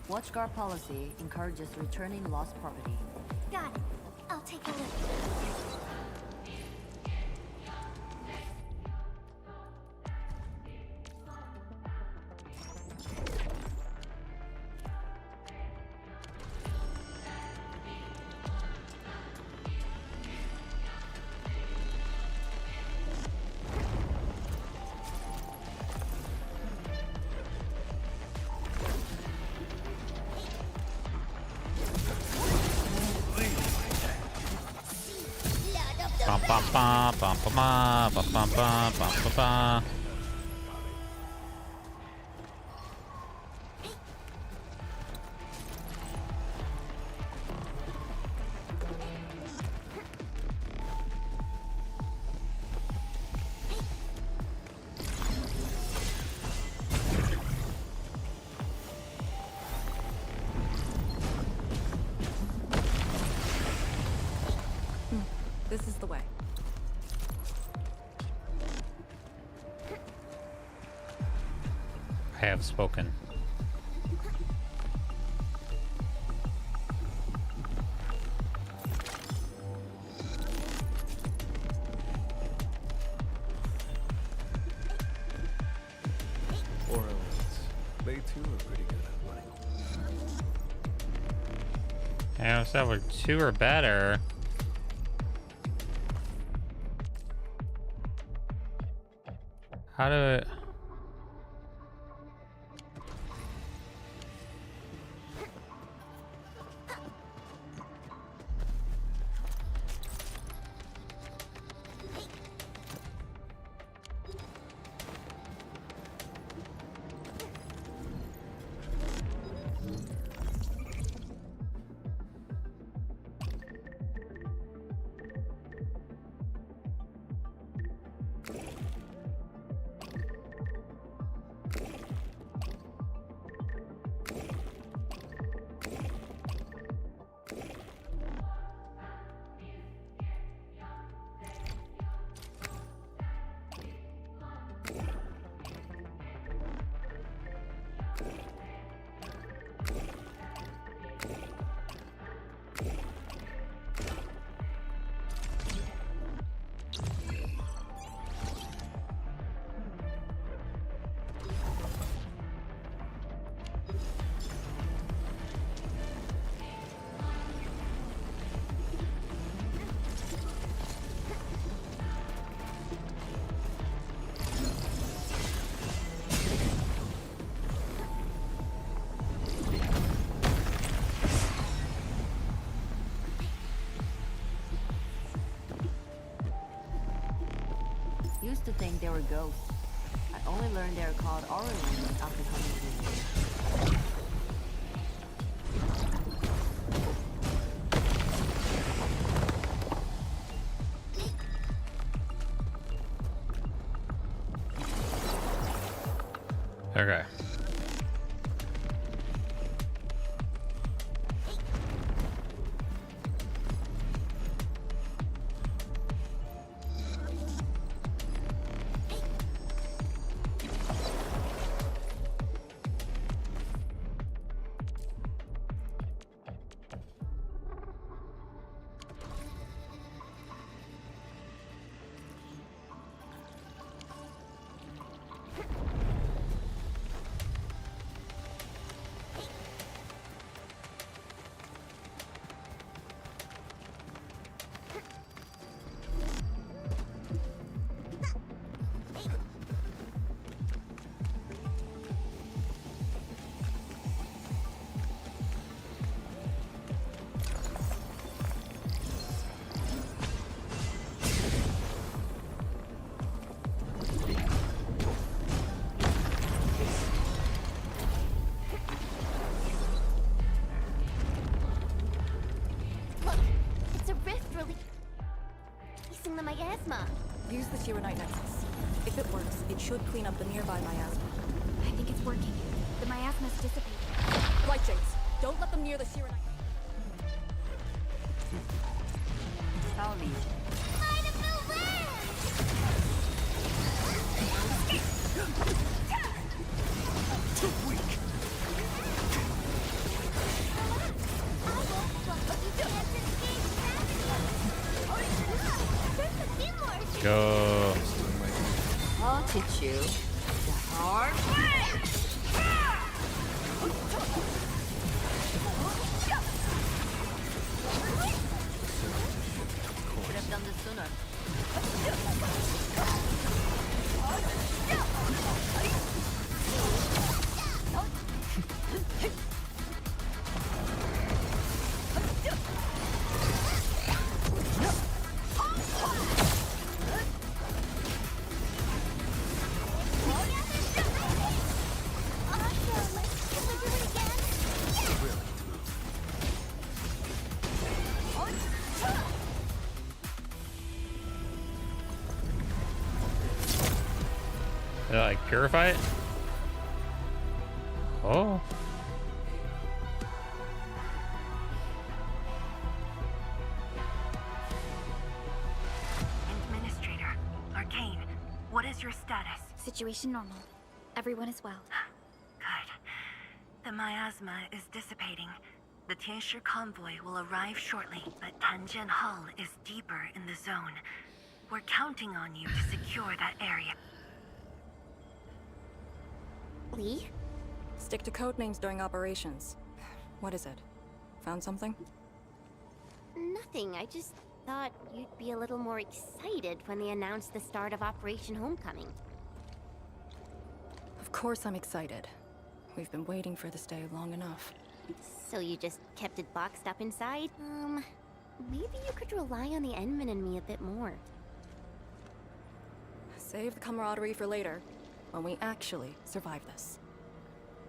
Watchguard policy encourages returning lost property. Got it. I'll take a look. Bum bum bum bum bum bum bum bum bum bum bum. This is the way. I have spoken. Orleans. They too are pretty good at winning. Yeah, so we're 2 or better. How do it? they were ghosts. I only learned they were called Rerun after coming to here. Okay. The miasma. Use the Shiranite Nexus. If it works, it should clean up the nearby miasma. I think it's working. The miasma's dissipating. Light Shades, don't let them near the Shiranite. Salvi. Too weak. Go. I'll teach you the hard way. Could have done this sooner. Like purify it? Oh. Administrator, Arcane, what is your status? Situation normal. Everyone is well. Good. The miasma is dissipating. The Tianshi convoy will arrive shortly, but Tanjian Hall is deeper in the zone. We're counting on you to secure that area. Lee? Stick to code names during operations. What is it? Found something? Nothing. I just thought you'd be a little more excited when they announced the start of Operation Homecoming. Of course I'm excited. We've been waiting for this day long enough. So you just kept it boxed up inside? Maybe you could rely on the Enman and me a bit more. Save the camaraderie for later, when we actually survive this.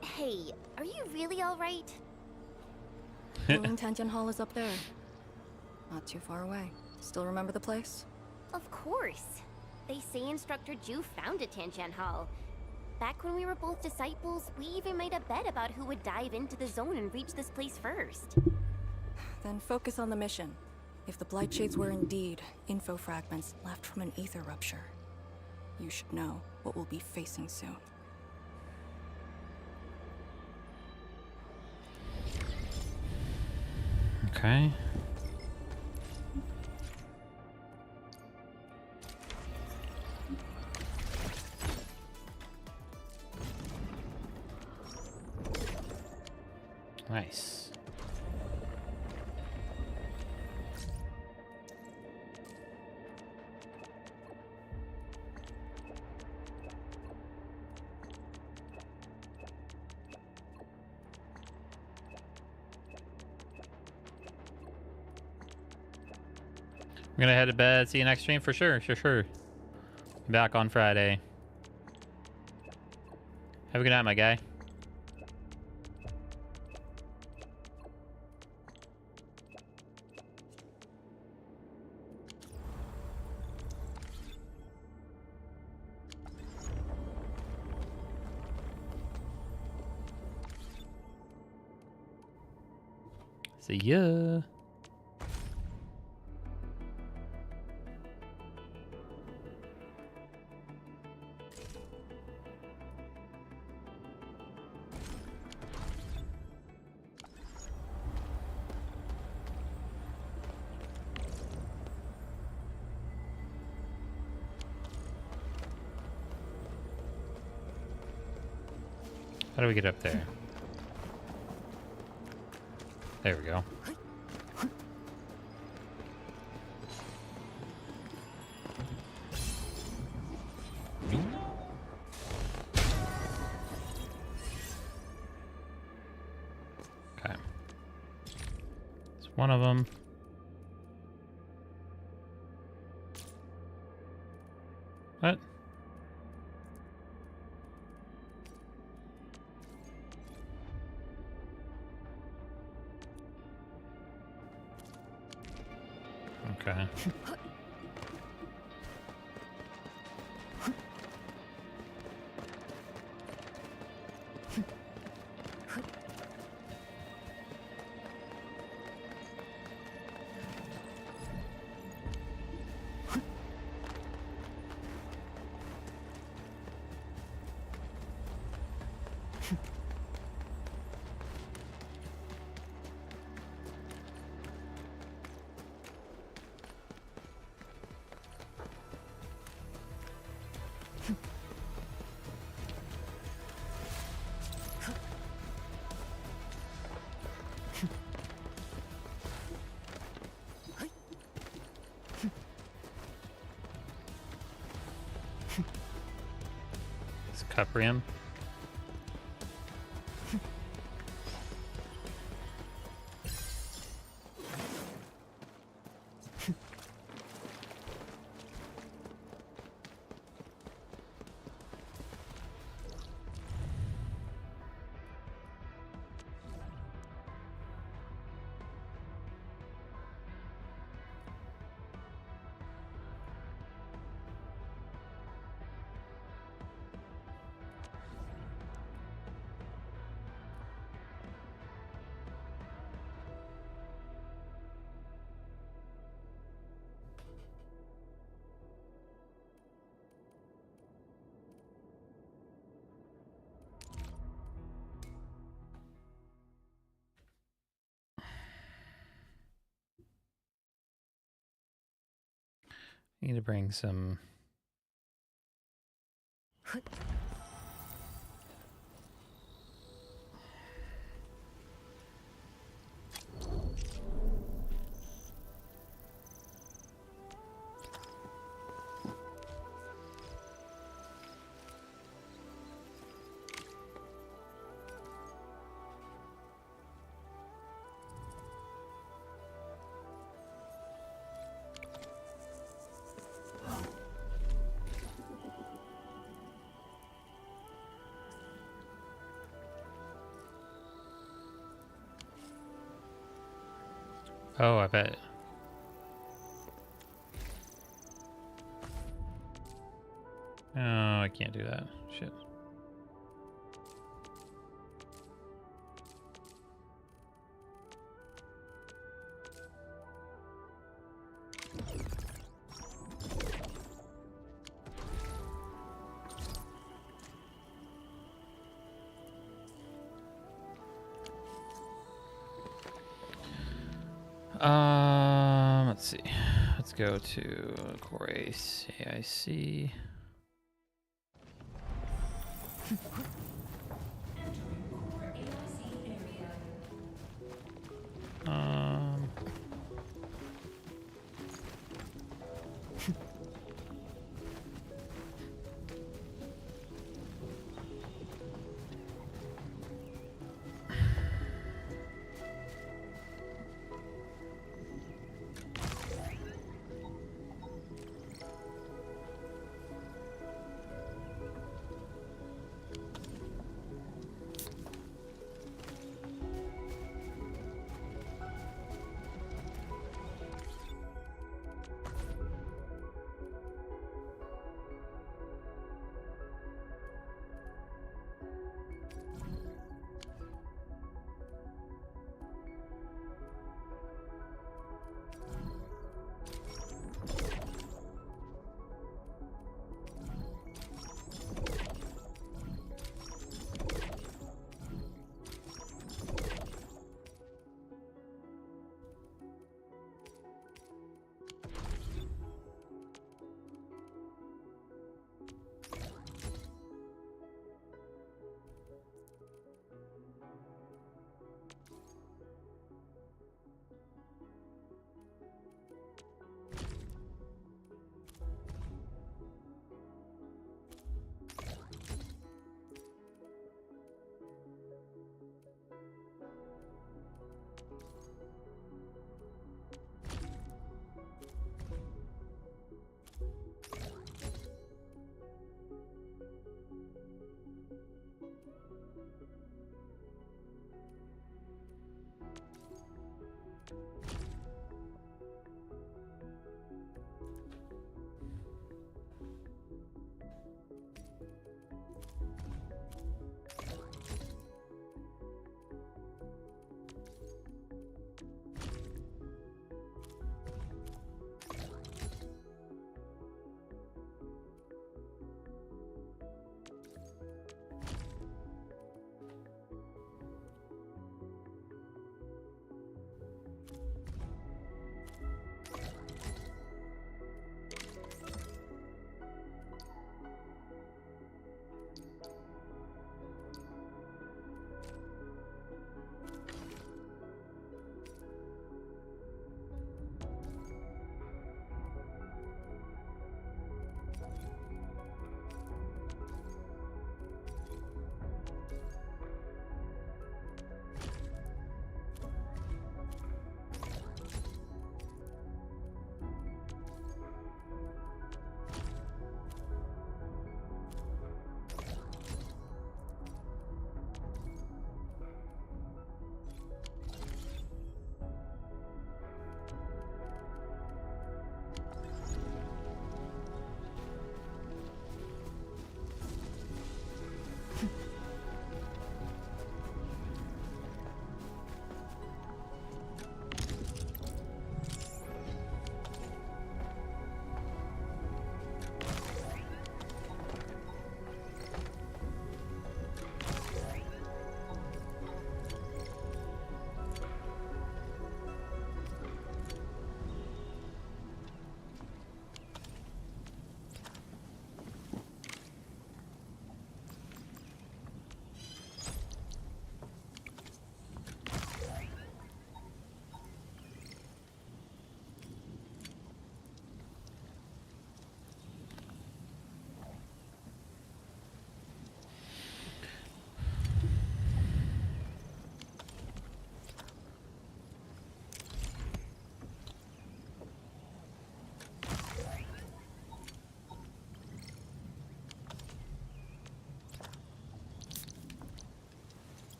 Hey, are you really alright? Tanjian Hall is up there. Not too far away. Still remember the place? Of course. They say Instructor Ju founded Tanjian Hall. Back when we were both disciples, we even made a bet about who would dive into the zone and reach this place first. Then focus on the mission. If the Blight Shades were indeed info fragments left from an ether rupture, you should know what we'll be facing soon. Okay. Nice. I'm gonna head to bed. See you next stream for sure. Sure. Back on Friday. Have a good night, my guy. See ya. How do we get up there? There we go. Okay. It's one of them. What? Okay. It's Cuprium. Need to bring some. Oh, I bet. Oh, I can't do that. Shit. Let's see. Let's go to Core AIC.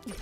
Okay.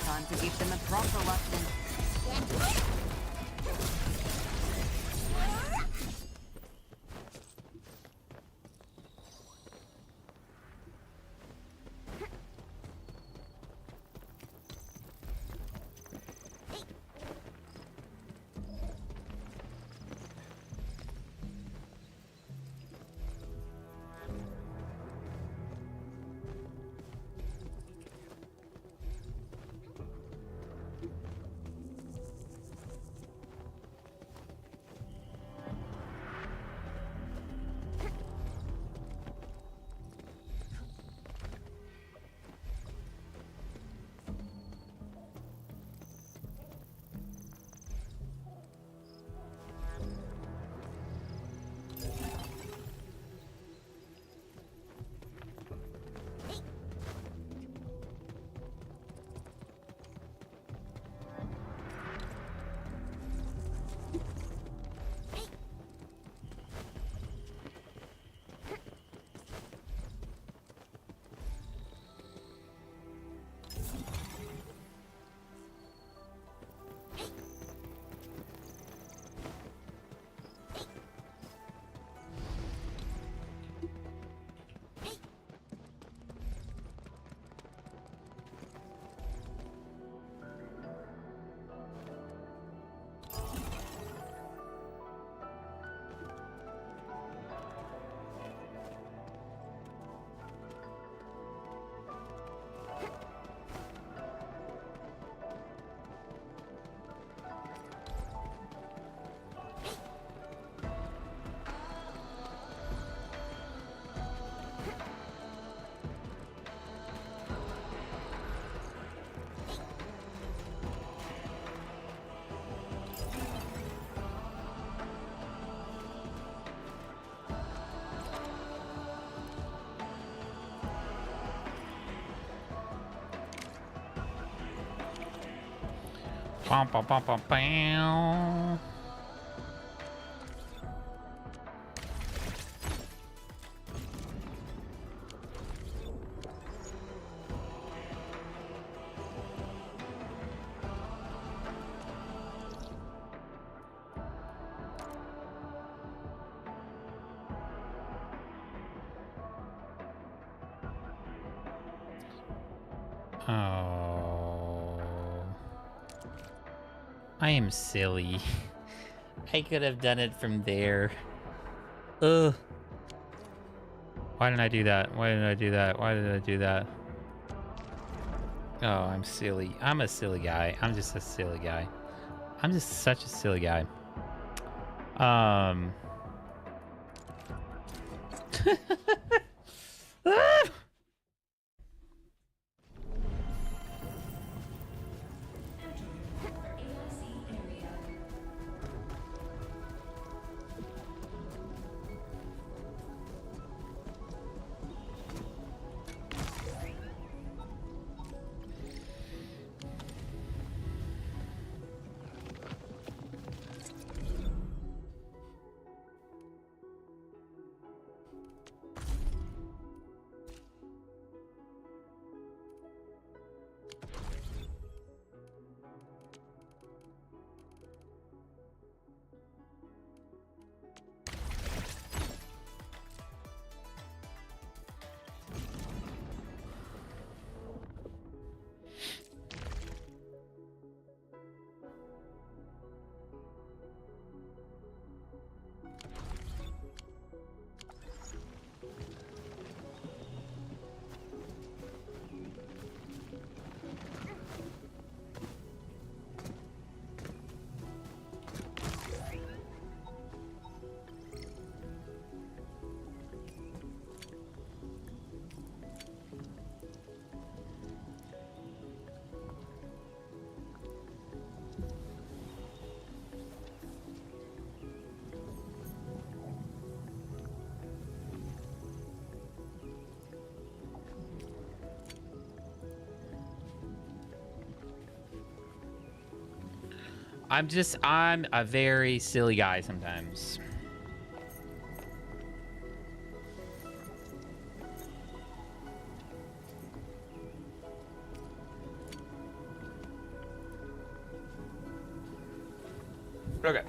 Time to give them a proper lesson. Bum, bum, bum, bum, bam. Oh, I am silly. I could have done it from there. Ugh. Why didn't I do that? Why did I do that? Why did I do that? Oh, I'm silly. I'm a silly guy. I'm just a silly guy. I'm just such a silly guy. I'm a very silly guy sometimes. Okay.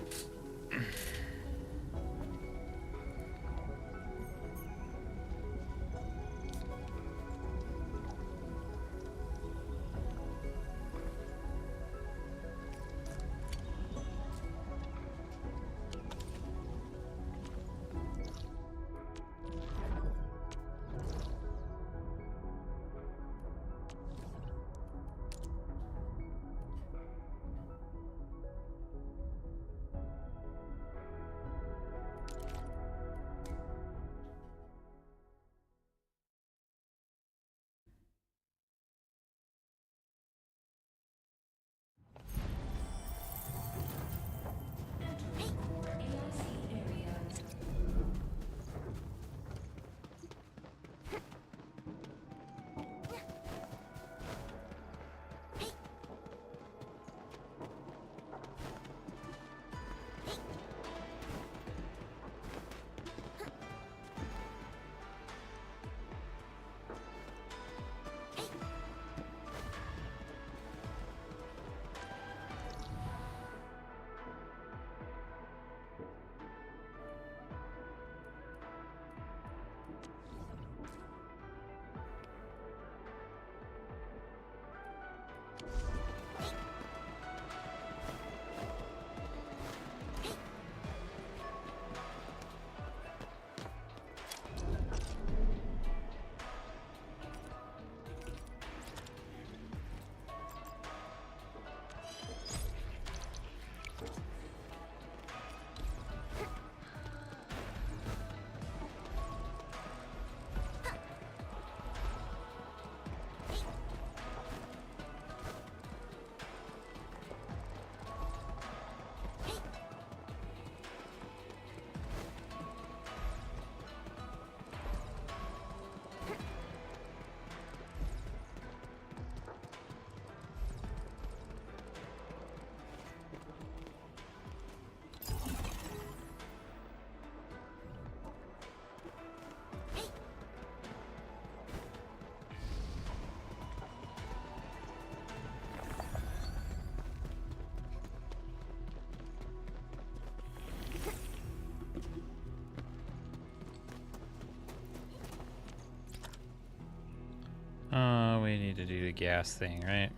We need to do the gas thing, right?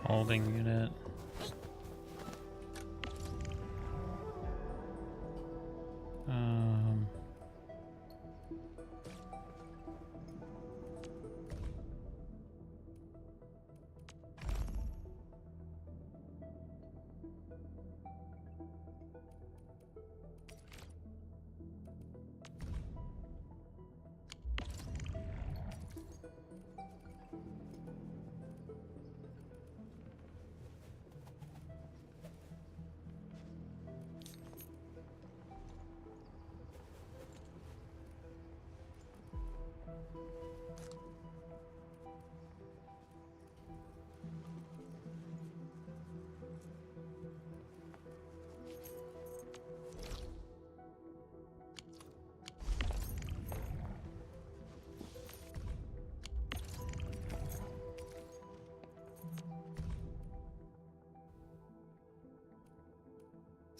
Holding unit.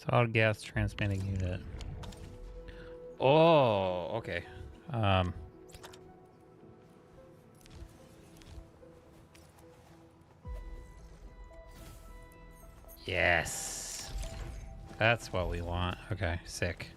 Solid gas transmitting unit. Oh, okay. Yes. That's what we want. Okay, sick.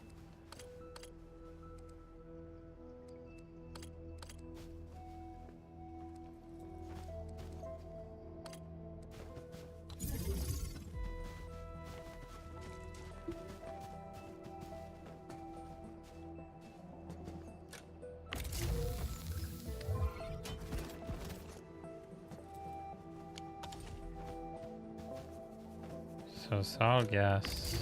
So solid gas.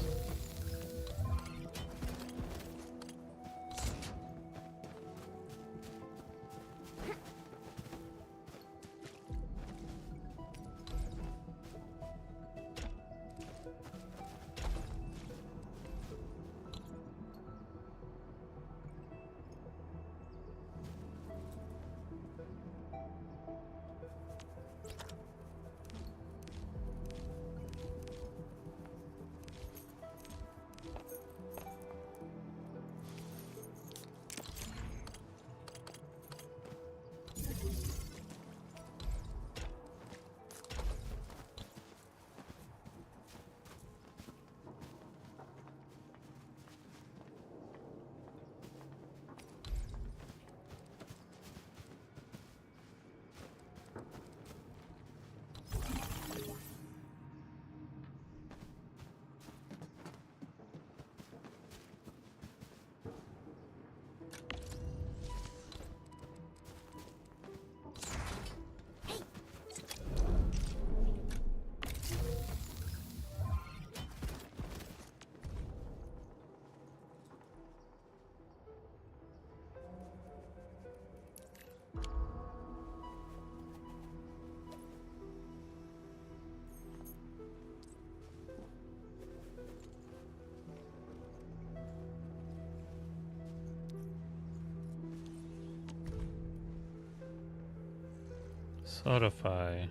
Solidify.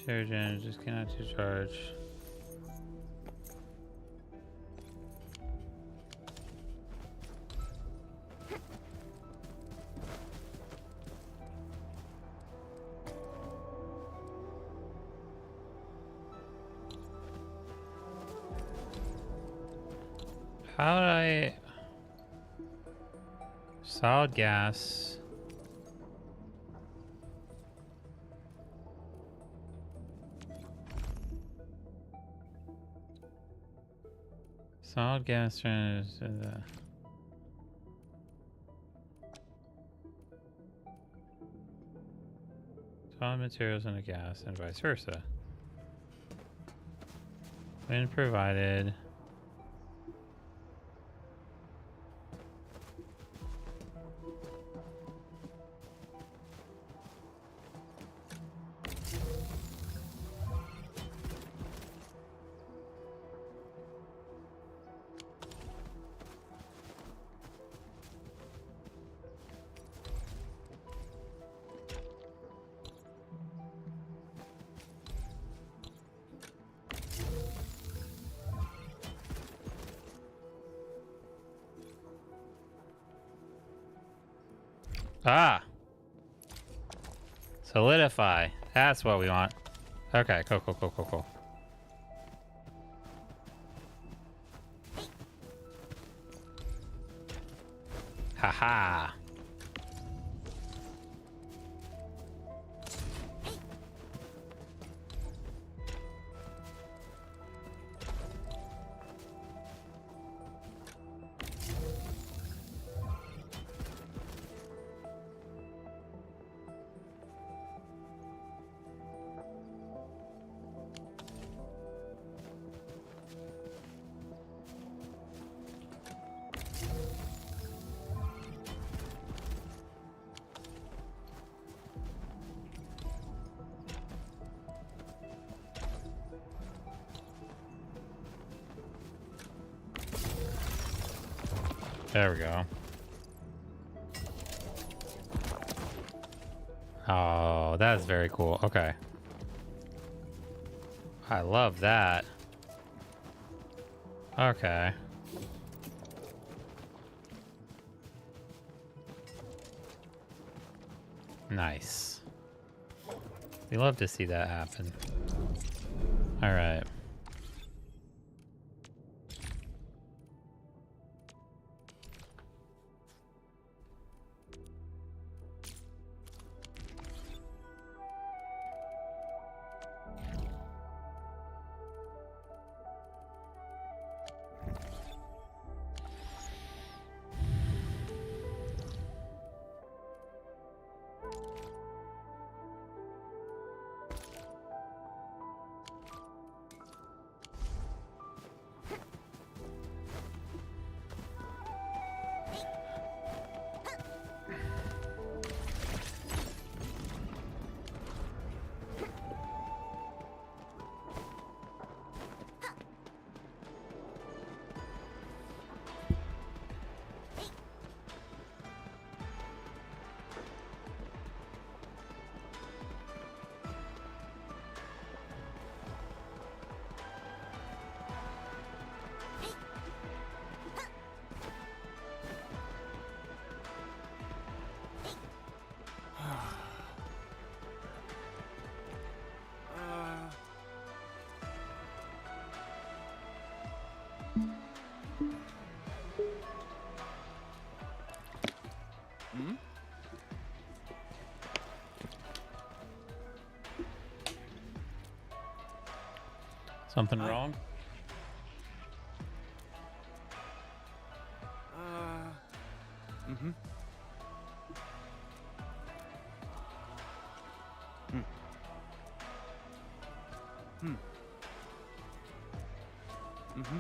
Share gen just cannot discharge. How did I... Solid gas. Solid gas is solid materials and a gas and vice versa. When provided. Ah! Solidify. That's what we want. Okay, cool, cool, cool, cool, cool. Haha. There we go. Oh, that's very cool. Okay. I love that. Okay. Nice. We love to see that happen. All right. Something wrong? Mm-hmm. Mm-hmm.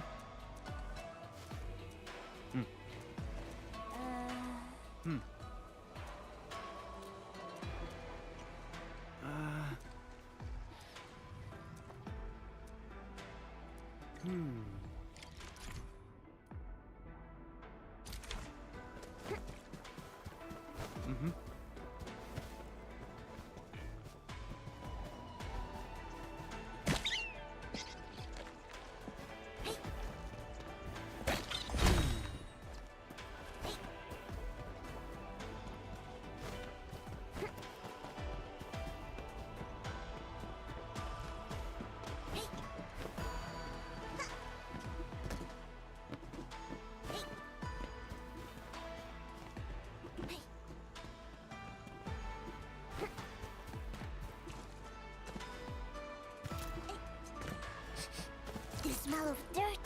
The smell of dirt,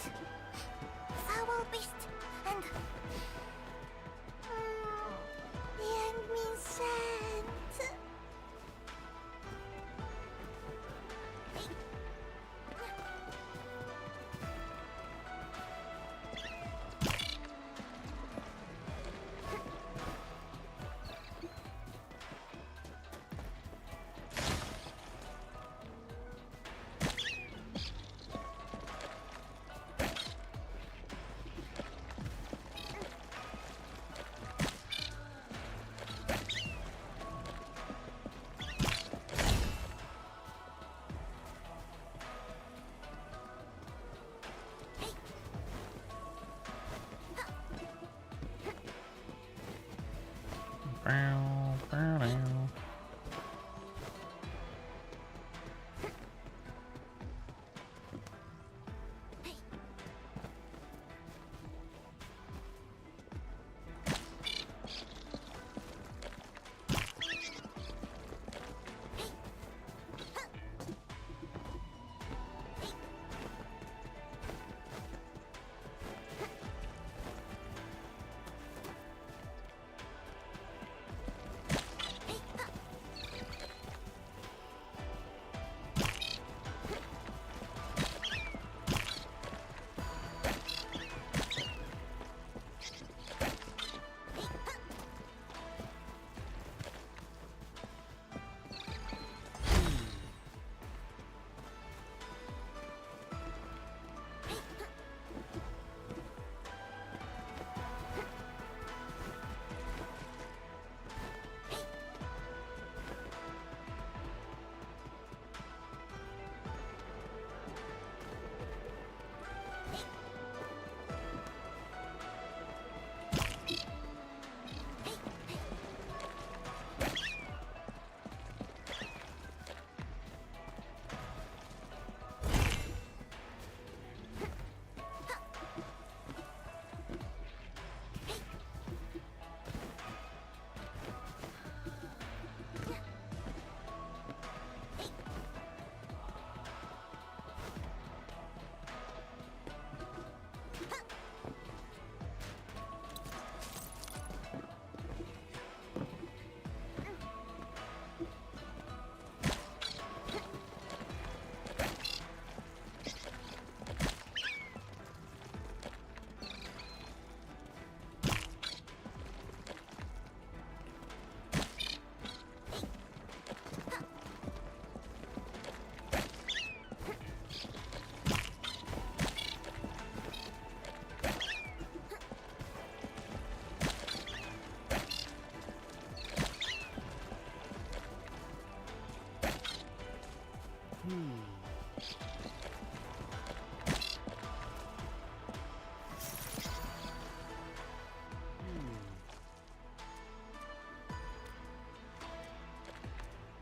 foul beast, and the end means sand.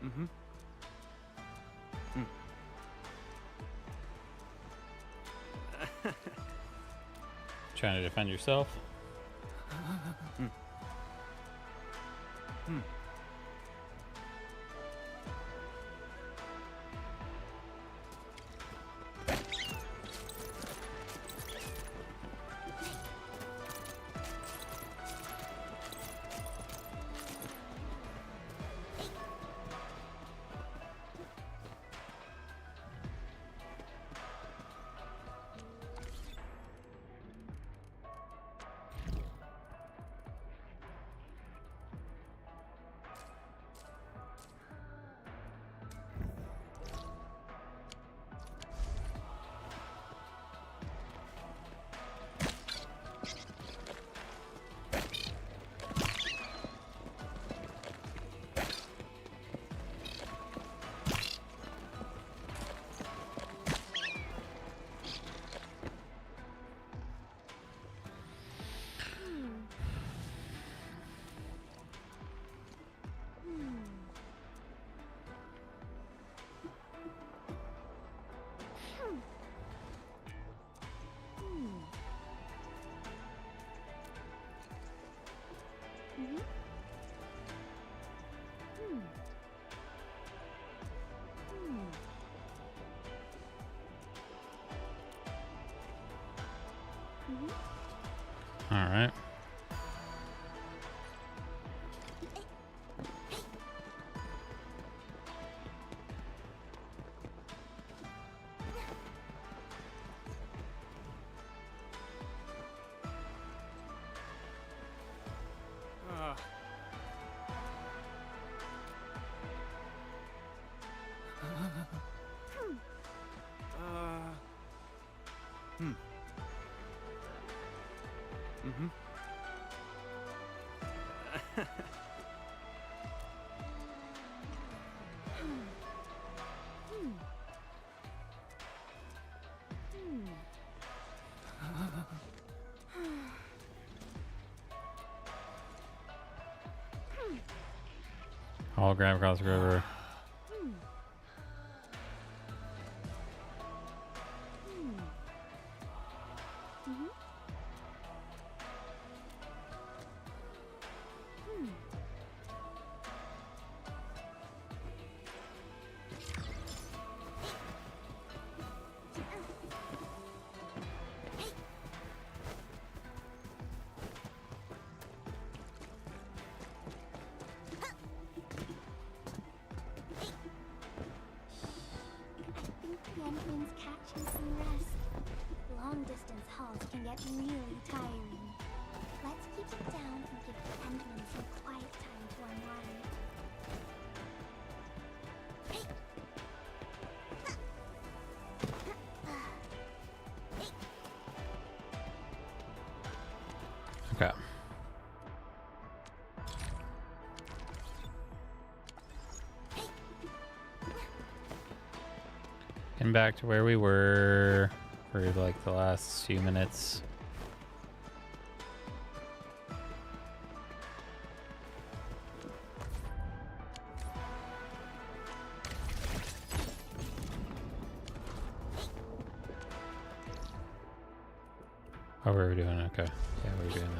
Mm-hmm. Trying to defend yourself? All right. Mm-hmm. Hologram across the river. The entrance catching some rest. Long distance hauls can get really tiring. Let's keep it down and give the entrance some quiet time to unwind. Okay. Getting back to where we were for like the last few minutes. Oh, we were doing okay. Yeah, we were doing that.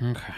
Okay.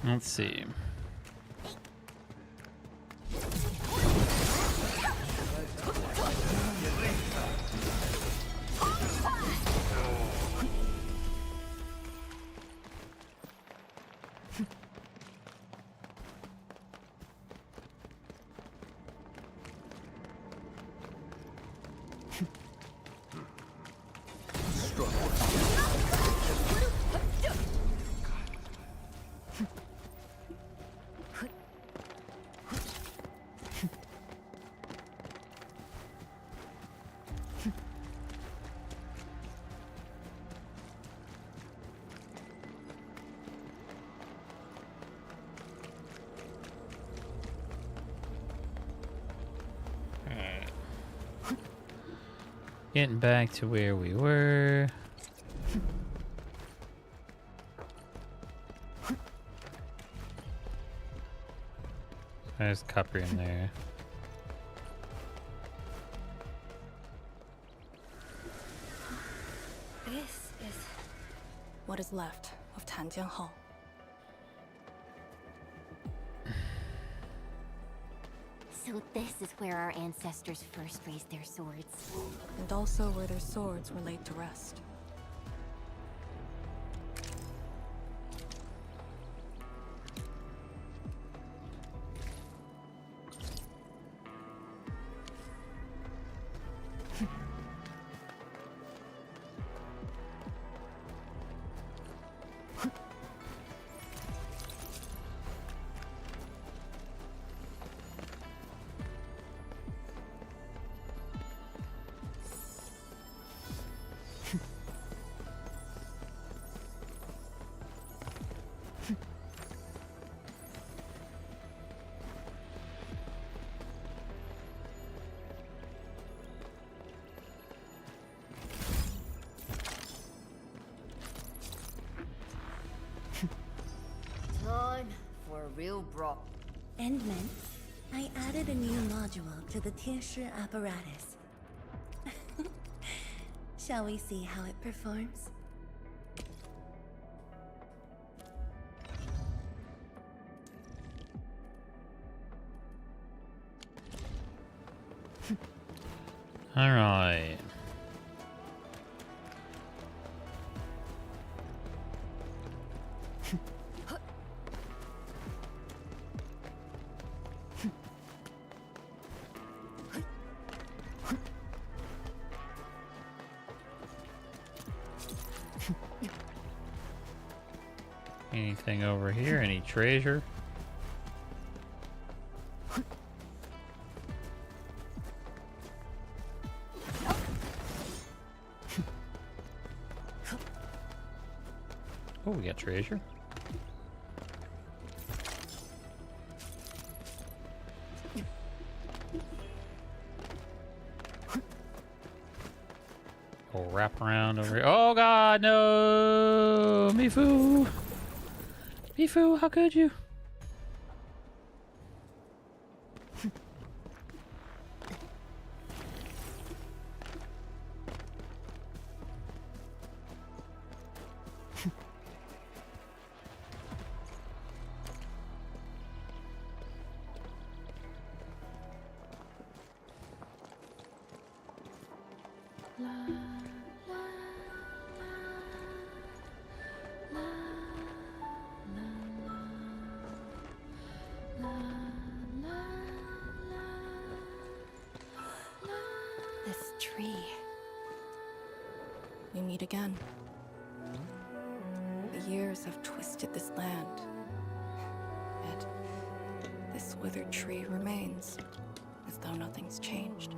Let's see. Getting back to where we were. There's copper in there. This is what is left of Tanjian Hall. So this is where our ancestors first raised their swords. And also where their swords were laid to rest. Time for a real brawl. Endman, I added a new module to the Tianshi apparatus. Shall we see how it performs? All right. Anything over here? Any treasure? Oh, we got treasure. Oh, wrap around over here. Oh God, no! Mifu! Mifu, how could you? This tree. We meet again. The years have twisted this land. Yet, this withered tree remains, as though nothing's changed.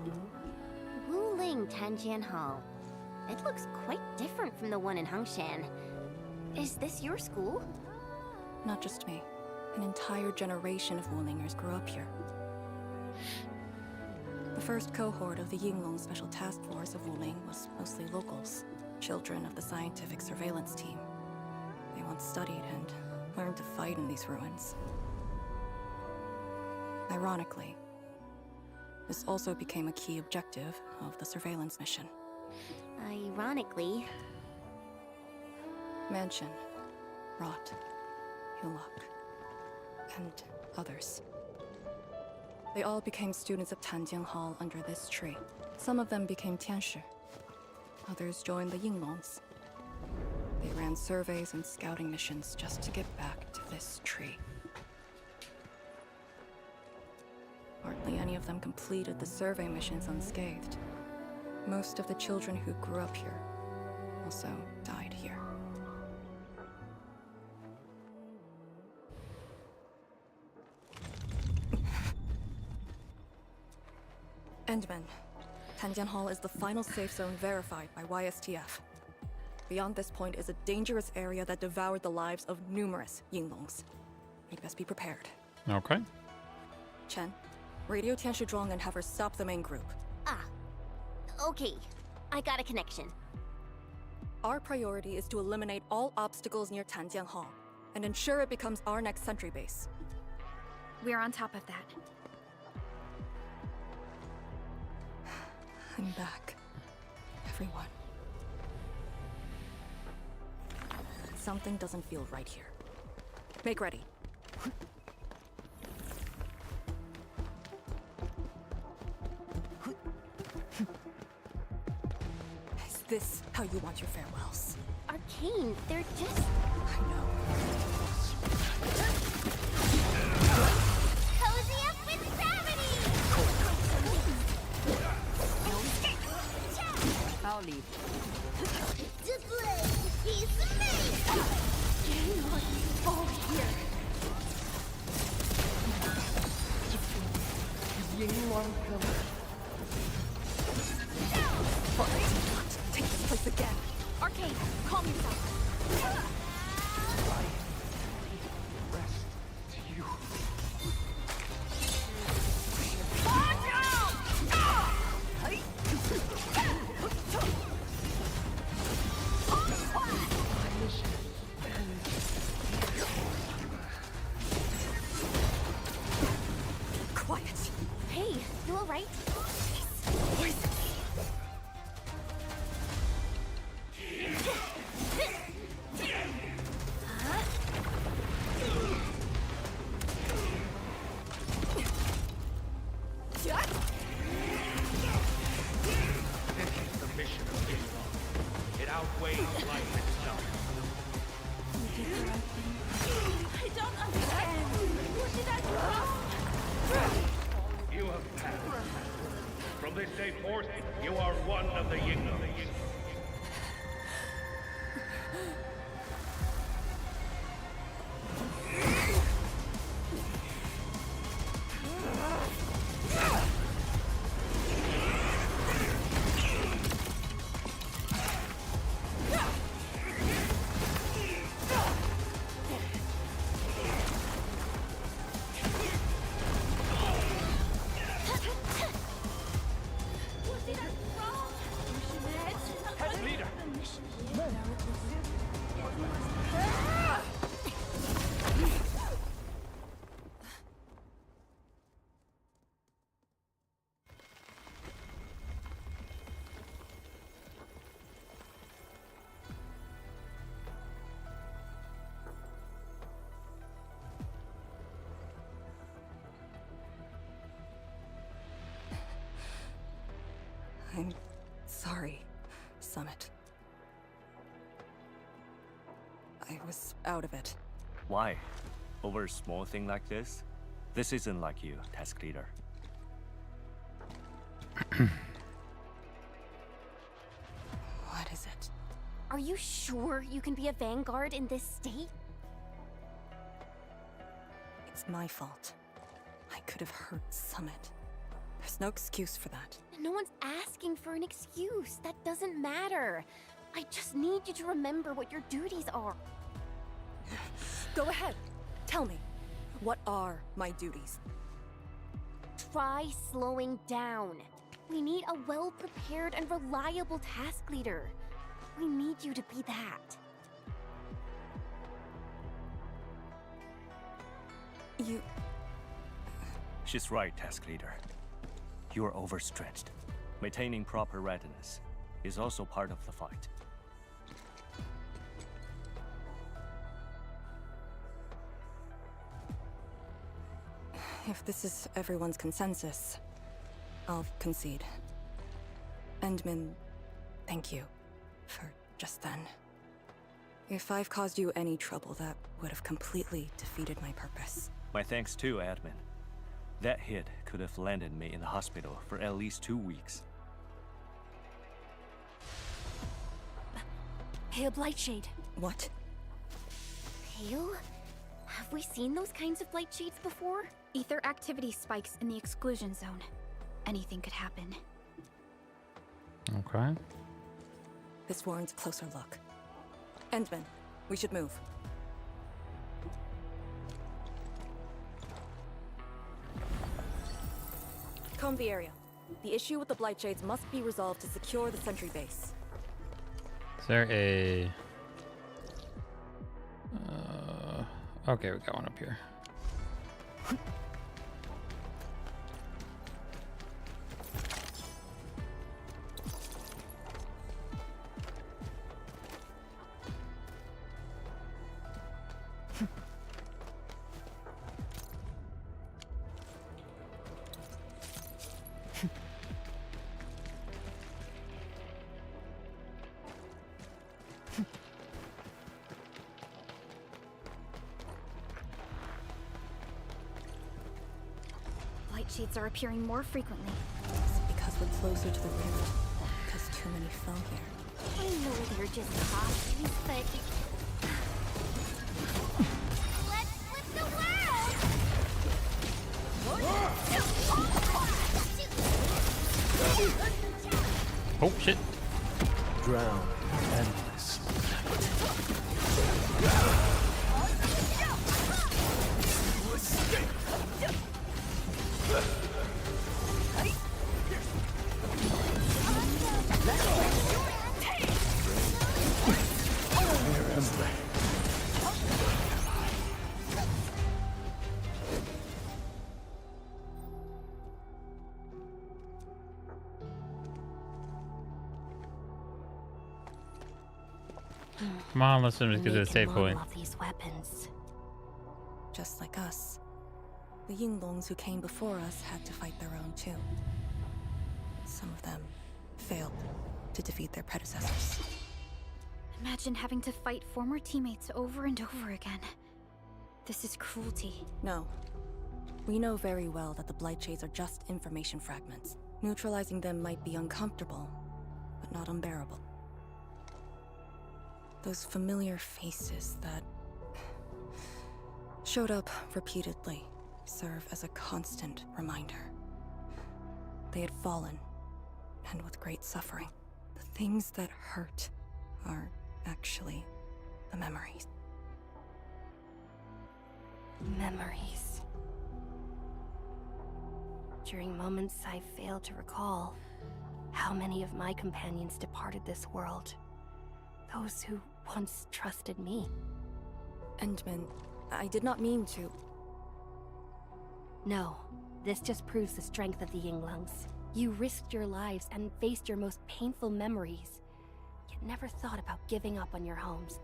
Wuling Tanjian Hall. It looks quite different from the one in Hangshan. Is this your school? Not just me. An entire generation of Wulingers grew up here. The first cohort of the Yinglong Special Task Force of Wuling was mostly locals, children of the scientific surveillance team. They once studied and learned to fight in these ruins. Ironically, this also became a key objective of the surveillance mission. Ironically... Mansion, Rot, Hillock, and others. They all became students of Tanjian Hall under this tree. Some of them became Tianshi. Others joined the Yinglongs. They ran surveys and scouting missions just to get back to this tree. Hardly any of them completed the survey missions unscathed. Most of the children who grew up here also died here. Endman. Tanjian Hall is the final safe zone verified by YSTF. Beyond this point is a dangerous area that devoured the lives of numerous Yinglongs. We'd best be prepared. Okay. Chen, radio Tianshi Zhuang and have her stop the main group. Ah. Okay. I got a connection. Our priority is to eliminate all obstacles near Tanjian Hall and ensure it becomes our next sentry base. We're on top of that. I'm back. Everyone. Something doesn't feel right here. Make ready. Is this how you want your farewells? Arcane, they're just... I know. Cozy up with gravity! I'll leave. The blade is made! Cannot fall here! Yinglong pillar. Not take this place again. Arcane, calm yourself. Rest to you. Quiet. Hey, you alright? The mission of Yinglong. It outweighs life itself. I don't understand! What did I do? You have passed. From this day forth, you are one of the Yinglong. I'm sorry, Summit. I was out of it. Why? Over a small thing like this? This isn't like you, task leader. Are you sure you can be a vanguard in this state? It's my fault. I could have hurt Summit. There's no excuse for that. No one's asking for an excuse. That doesn't matter. I just need you to remember what your duties are. Go ahead. Tell me. What are my duties? Try slowing down. We need a well-prepared and reliable task leader. We need you to be that. You... She's right, task leader. You're overstretched. Maintaining proper readiness is also part of the fight. If this is everyone's consensus, I'll concede. Endman, thank you for just then. If I've caused you any trouble, that would have completely defeated my purpose. My thanks too, admin. That hit could have landed me in the hospital for at least 2 weeks. Pale Blightshade. What? Pale? Have we seen those kinds of blight shades before? Ether activity spikes in the exclusion zone. Anything could happen. Okay. This warrants a closer look. Endman, we should move. Comb the area. The issue with the Blightshades must be resolved to secure the sentry base. Is there a... okay, we got one up here. Blight shades are appearing more frequently. Is it because we're closer to the rift? Because too many fell here? I know they're just copies, but... Let's flip the world! Oh, shit. Drown endless. Come on, let's just get to the save point. Love these weapons. Just like us. The Yinglongs who came before us had to fight their own too. Some of them failed to defeat their predecessors. Imagine having to fight former teammates over and over again. This is cruelty. No. We know very well that the Blightshades are just information fragments. Neutralizing them might be uncomfortable, but not unbearable. Those familiar faces that showed up repeatedly serve as a constant reminder. They had fallen, and with great suffering. The things that hurt are actually the memories. Memories. During moments I failed to recall, how many of my companions departed this world. Those who once trusted me. Endman, I did not mean to... No, this just proves the strength of the Yinglungs. You risked your lives and faced your most painful memories, yet never thought about giving up on your homes.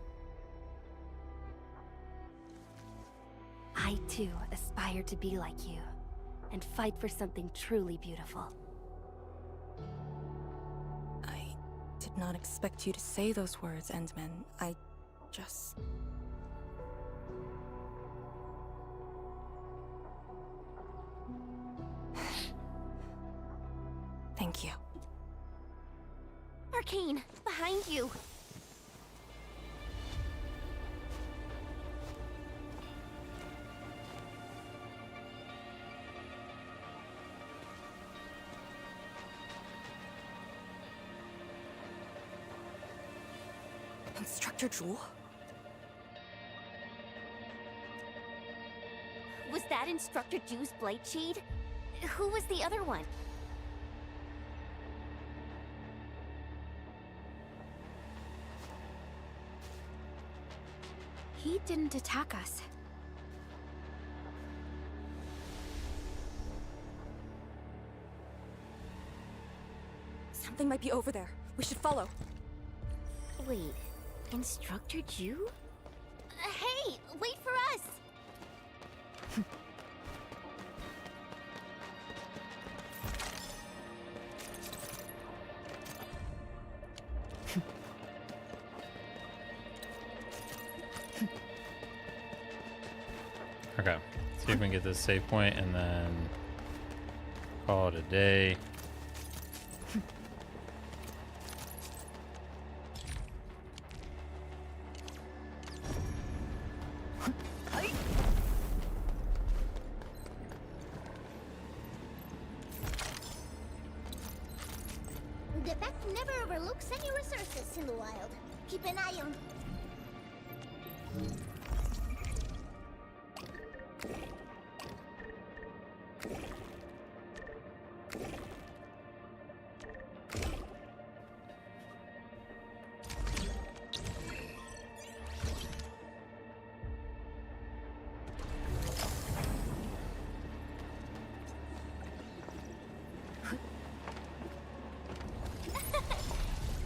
I too aspire to be like you, and fight for something truly beautiful. Did not expect you to say those words, Endman. I just... Thank you. Arcane, behind you! Instructor Jewel? Was that Instructor Jew's Blight Shade? Who was the other one? He didn't attack us. Something might be over there. We should follow. Wait, Instructor Jew? Hey, wait for us! Okay, see if we can get this save point and then call it a day. The pack never overlooks any resources in the wild. Keep an eye on.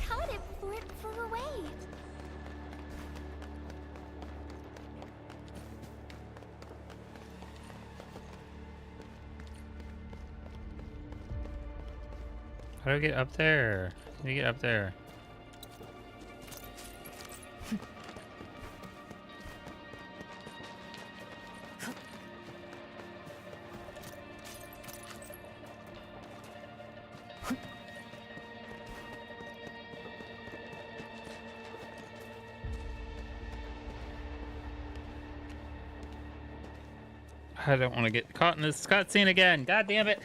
Caught it before it flew away. How do I get up there? How do you get up there? I don't want to get caught in this cutscene again. God damn it.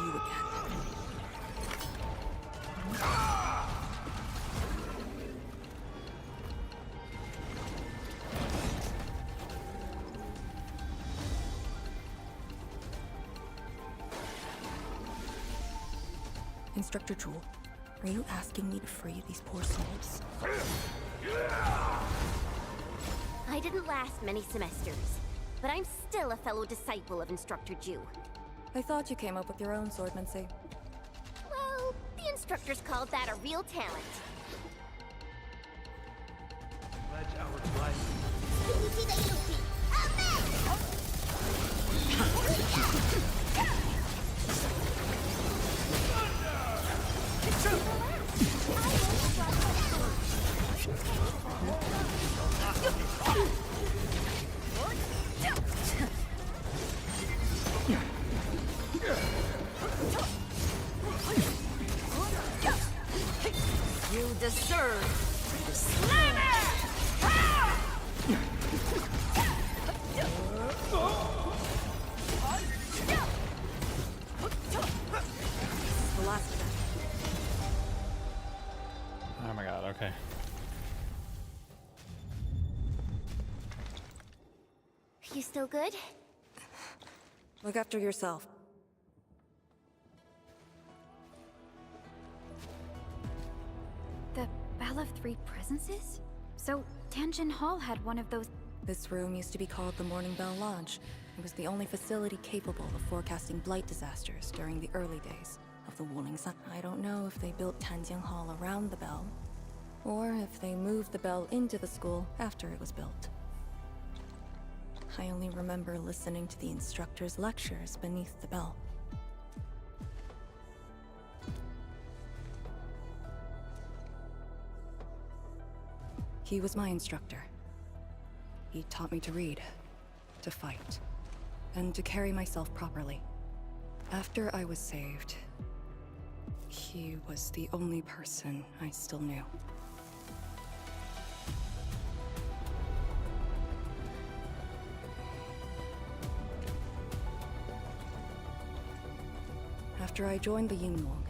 You again. Instructor Jewel, are you asking me to free these poor souls? I didn't last many semesters, but I'm still a fellow disciple of Instructor Jew. I thought you came up with your own swordmancy. Well, the instructors called that a real talent. Pledge our life. You deserve to slam The last of them. Oh my god, okay. You still good? Look after yourself. The Bell of Three Presences? So, Tanjin Hall had one of those. This room used to be called the Morning Bell Lodge. It was the only facility capable of forecasting blight disasters during the early days of the Wuling Sun. I don't know if they built Tanjin Hall around the bell, or if they moved the bell into the school after it was built. I only remember listening to the instructor's lectures beneath the bell. He was my instructor. He taught me to read, to fight, and to carry myself properly. After I was saved, he was the only person I still knew. After I joined the Yinglong,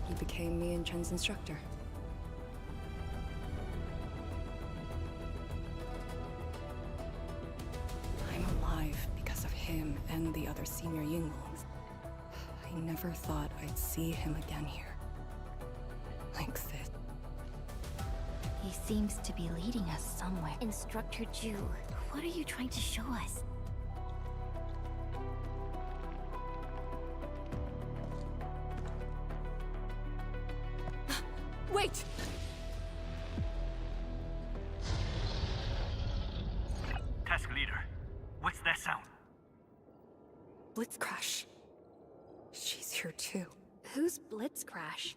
he became me and Chen's instructor. I'm alive because of him and the other senior Yinglongs. I never thought I'd see him again here. Like this. He seems to be leading us somewhere. Instructor Ju, what are you trying to show us? Wait! Task leader, what's that sound? Blitzcrash. She's here too. Who's Blitzcrash?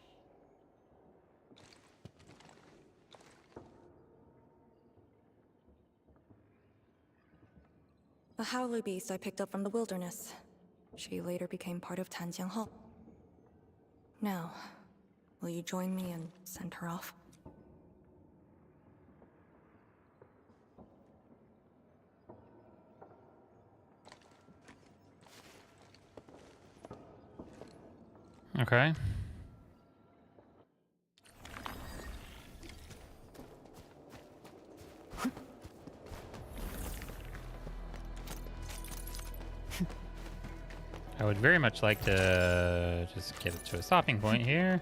A howler beast I picked up from the wilderness. She later became part of Tanjiang Hall. Now, will you join me and send her off? Okay. I would very much like to just get it to a stopping point here.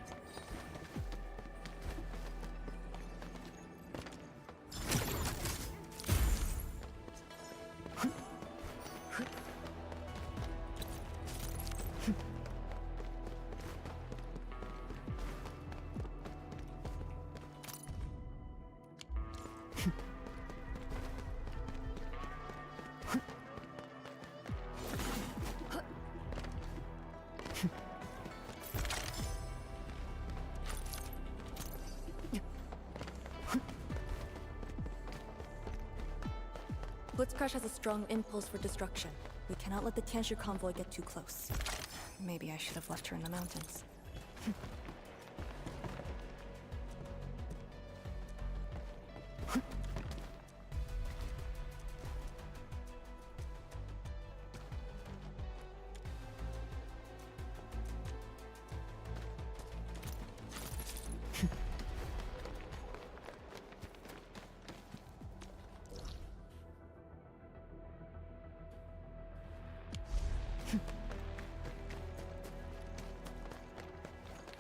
Blitzcrash has a strong impulse for destruction. We cannot let the Tianshu convoy get too close. Maybe I should have left her in the mountains.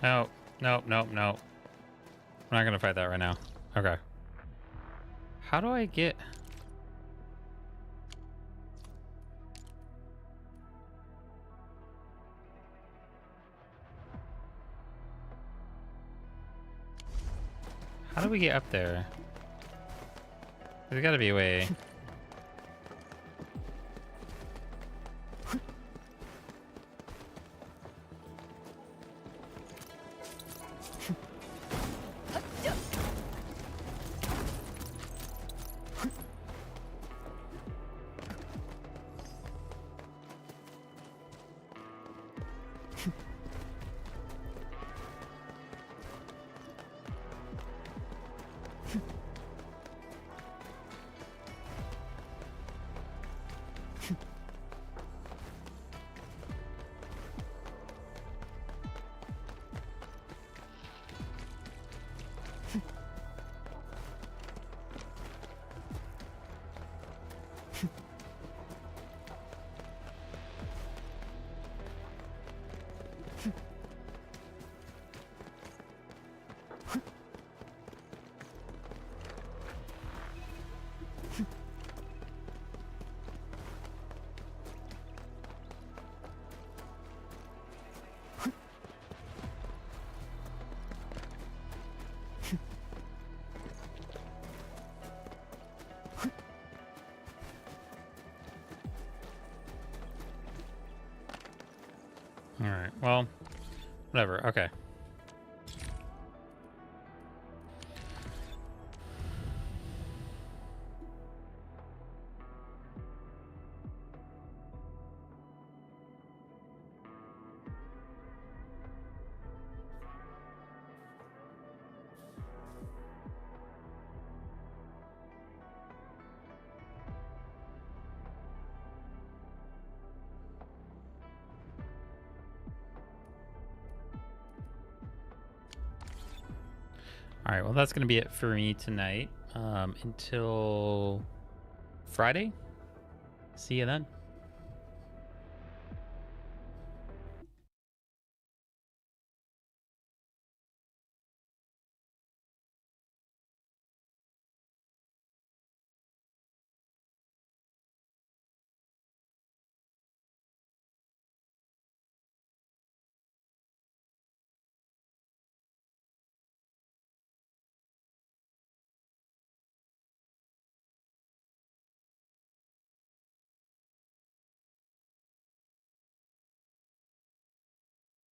No, no, no, no. I'm not gonna fight that right now. Okay. How do I get... How do we get up there? There's gotta be a way. Alright, well, whatever, okay. All right, well, that's going to be it for me tonight. Until Friday. See you then.